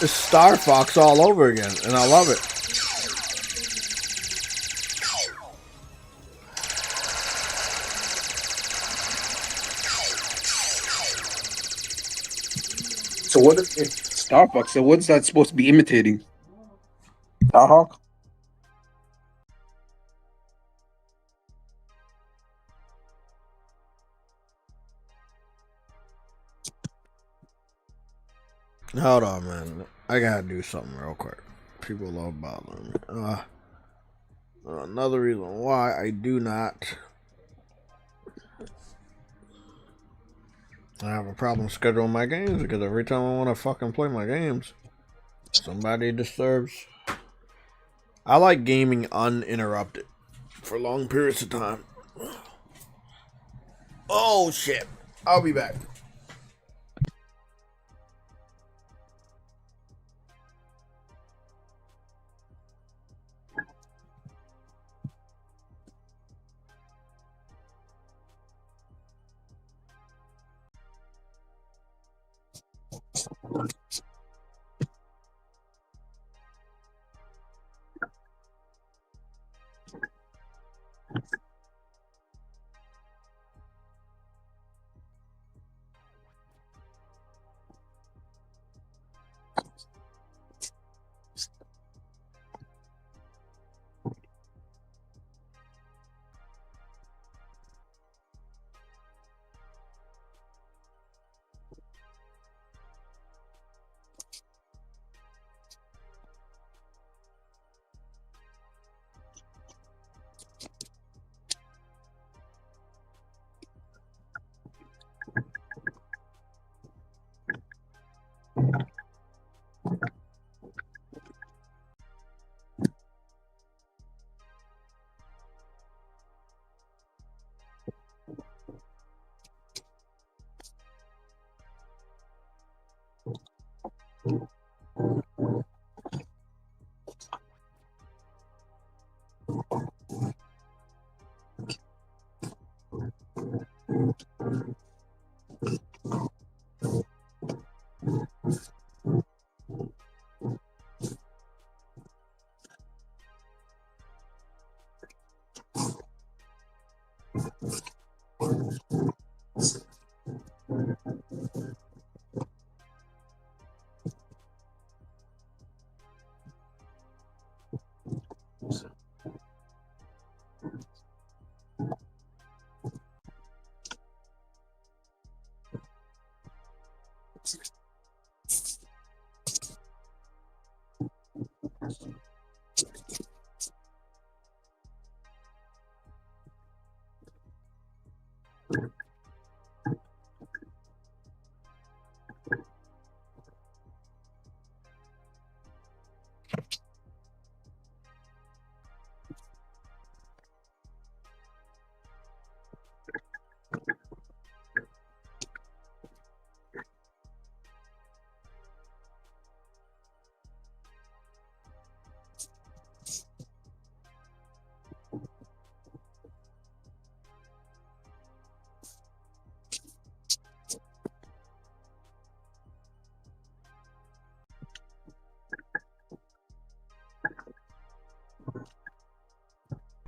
It's Star Fox all over again, and I love it. So what if it's Starbucks? So what's that supposed to be imitating? Starhawk? Hold on, man. I gotta do something real quick. People love bothering me. Another reason why I do not have a problem scheduling my games, because every time I want to fucking play my games, somebody disturbs. I like gaming uninterrupted for long periods of time. Oh shit. I'll be back.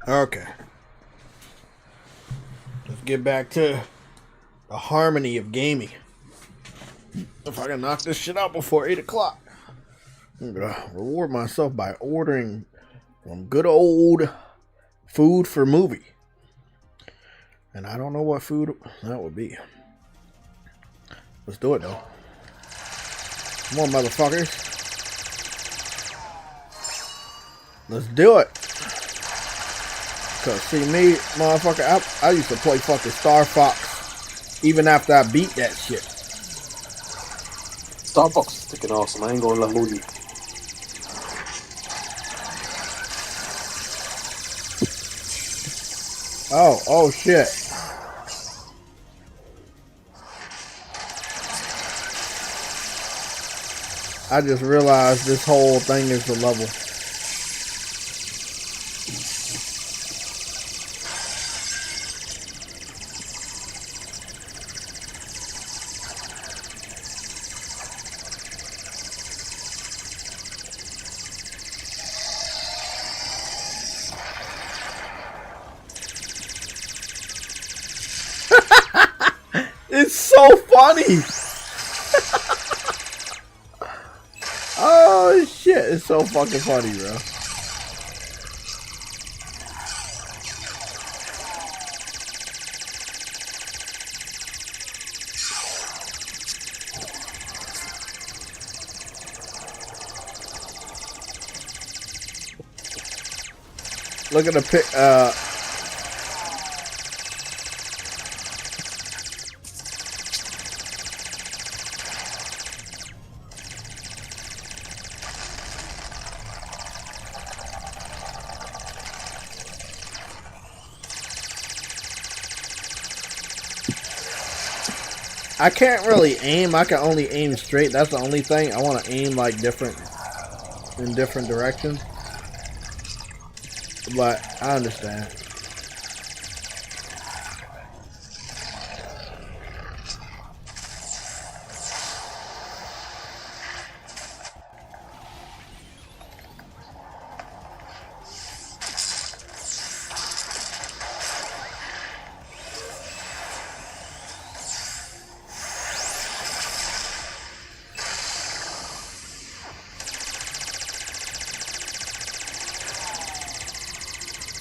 Okay. Let's get back to the harmony of gaming. If I can knock this shit out before 8 o'clock, I'm gonna reward myself by ordering some good old food for movie. And I don't know what food that would be. Let's do it though. Come on, motherfuckers. Let's do it. Cause see me, motherfucker, I used to play fucking Star Fox even after I beat that shit. Starbucks is freaking awesome. I ain't gonna lie to you. Oh shit. I just realized this whole thing is a level. It's so funny. Oh shit, it's so fucking funny, bro. Look at the pic. I can't really aim. I can only aim straight. That's the only thing. I want to aim like in different directions. But I understand.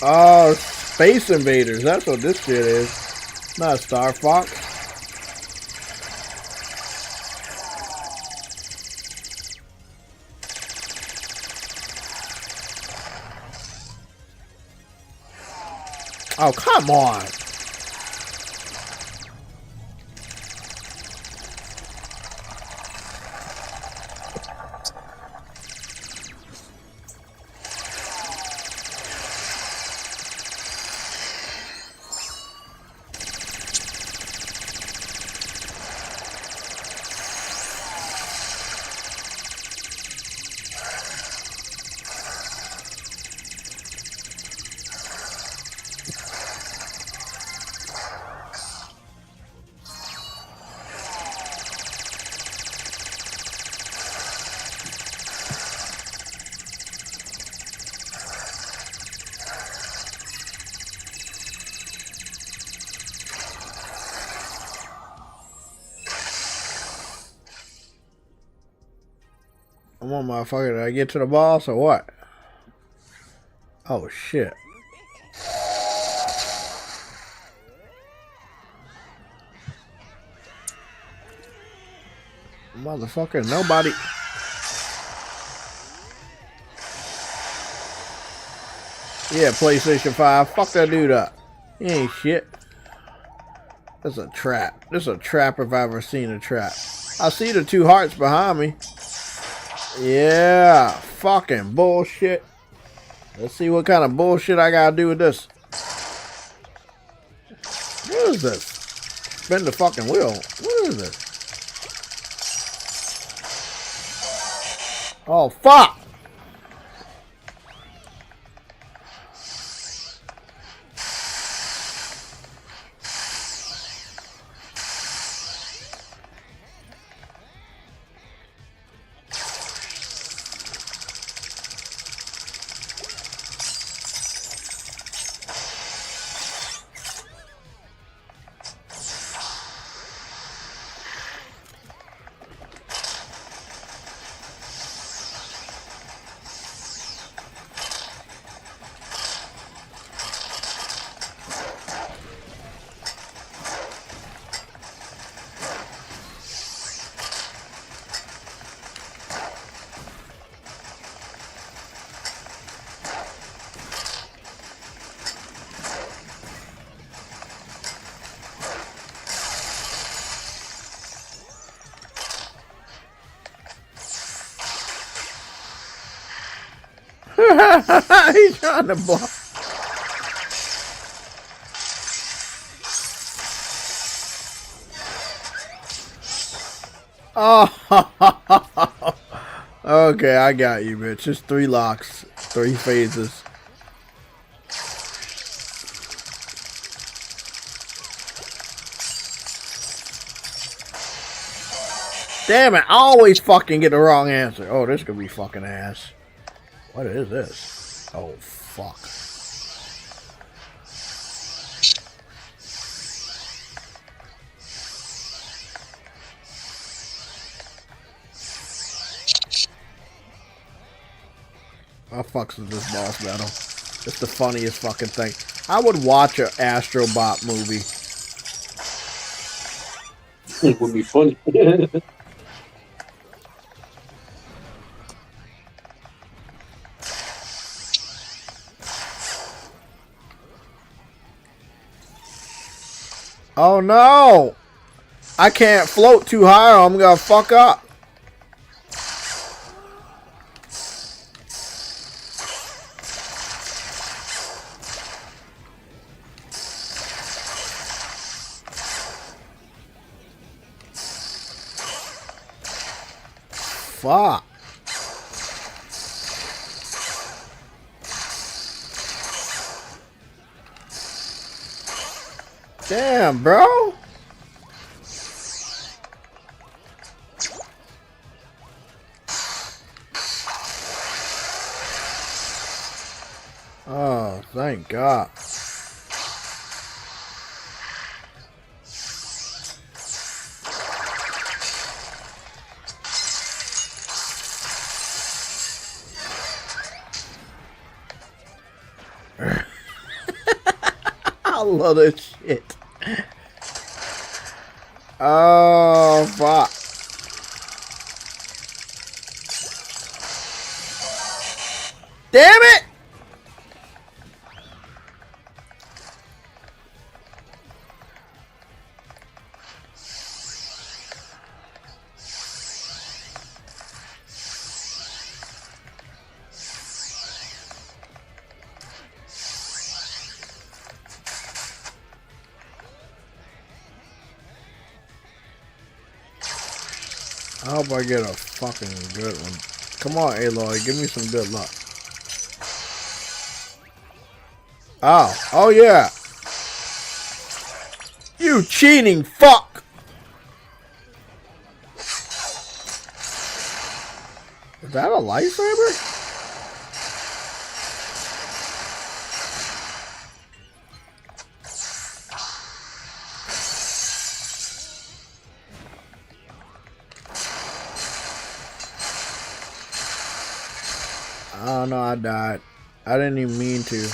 Oh, Space Invaders. That's what this shit is. Not Star Fox. Oh, come on. Come on, motherfucker. Did I get to the boss or what? Oh, shit. Motherfucker, nobody. Yeah, PlayStation 5. Fuck that dude up. He ain't shit. This is a trap. This is a trap if I've ever seen a trap. I see the two hearts behind me. Yeah, fucking bullshit. Let's see what kind of bullshit I gotta do with this. What is this? Spin the fucking wheel. What is this? Oh, fuck! He's trying to block. Oh. Okay, I got you, bitch. Just 3 locks, 3 phases. Damn it, I always fucking get the wrong answer. Oh, this could be fucking ass. What is this? Oh, fuck. I fucks with this boss battle. It's the funniest fucking thing. I would watch an ASTRO BOT movie. It would be funny. Oh no! I can't float too high or I'm gonna fuck up. Fuck. Damn, bro. Oh, thank God. I love this shit. Oh, fuck. Damn it! I hope I get a fucking good one. Come on, Aloy, give me some good luck. Oh yeah. You cheating fuck. Is that a lightsaber? Oh no, I died. I didn't even mean to.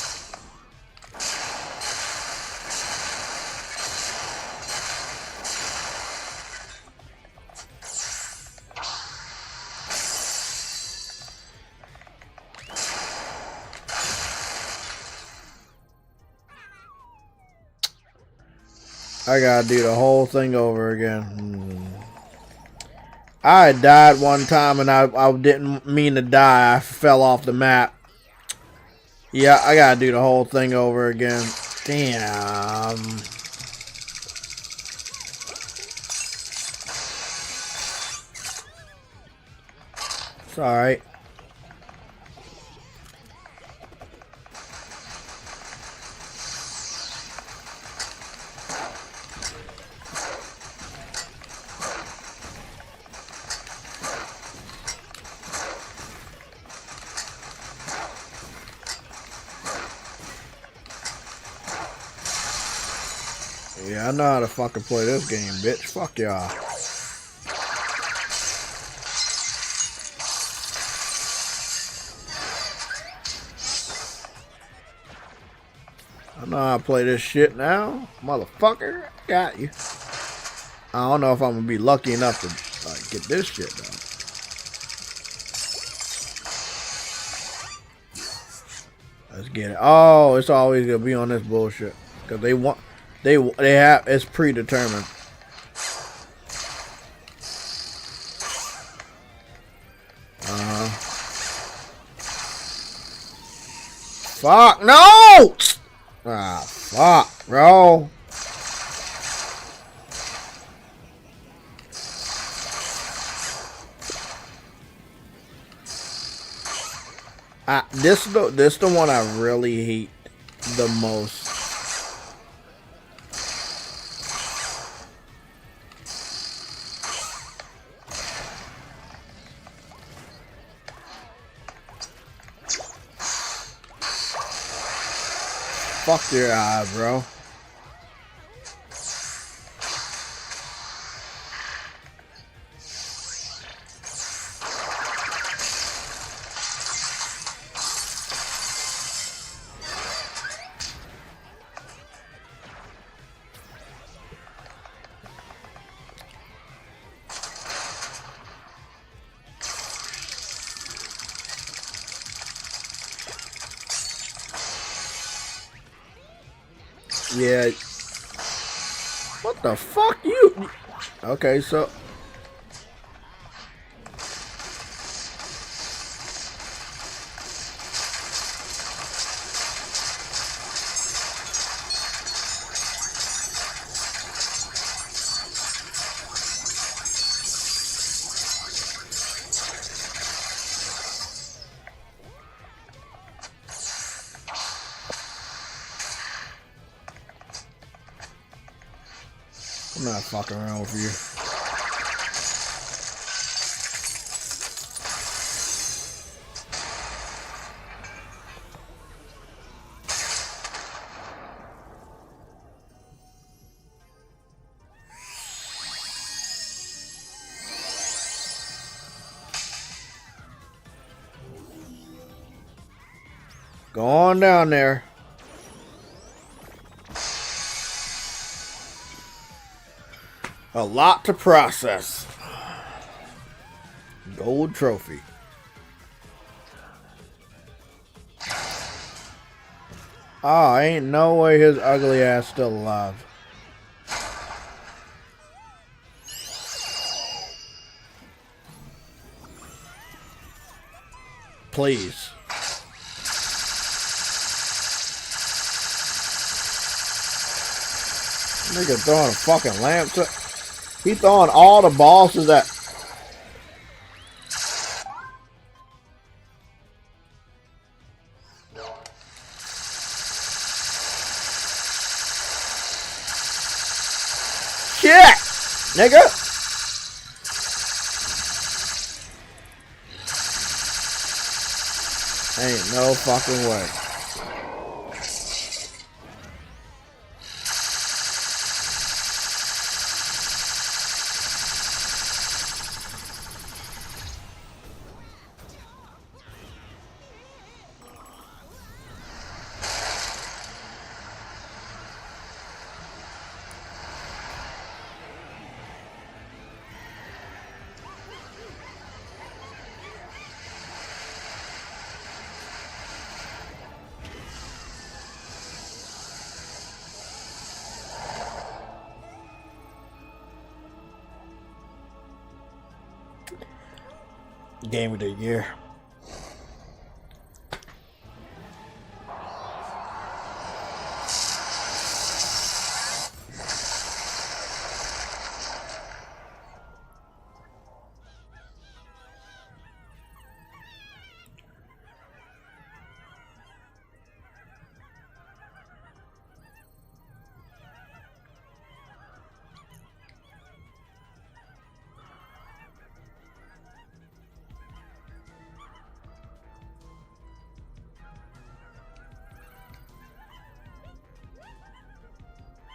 I gotta do the whole thing over again. I died one time and I didn't mean to die. I fell off the map. Yeah, I gotta do the whole thing over again. Damn. It's alright. Yeah, I know how to fucking play this game, bitch. Fuck y'all. I know how to play this shit now. Motherfucker, got you. I don't know if I'm gonna be lucky enough to like get this shit done. Let's get it. Oh, it's always gonna be on this bullshit. Cause they want they have it's predetermined. fuck, no! Ah, fuck, bro. This the one I really hate the most. Fuck your eye, bro. Yeah. What the fuck, you? Okay, so. I'm not fucking around with you. Go on down there. A lot to process. Gold trophy. Oh, ain't no way his ugly ass still alive. Please. Nigga throwing fucking lamps up. He throwing all the bosses at. Shit! Nigga! Ain't no fucking way. Game of the year.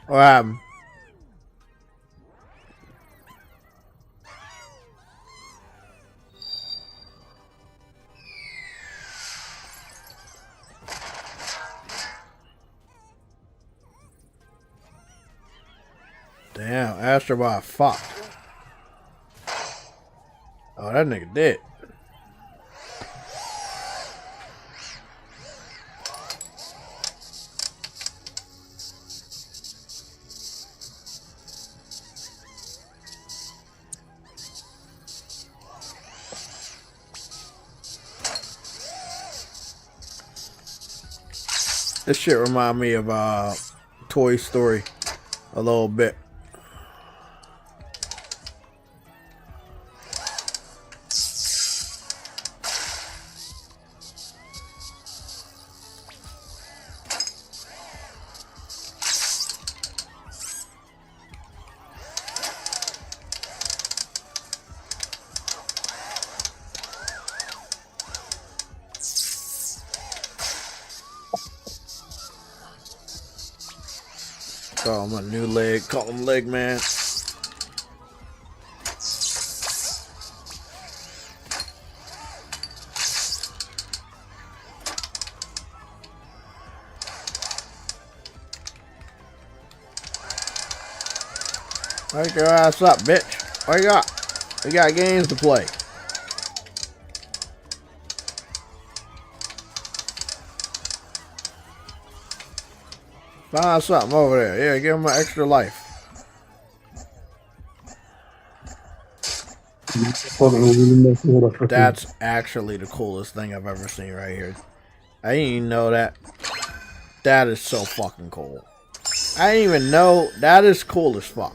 What happened? Damn, ASTRO BOT fucked. Oh, that nigga dead. This shit remind me of Toy Story a little bit. Oh, my new leg. Call him Leg Man. Wake your ass up, bitch. Wake up. We got games to play. Find something over there. Yeah, give him an extra life. That's actually the coolest thing I've ever seen right here. I didn't even know that. That is so fucking cool. I didn't even know. That is cool as fuck.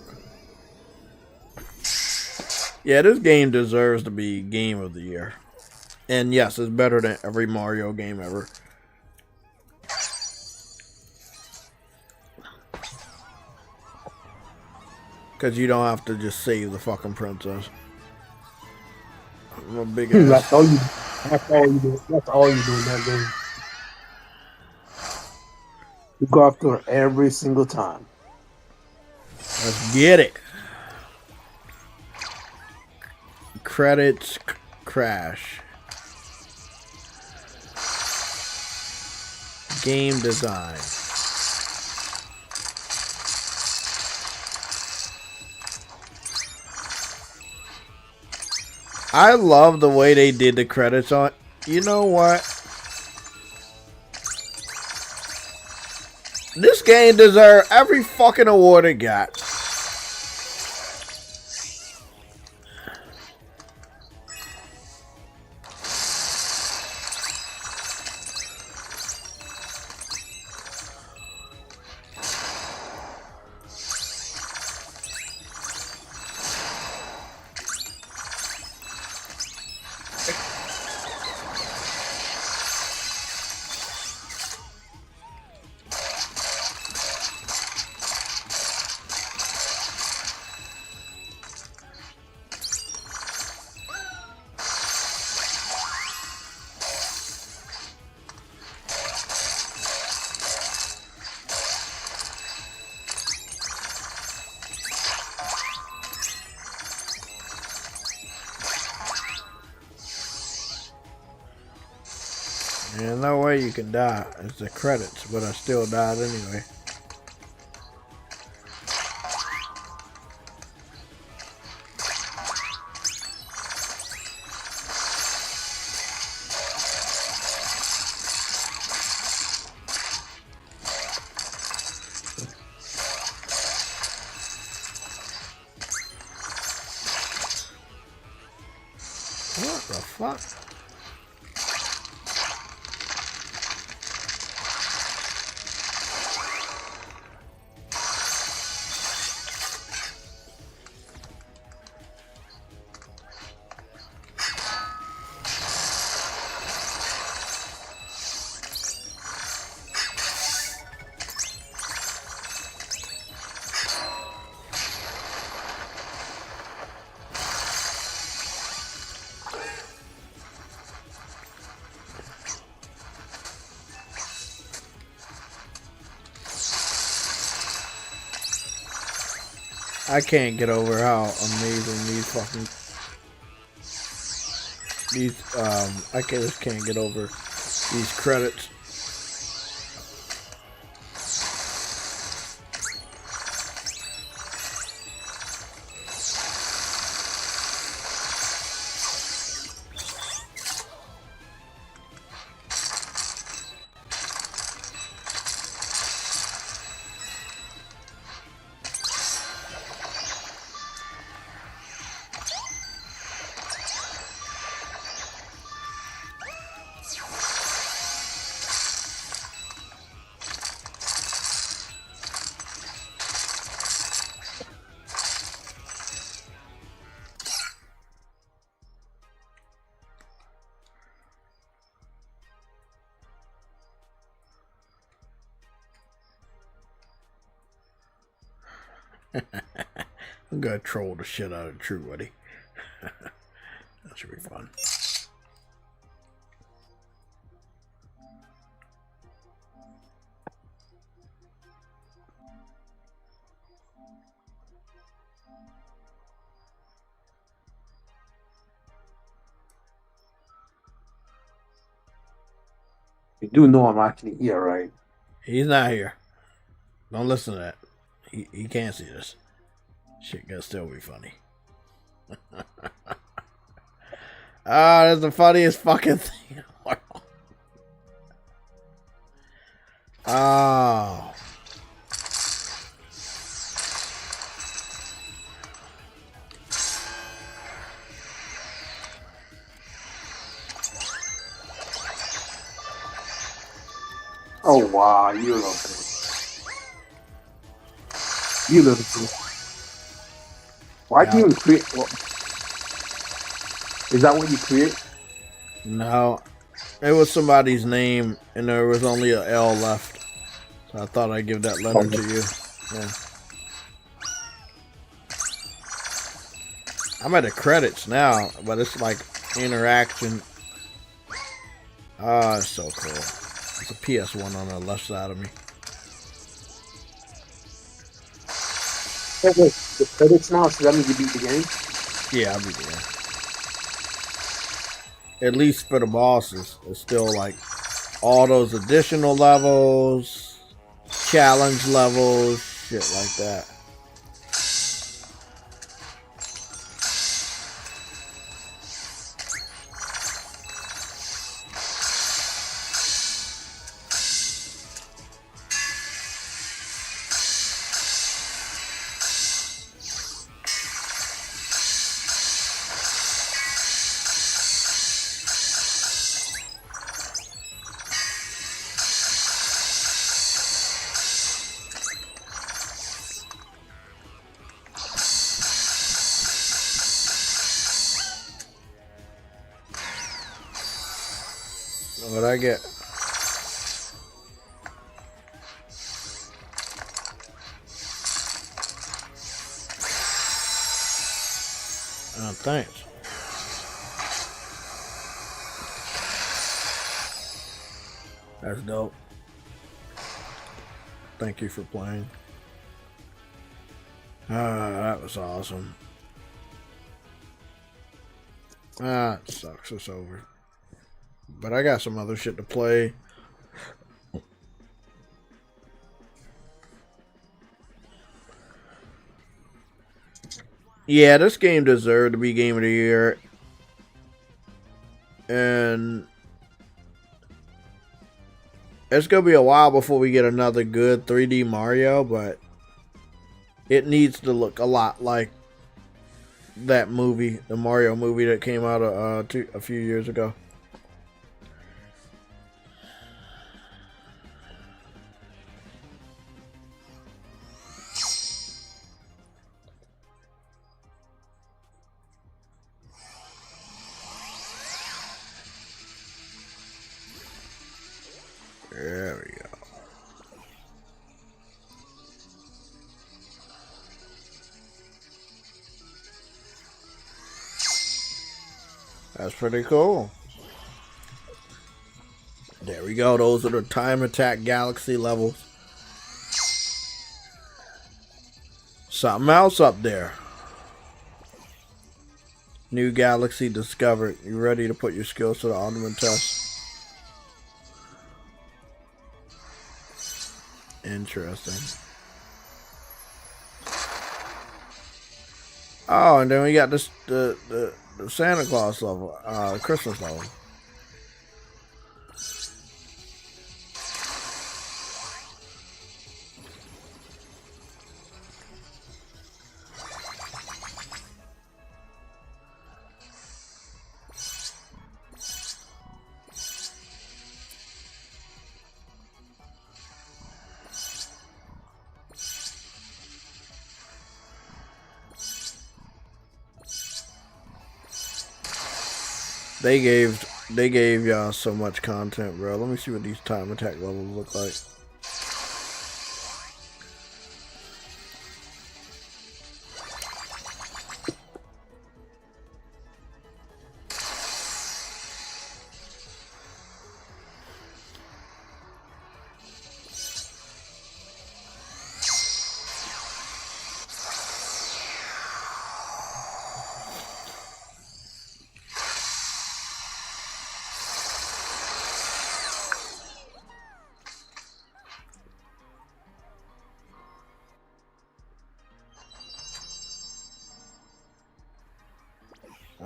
Yeah, this game deserves to be Game of the Year. And yes, it's better than every Mario game ever. Because you don't have to just save the fucking princess. I'm a big ass. That's all you do. That's all you do in that game. You go after her every single time. Let's get it. Credits crash. Game design. I love the way they did the credits on. You know what? This game deserves every fucking award it got. There's no way you can die. It's the credits, but I still died anyway. What the fuck? I can't get over how amazing I just can't get over these credits. I'm gonna troll the shit out of True Woody. That should be fun. You do know I'm actually here, right? He's not here. Don't listen to that. He can't see this. Shit gonna still be funny. Ah, that's the funniest fucking thing in the world. Oh. Oh wow, you little bitch. You little bitch. Why'd you even create? Well, is that what you create? No. It was somebody's name and there was only a L left. So I thought I'd give that letter to you. Yeah. I'm at the credits now, but it's like interaction. Ah, it's so cool. It's a PS1 on the left side of me. Oh, wait, the credits now, so that means you beat the game? Yeah, I'll be there. At least for the bosses, it's still like all those additional levels, challenge levels, shit like that. What'd I get? Oh, thanks. That's dope. Thank you for playing. That was awesome. Ah, it sucks. It's over. But I got some other shit to play. Yeah, this game deserved to be Game of the Year. And it's going to be a while before we get another good 3D Mario, but it needs to look a lot like that movie, the Mario movie that came out a few years ago. There we go. That's pretty cool. There we go. Those are the Time Attack Galaxy levels. Something else up there. New galaxy discovered. You ready to put your skills to the ultimate test? Interesting. Oh, and then we got this the Santa Claus level, Christmas level. They gave y'all so much content, bro. Let me see what these time attack levels look like.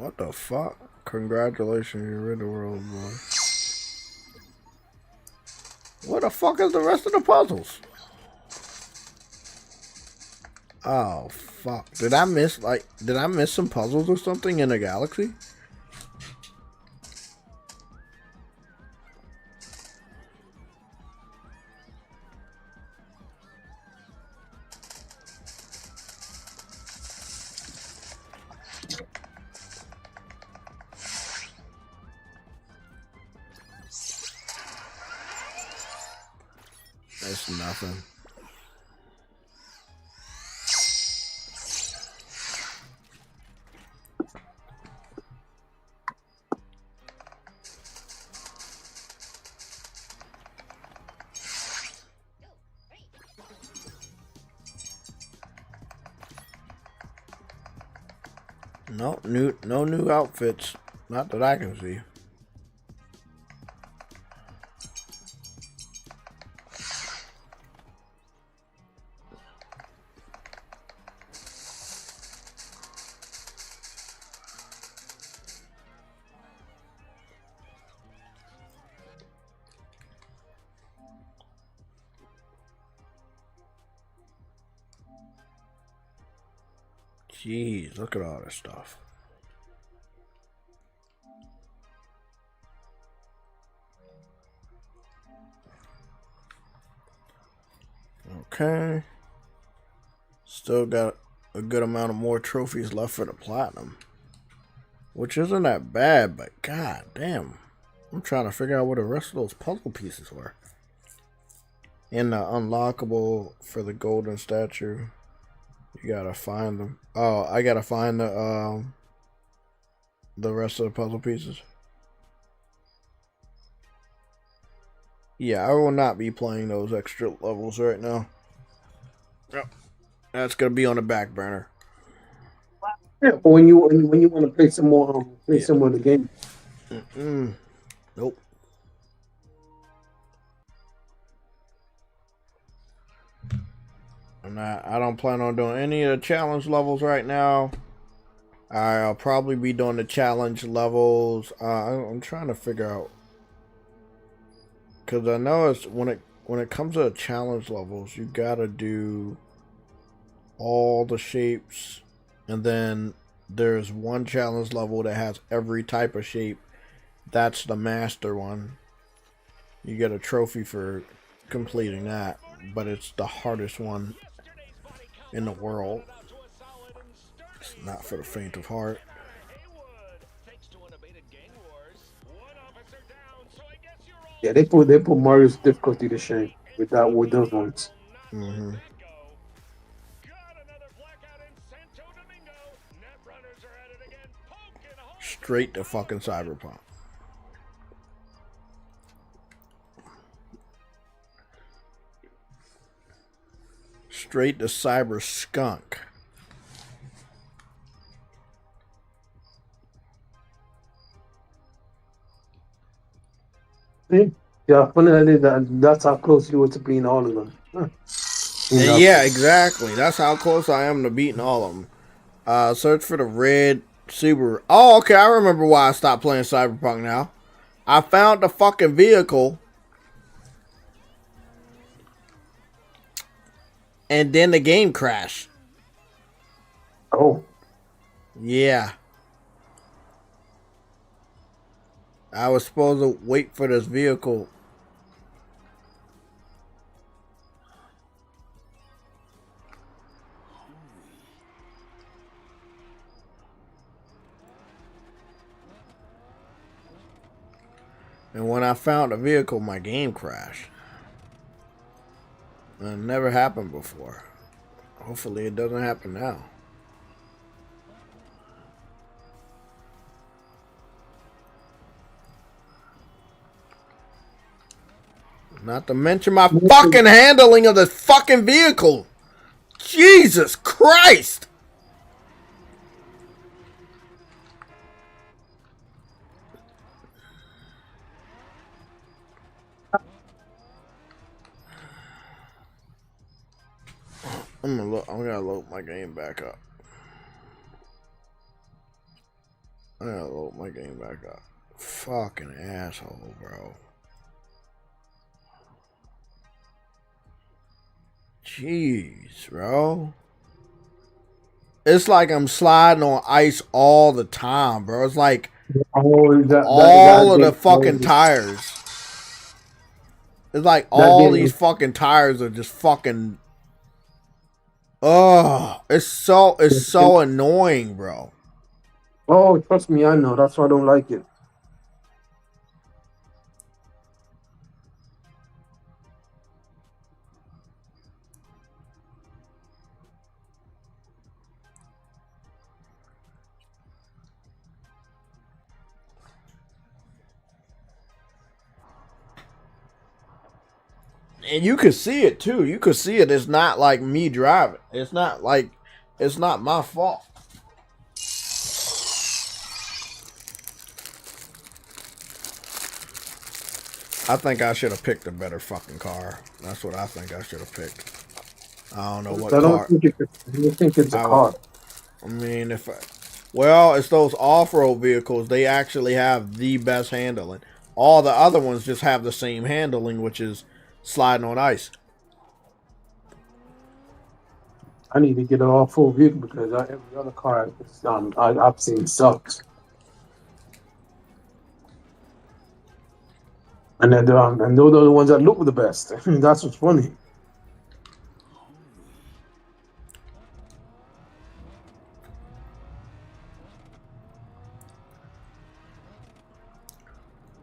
What the fuck? Congratulations, you rid the world, boy. What the fuck is the rest of the puzzles? Oh fuck! Did I miss some puzzles or something in the galaxy? That's nothing. No new outfits. Not that I can see. Jeez, look at all this stuff. Okay. Still got a good amount of more trophies left for the platinum. Which isn't that bad, but god damn. I'm trying to figure out where the rest of those puzzle pieces were. And the unlockable for the golden statue. You gotta find them. Oh, I gotta find the rest of the puzzle pieces. Yeah, I will not be playing those extra levels right now. Yep. That's gonna be on the back burner. Yeah, but when you want to play some more, some more of the game. Nope. And I don't plan on doing any of the challenge levels right now. I'll probably be doing the challenge levels. I'm trying to figure out, because I know it's when it comes to challenge levels, you gotta do all the shapes, and then there's one challenge level that has every type of shape. That's the master one. You get a trophy for completing that, but it's the hardest one in the world. It's not for the faint of heart. Yeah, they put Mario's difficulty to shame with those ones. Mm-hmm. Straight to fucking Cyberpunk. Straight to Cyber Skunk. Yeah, funny that's how close you were to being all of them. Huh. Yeah, exactly. That's how close I am to beating all of them. Search for the red Subaru. Oh, okay. I remember why I stopped playing Cyberpunk now. I found the fucking vehicle. And then the game crashed. Oh. Yeah. I was supposed to wait for this vehicle. And when I found the vehicle, my game crashed. It never happened before. Hopefully it doesn't happen now. Not to mention my fucking handling of the fucking vehicle. Jesus Christ! I'm gonna load my game back up. I gotta load my game back up. Fucking asshole, bro. Jeez, bro. It's like I'm sliding on ice all the time, bro. It's like all of the fucking tires. It's like all these fucking tires are just fucking. Oh, it's so annoying, bro. Oh, trust me, I know. That's why I don't like it. And you could see it too. You could see it. It's not like me driving. It's not my fault. I think I should have picked a better fucking car. That's what I think I should have picked. I don't know what car. I don't think it's a car. I mean, well, it's those off-road vehicles. They actually have the best handling. All the other ones just have the same handling, which is sliding on ice. I need to get an all-full vehicle because every other car I've seen sucks. And those are the ones that look the best. That's what's funny.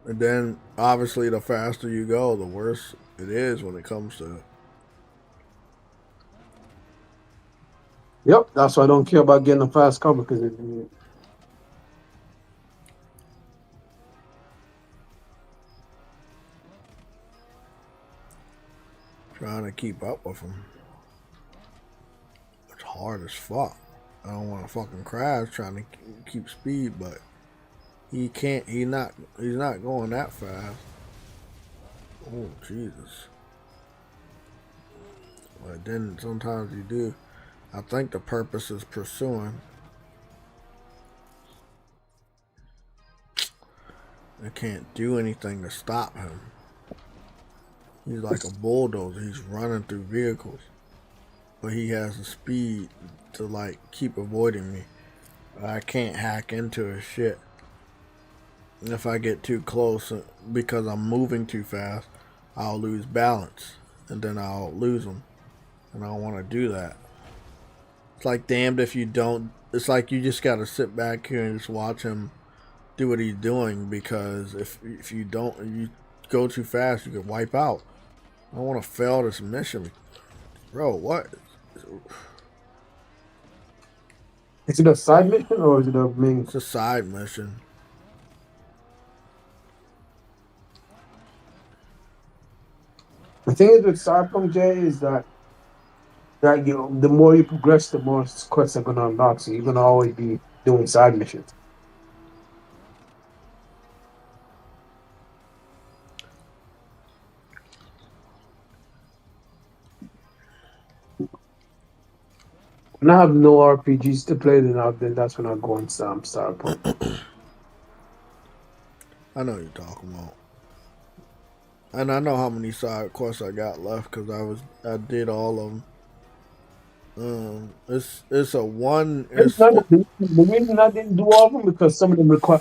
And then, obviously, the faster you go, the worse it is when it comes to. Yep, that's why I don't care about getting a fast car because Trying to keep up with him. It's hard as fuck. I don't want to fucking crash trying to keep speed, but he can't. He's not going that fast. Oh Jesus! But then sometimes you do. I think the purpose is pursuing. I can't do anything to stop him. He's like a bulldozer. He's running through vehicles. But he has the speed to like keep avoiding me. I can't hack into his shit. And if I get too close because I'm moving too fast, I'll lose balance. And then I'll lose him. And I don't want to do that. It's like damned if you don't. It's like you just gotta sit back here and just watch him do what he's doing, because if you don't, if you go too fast, you could wipe out. I don't want to fail this mission, bro. What? Is it a side mission or is it a main? It's a side mission. The thing is with Cyberpunk, Jay, is that the more you progress, the more quests are gonna unlock. So you're gonna always be doing side missions. When I have no RPGs to play, then that's when I go on Cyberpunk. I know what you're talking about. And I know how many side quests I got left because I did all of them. It's a one. The reason I didn't do all of them because some of them require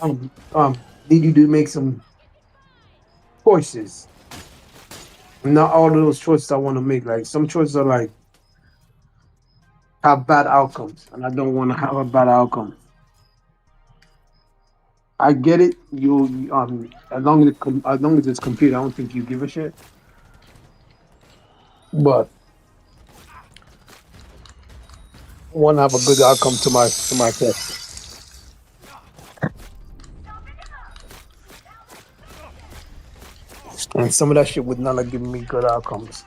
need you to make some choices. Not all of those choices I want to make. Like some choices are like have bad outcomes, and I don't want to have a bad outcome. I get it. As long as it's complete, I don't think you give a shit. But I want to have a good outcome to my test. And some of that shit would not have given me good outcomes.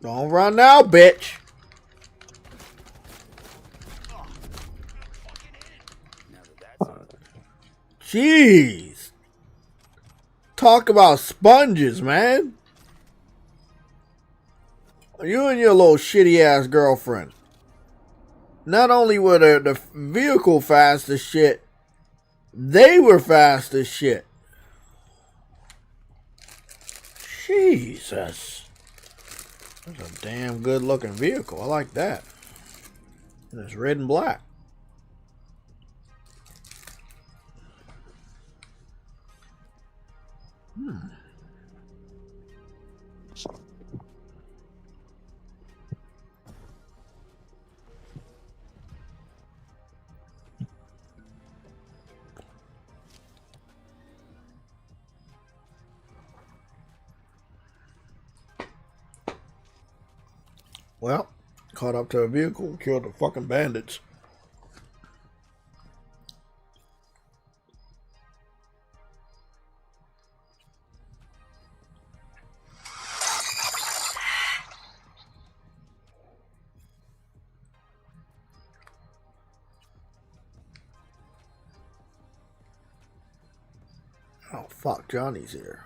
Don't run now, bitch. Jeez. talk about sponges, man. You and your little shitty ass girlfriend. Not only were the vehicle fast as shit, they were fast as shit. Jesus. That's a damn good looking vehicle. I like that. And it's red and black. Well, caught up to a vehicle and killed the fucking bandits. Oh fuck, Johnny's here.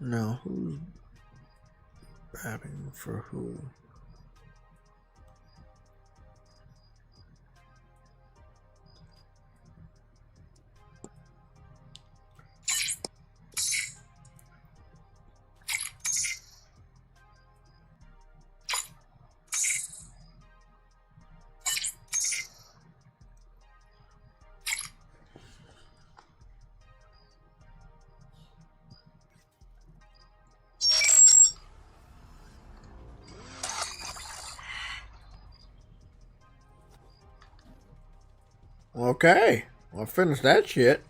Now, who's batting for who? Okay, I'll finish that shit.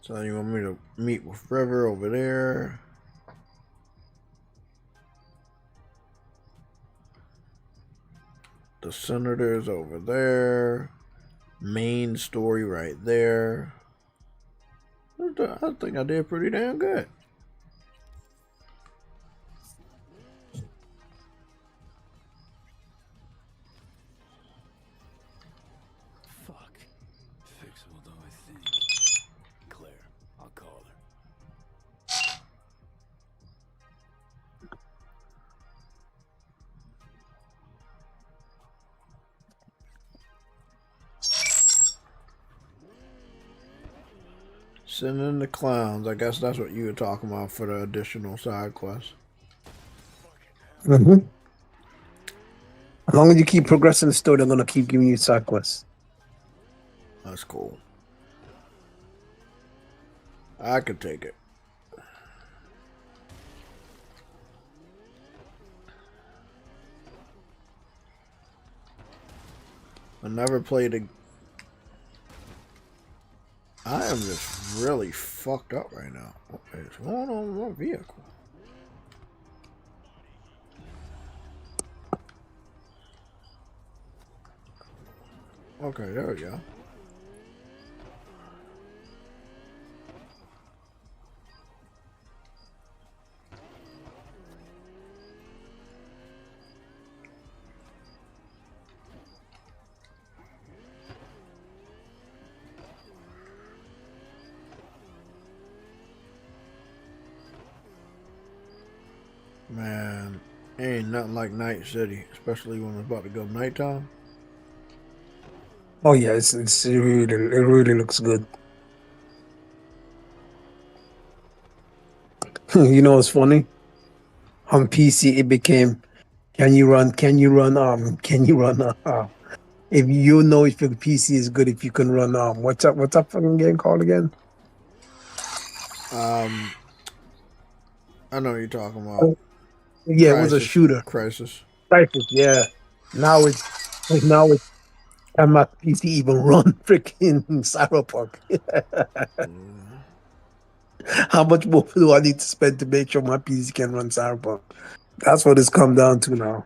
So you want me to meet with River over there? The Senators over there. Main story right there. I think I did pretty damn good. Fuck. Fixable though, I think. Claire, I'll call her. Send in the clowns. I guess that's what you were talking about for the additional side quest. Mm-hmm. As long as you keep progressing the story, they're gonna keep giving you side quests. That's cool. I could take it. I never played a... I am just really fucked up right now. What is going on with my vehicle? Okay, there we go. ain't nothing like Night City, especially when it's about to go nighttime. Oh yeah, it really looks good. You know what's funny? On PC it became can you run if you know if your PC is good if you can run what's that fucking game called again? Um, I know what you're talking about. Yeah, it was a Crisis, shooter. Crisis. Cypress, yeah. Now it's can my PC even run freaking Cyberpunk? How much more do I need to spend to make sure my PC can run Cyberpunk? That's what it's come down to now.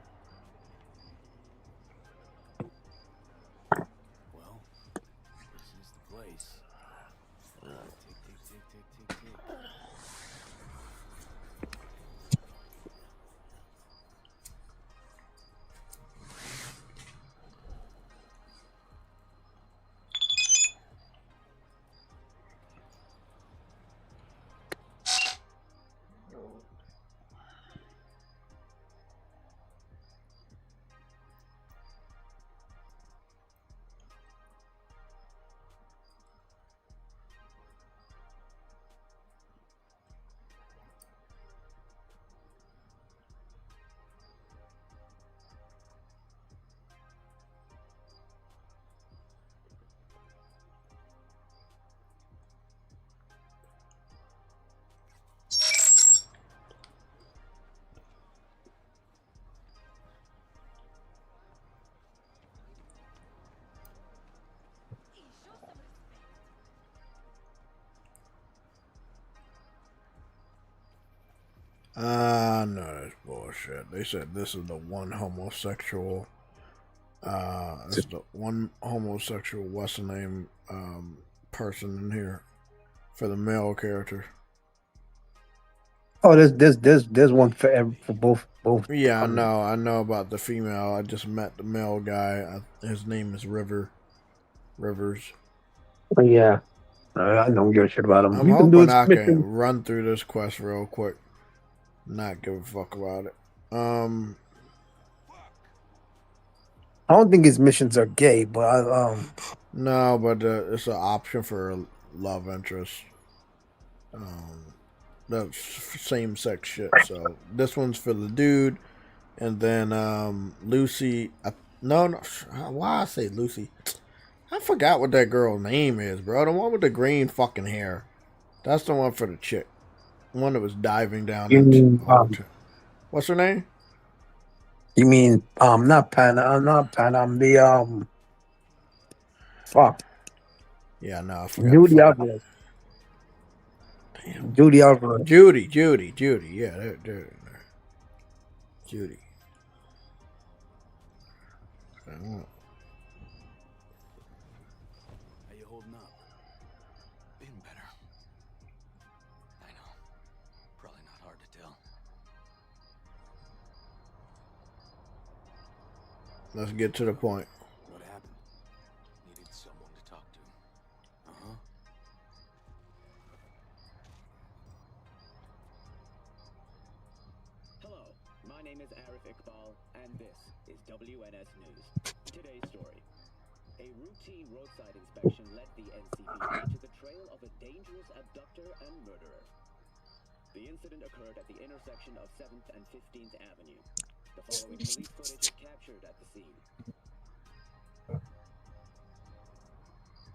Well, this is the place. Tick, tick, tick, tick, tick, tick. No, that's bullshit. They said this is the one homosexual. It's the one homosexual. What's the name? Person in here for the male character. Oh, there's one for both. Yeah, I know about the female. I just met the male guy. His name is Rivers. Yeah, I don't give a shit about him. I'm You can do hoping his I mission. can run through this quest real quick. Not give a fuck about it. I don't think his missions are gay, but No, but it's an option for a love interest. That's same sex shit. So this one's for the dude, and then Lucy. No, why I say Lucy? I forgot what that girl's name is, bro. The one with the green fucking hair. That's the one for the chick. The one that was diving down you that mean hole. What's her name? not Pan, I'm the fuck Yeah, no, I forgot. Judy Alvarez. Damn. Judy Alvarez. Judy. Yeah, there. Judy. How you holding up? Been better. I know. Probably not hard to tell. Let's get to the point. What happened? Needed someone to talk to. Uh-huh. Hello, my name is Arif Iqbal, and this is WNS News. Today's story. A routine roadside inspection led the NCPD to the trail of a dangerous abductor and murderer. The incident occurred at the intersection of 7th and 15th Avenue. The following police footage is captured at the scene.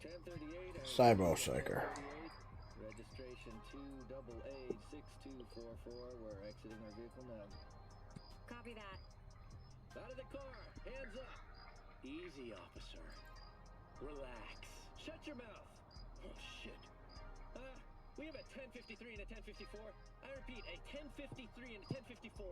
1038 Cyberpunk. Registration 2AA6244. We're exiting our vehicle now. Copy that. Out of the car! Hands up! Easy, officer. Relax. Shut your mouth! Oh, shit. We have a 1053 and a 1054. I repeat, a 1053 and a 1054.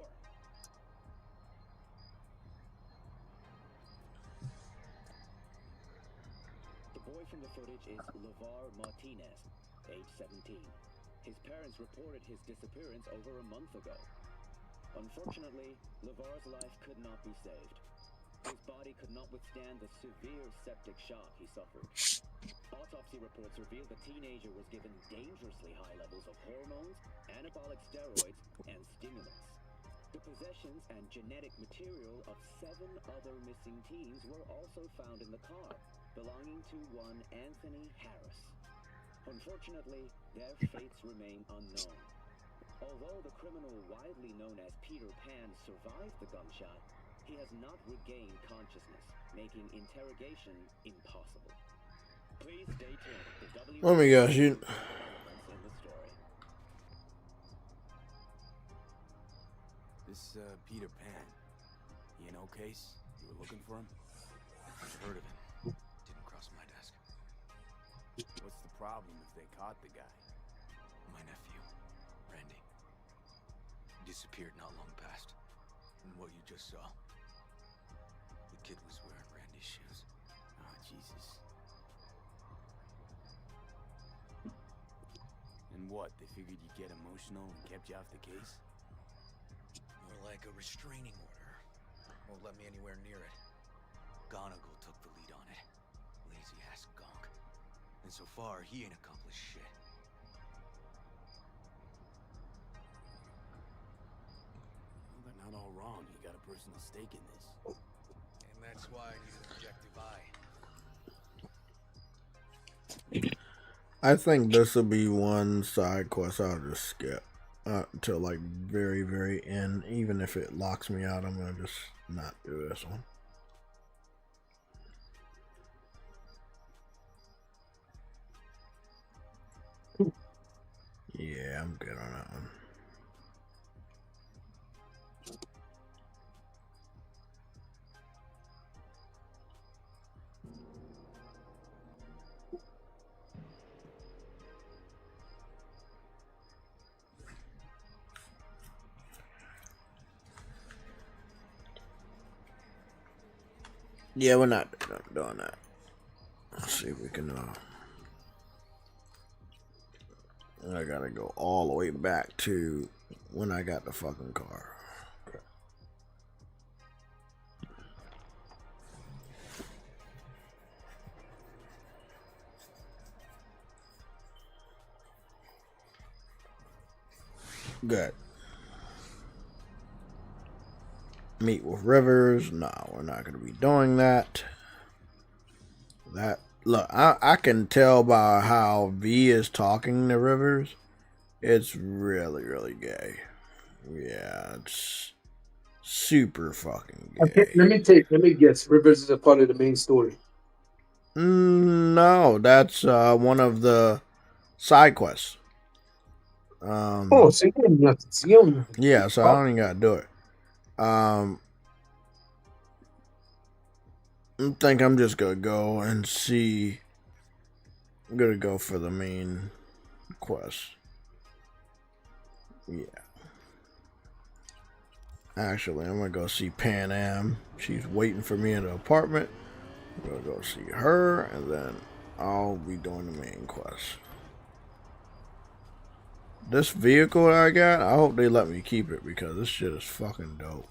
The boy from the footage is LeVar Martinez, age 17. His parents reported his disappearance over a month ago. Unfortunately, LeVar's life could not be saved. His body could not withstand the severe septic shock he suffered. Autopsy reports revealed the teenager was given dangerously high levels of hormones, anabolic steroids, and stimulants. The possessions and genetic material of 7 other missing teens were also found in the car, belonging to one Anthony Harris. Unfortunately, their fates remain unknown. Although the criminal widely known as Peter Pan survived the gunshot, he has not regained consciousness, making interrogation impossible. Please stay tuned. The Let me guess, you. developments in the story. This, Peter Pan. He an old case? You were looking for him? I've heard of him. Didn't cross my desk. What's the problem if they caught the guy? My nephew, Randy. Disappeared not long past. And what you just saw. The kid was wearing Randy's shoes. Oh, Jesus. And what, they figured you'd get emotional and kept you off the case? More like a restraining order. Won't let me anywhere near it. Gonigal took the lead on it. Lazy ass gonk. And so far, he ain't accomplished shit. Well, they're not all wrong. You got a personal stake in this. And that's why I need an objective eye. I think this will be one side quest I'll just skip until like very, very end. Even if it locks me out, I'm gonna just not do this one. Yeah, I'm good on that one. Yeah, we're not doing that. Let's see if we can. I gotta go all the way back to when I got the fucking car. Okay. Good. Meet with Rivers. No, we're not gonna be doing that. Look, I can tell by how V is talking to Rivers. It's really, really gay. Yeah, it's super fucking gay. Okay, let me guess. Rivers is a part of the main story. No, that's one of the side quests. Oh, so you don't have to see him. Yeah, so I don't even gotta do it. I think I'm just gonna go and see. I'm gonna go for the main quest. Yeah. Actually, I'm gonna go see Pan Am. She's waiting for me in the apartment. I'm gonna go see her, and then I'll be doing the main quest. This vehicle that I got, I hope they let me keep it because this shit is fucking dope.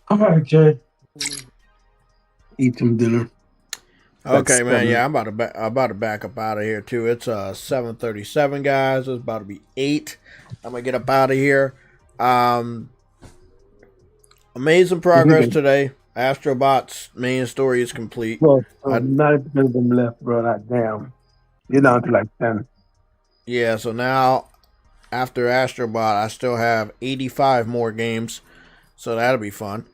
All right, Jay. Eat some dinner. Okay, man. Yeah, I'm about to back up out of here too. It's 7:37, guys. It's about to be 8. I'm gonna get up out of here. Amazing progress today. Astro Bot's main story is complete. Well, 90% of them left, bro. Like, damn. You're down to like 10. Yeah, so now after Astro Bot, I still have 85 more games. So that'll be fun.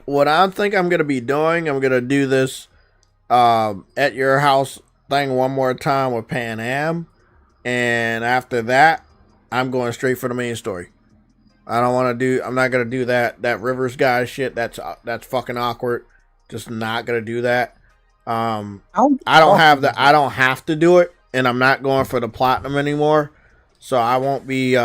What I think I'm going to be doing, I'm going to do this at your house thing one more time with Pan Am. And after that, I'm going straight for the main story. I'm not going to do that Rivers guy shit. That's fucking awkward. Just not going to do that. I don't have to do it. And I'm not going for the platinum anymore. So I won't be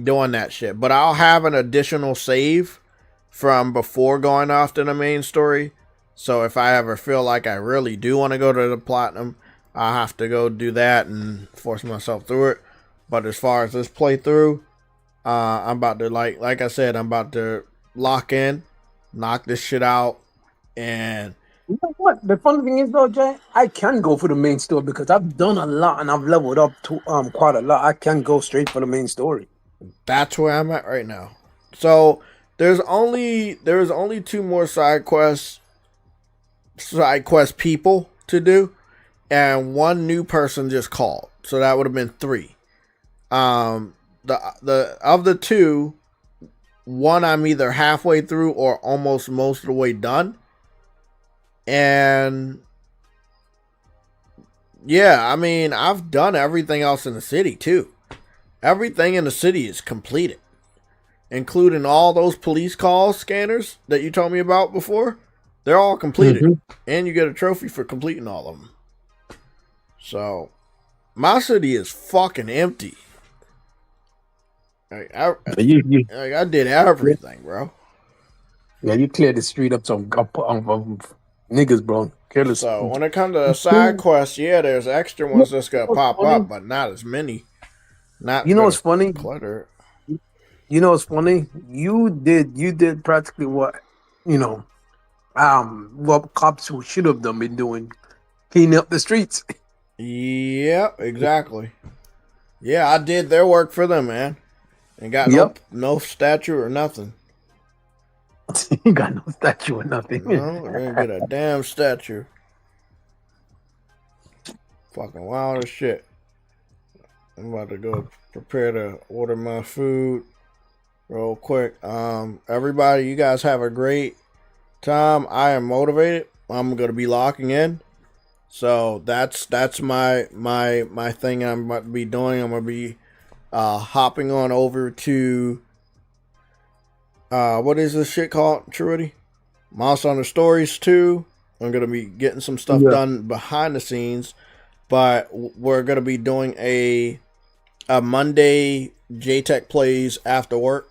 doing that shit. But I'll have an additional save from before going off to the main story. So if I ever feel like I really do want to go to the platinum, I'll have to go do that and force myself through it. But as far as this playthrough, I'm about to, like I said, I'm about to lock in, knock this shit out, and you know what? The funny thing is though, Jay, I can go for the main story because I've done a lot and I've leveled up to quite a lot. I can go straight for the main story. That's where I'm at right now. So there's only 2 more side quest people to do, and 1 new person just called. So that would have been 3. The of the 2, 1 I'm either halfway through or almost most of the way done. And yeah, I mean, I've done everything else in the city too. Everything in the city is completed, including all those police call scanners that you told me about before. They're all completed, and you get a trophy for completing all of them. So my city is fucking empty. I did everything, bro. Yeah, you cleared the street up some niggas, bro. Careless. So when it comes to side quests, yeah, there's extra ones that's gonna pop up, but not as many. Not you know what's funny? Clutter. You know what's funny? You did practically what what cops who should have been doing, cleaning up the streets. Yeah, exactly. Yeah, I did their work for them, man. And got no statue or nothing. You got no statue or nothing. No, they're gonna get a damn statue. Fucking wild as shit. I'm about to go prepare to order my food real quick. Everybody, you guys have a great time. I am motivated. I'm gonna be locking in. So that's my thing I'm about to be doing. I'm gonna be hopping on over to what is this shit called, Truity? Monster Hunter Stories 2. I'm gonna be getting some stuff done behind the scenes, but we're gonna be doing a Monday JayTech plays after work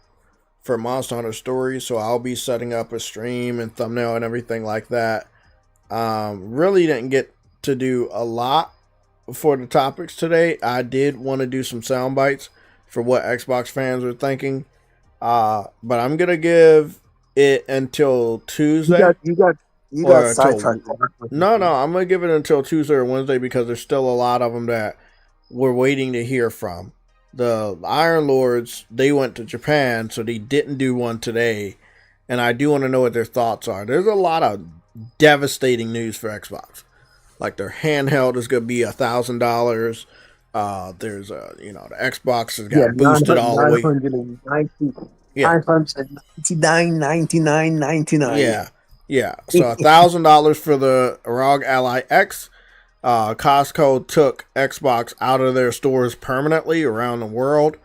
for Monster Hunter Stories. So I'll be setting up a stream and thumbnail and everything like that. Really didn't get to do a lot for the topics today. I did want to do some sound bites for what Xbox fans are thinking. But I'm gonna give it until Tuesday. You got sidetracked. No, I'm gonna give it until Tuesday or Wednesday because there's still a lot of them that we're waiting to hear from. The Iron Lords, they went to Japan, so they didn't do one today, and I do want to know what their thoughts are. There's a lot of devastating news for Xbox. Like their handheld is gonna be $1,000. There's the Xbox has got boosted all the way. $999.99. Yeah. So $1,000 for the ROG Ally X. Costco took Xbox out of their stores permanently around the world,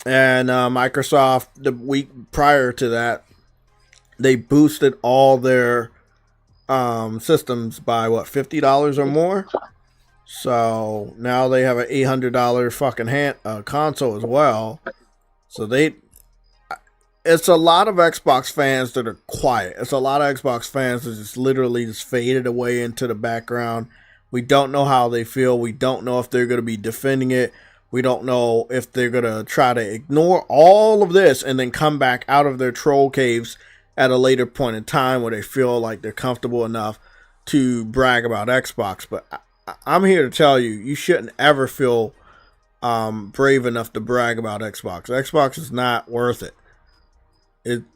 and Microsoft the week prior to that they boosted all their systems by what, $50 or more. So now they have an $800 fucking console as well. So it's a lot of Xbox fans that are quiet. It's a lot of Xbox fans that just literally just faded away into the background. We don't know how they feel. We don't know if they're going to be defending it. We don't know if they're going to try to ignore all of this and then come back out of their troll caves at a later point in time where they feel like they're comfortable enough to brag about Xbox. But I'm here to tell you, you shouldn't ever feel brave enough to brag about Xbox. Xbox is not worth it.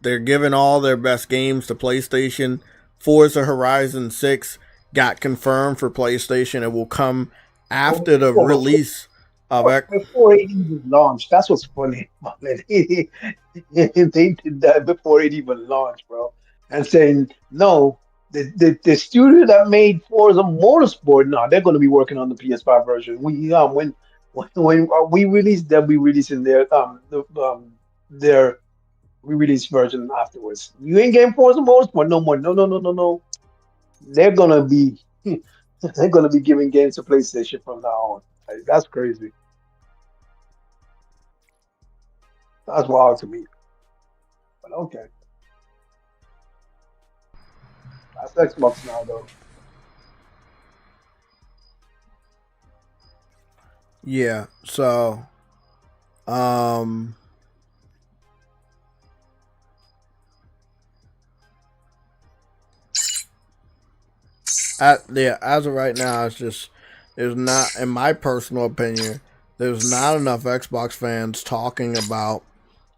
They're giving all their best games to PlayStation. Forza Horizon 6 got confirmed for PlayStation. It will come after the release of before it even launched. That's what's funny. They did that before it even launched, bro. And saying no, the studio that made Forza Motorsport, no, they're going to be working on the PS5 version. When we release, they'll be releasing their re-release version afterwards. You ain't getting Forza Motorsport no more. No. They're gonna be they're gonna be giving games to PlayStation from now on. Like, that's crazy. That's wild to me. But okay, that's Xbox now though. Yeah, so as of right now, it's just there's not, in my personal opinion, there's not enough Xbox fans talking about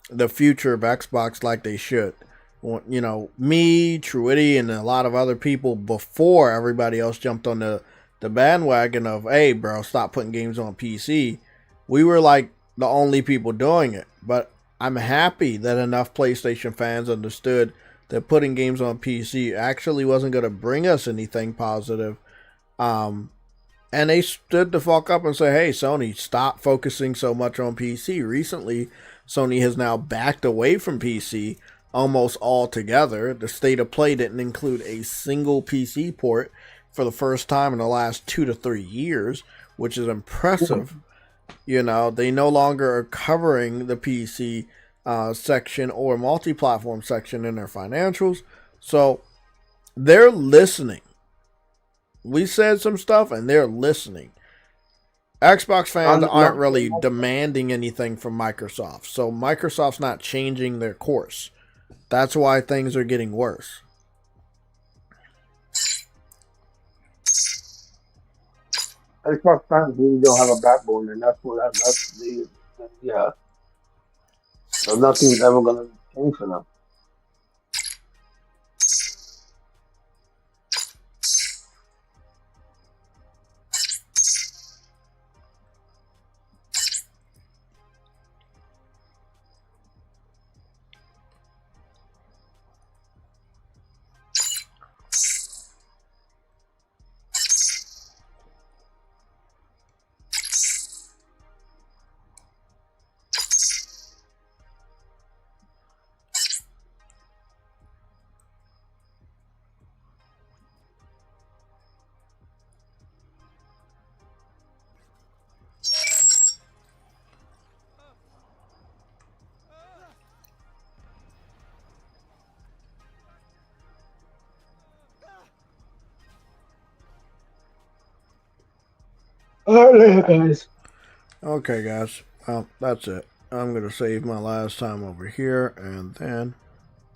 the future of Xbox like they should. You know, me, Truity, and a lot of other people before everybody else jumped on the bandwagon of, hey, bro, stop putting games on PC. We were like the only people doing it. But I'm happy that enough PlayStation fans understood that putting games on PC actually wasn't going to bring us anything positive. And they stood the fuck up and said, hey, Sony, stop focusing so much on PC. Recently, Sony has now backed away from PC almost altogether. The State of Play didn't include a single PC port for the first time in the last 2 to 3 years, which is impressive. You know, they no longer are covering the PC section or multi-platform section in their financials. So they're listening. We said some stuff and they're listening. Xbox fans aren't really demanding anything from Microsoft. So Microsoft's not changing their course. That's why things are getting worse. Xbox fans really don't have a backbone, and that's the yeah. So nothing's ever gonna change for them. All right, guys. Okay, guys. Well, that's it. I'm going to save my last time over here, and then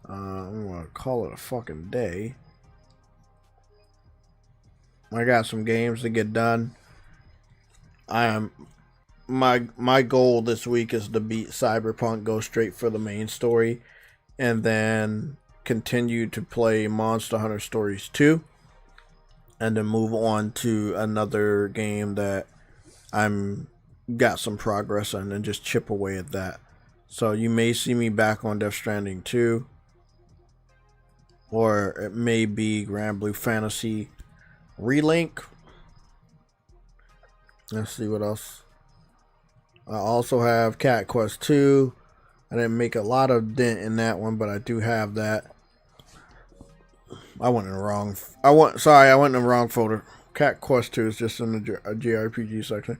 I'm going to call it a fucking day. I got some games to get done. My goal this week is to beat Cyberpunk, go straight for the main story, and then continue to play Monster Hunter Stories 2, and then move on to another game that I'm got some progress on and just chip away at that. So you may see me back on Death Stranding 2, or it may be Grand Blue Fantasy Relink. Let's see what else. I also have Cat Quest 2. I didn't make a lot of dent in that one, but I do have that. I went in the wrong. I went in the wrong folder. Cat Quest 2 is just in the JRPG section.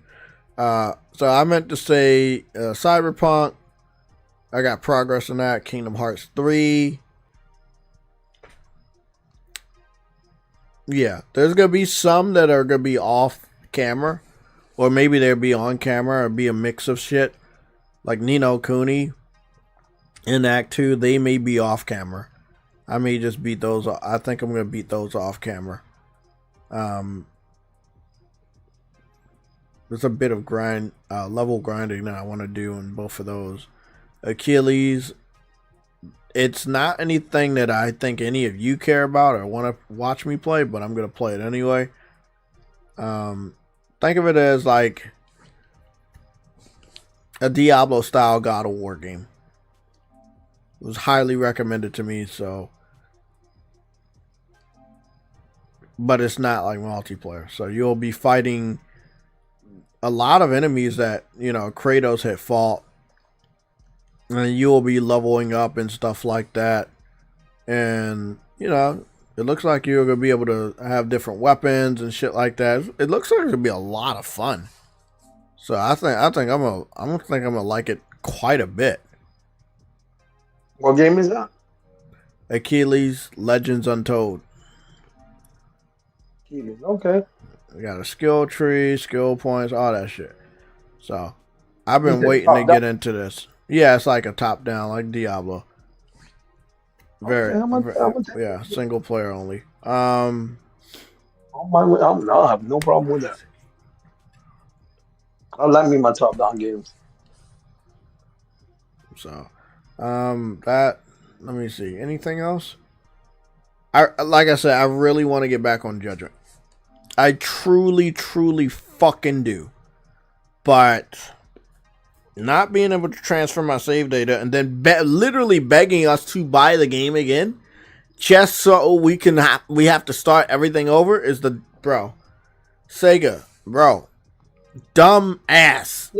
So I meant to say Cyberpunk. I got progress on that. Kingdom Hearts 3. Yeah, there's gonna be some that are gonna be off camera, or maybe they'll be on camera, or be a mix of shit. Like Nino Kuni in Act 2, they may be off camera. I may just beat those. I think I'm gonna beat those off camera. There's a bit of grind, level grinding that I want to do in both of those. Achilles, it's not anything that I think any of you care about or want to watch me play, but I'm gonna play it anyway. Think of it as like a Diablo style God of War game. It was highly recommended to me, so, but it's not like multiplayer. So you'll be fighting a lot of enemies that, you know, Kratos had fought, and you will be leveling up and stuff like that. And, you know, it looks like you're gonna be able to have different weapons and shit like that. It looks like it's gonna be a lot of fun. So I think I'm gonna like it quite a bit. What game is that? Achilles Legends Untold. Okay. We got a skill tree, skill points, all that shit. So I've been waiting to get into this. Yeah, it's like a top down, like Diablo. Very, yeah, single player only. I have no problem with that. I like me my top down games. So, that, let me see. Anything else? Like I said, I really want to get back on Judgment. I truly fucking do. But not being able to transfer my save data and then literally begging us to buy the game again just so we have to start everything over is the Sega, bro. Dumb ass.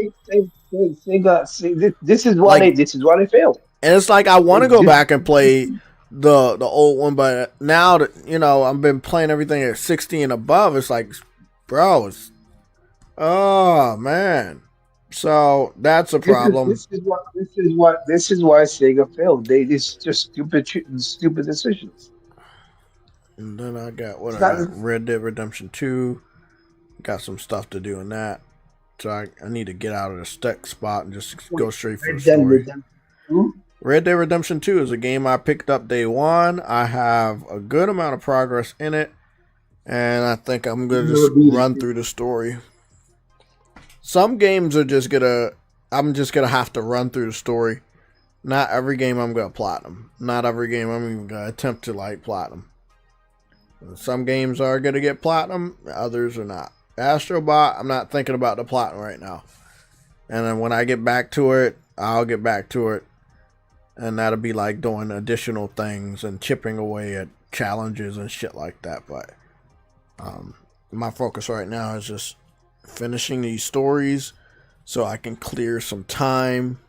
Sega, this is why they failed. And it's like I want to go back and play the old one, but now that, you know, I've been playing everything at 60 and above, it's like, bro, oh man. So that's a problem. This is why Sega failed. It's just stupid decisions. And then I got Red Dead Redemption 2. Got some stuff to do in that. So I need to get out of the stuck spot and just go straight for the story. Red Dead Redemption 2 is a game I picked up day one. I have a good amount of progress in it, and I think I'm going to just run through the story. Some games are just I'm just going to have to run through the story. Not every game I'm going to platinum. Not every game I'm even going to attempt to like platinum. Some games are going to get platinum, others are not. ASTRO BOT, I'm not thinking about the platinum right now. And then when I get back to it, I'll get back to it. And that'll be like doing additional things and chipping away at challenges and shit like that. But my focus right now is just finishing these stories so I can clear some time.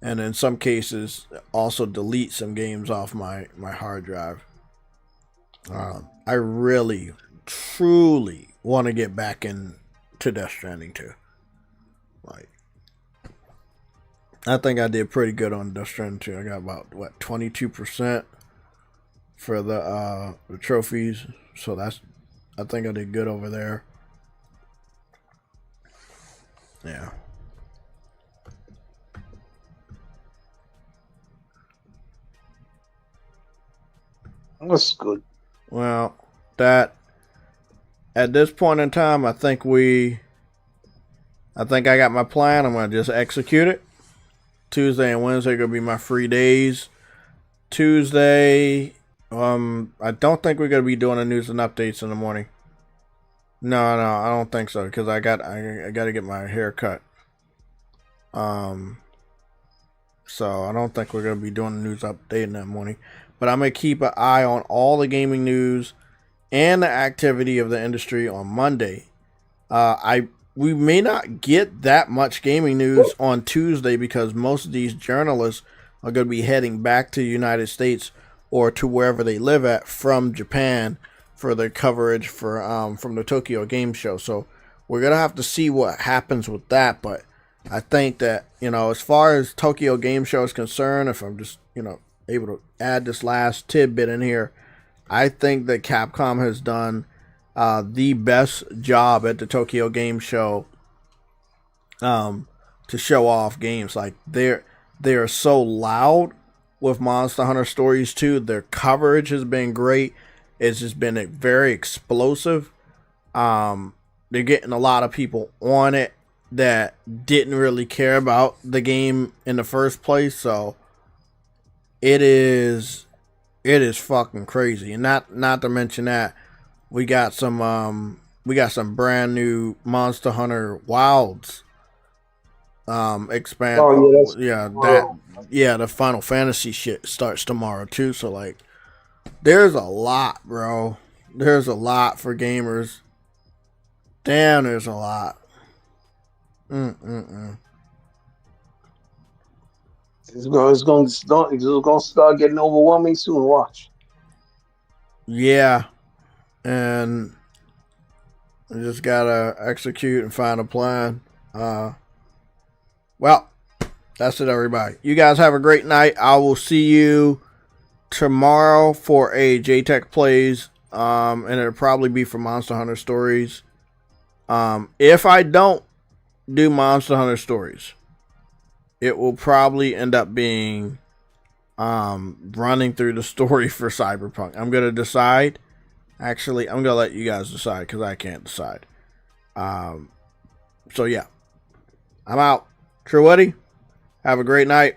And in some cases, also delete some games off my hard drive. I really, truly want to get back into Death Stranding 2. Like, I think I did pretty good on Death Stranding 2. I got about 22% for the trophies. So I think I did good over there. Yeah. That's good. Well, at this point in time, I think I got my plan. I'm going to just execute it. Tuesday and Wednesday are going to be my free days. Tuesday, I don't think we're going to be doing the news and updates in the morning. No, I don't think so, because I got to get my hair cut. So I don't think we're going to be doing the news update in that morning. But I'm going to keep an eye on all the gaming news and the activity of the industry on Monday. We may not get that much gaming news on Tuesday because most of these journalists are going to be heading back to the United States or to wherever they live at from Japan for their coverage for from the Tokyo Game Show. So we're gonna have to see what happens with that. But I think that, you know, as far as Tokyo Game Show is concerned, if I'm just, you know, able to add this last tidbit in here, I think that Capcom has done the best job at the Tokyo Game Show to show off games. Like they're so loud with Monster Hunter Stories 2. Their coverage has been great. It's just been very explosive. They're getting a lot of people on it that didn't really care about the game in the first place. So it is fucking crazy. And not to mention that we got some brand new Monster Hunter Wilds expand. Oh Yeah, the Final Fantasy shit starts tomorrow too. So like, there's a lot, bro. There's a lot for gamers. Damn, there's a lot. It's going to start getting overwhelming soon. Watch. Yeah, and we just gotta execute and find a plan. Well, that's it, everybody. You guys have a great night. I will see you tomorrow for a JayTech Plays, and it'll probably be for Monster Hunter Stories. If I don't do Monster Hunter Stories, it will probably end up being running through the story for Cyberpunk. I'm gonna decide. Actually, I'm gonna let you guys decide because I can't decide. So yeah, I'm out. True Woody, have a great night.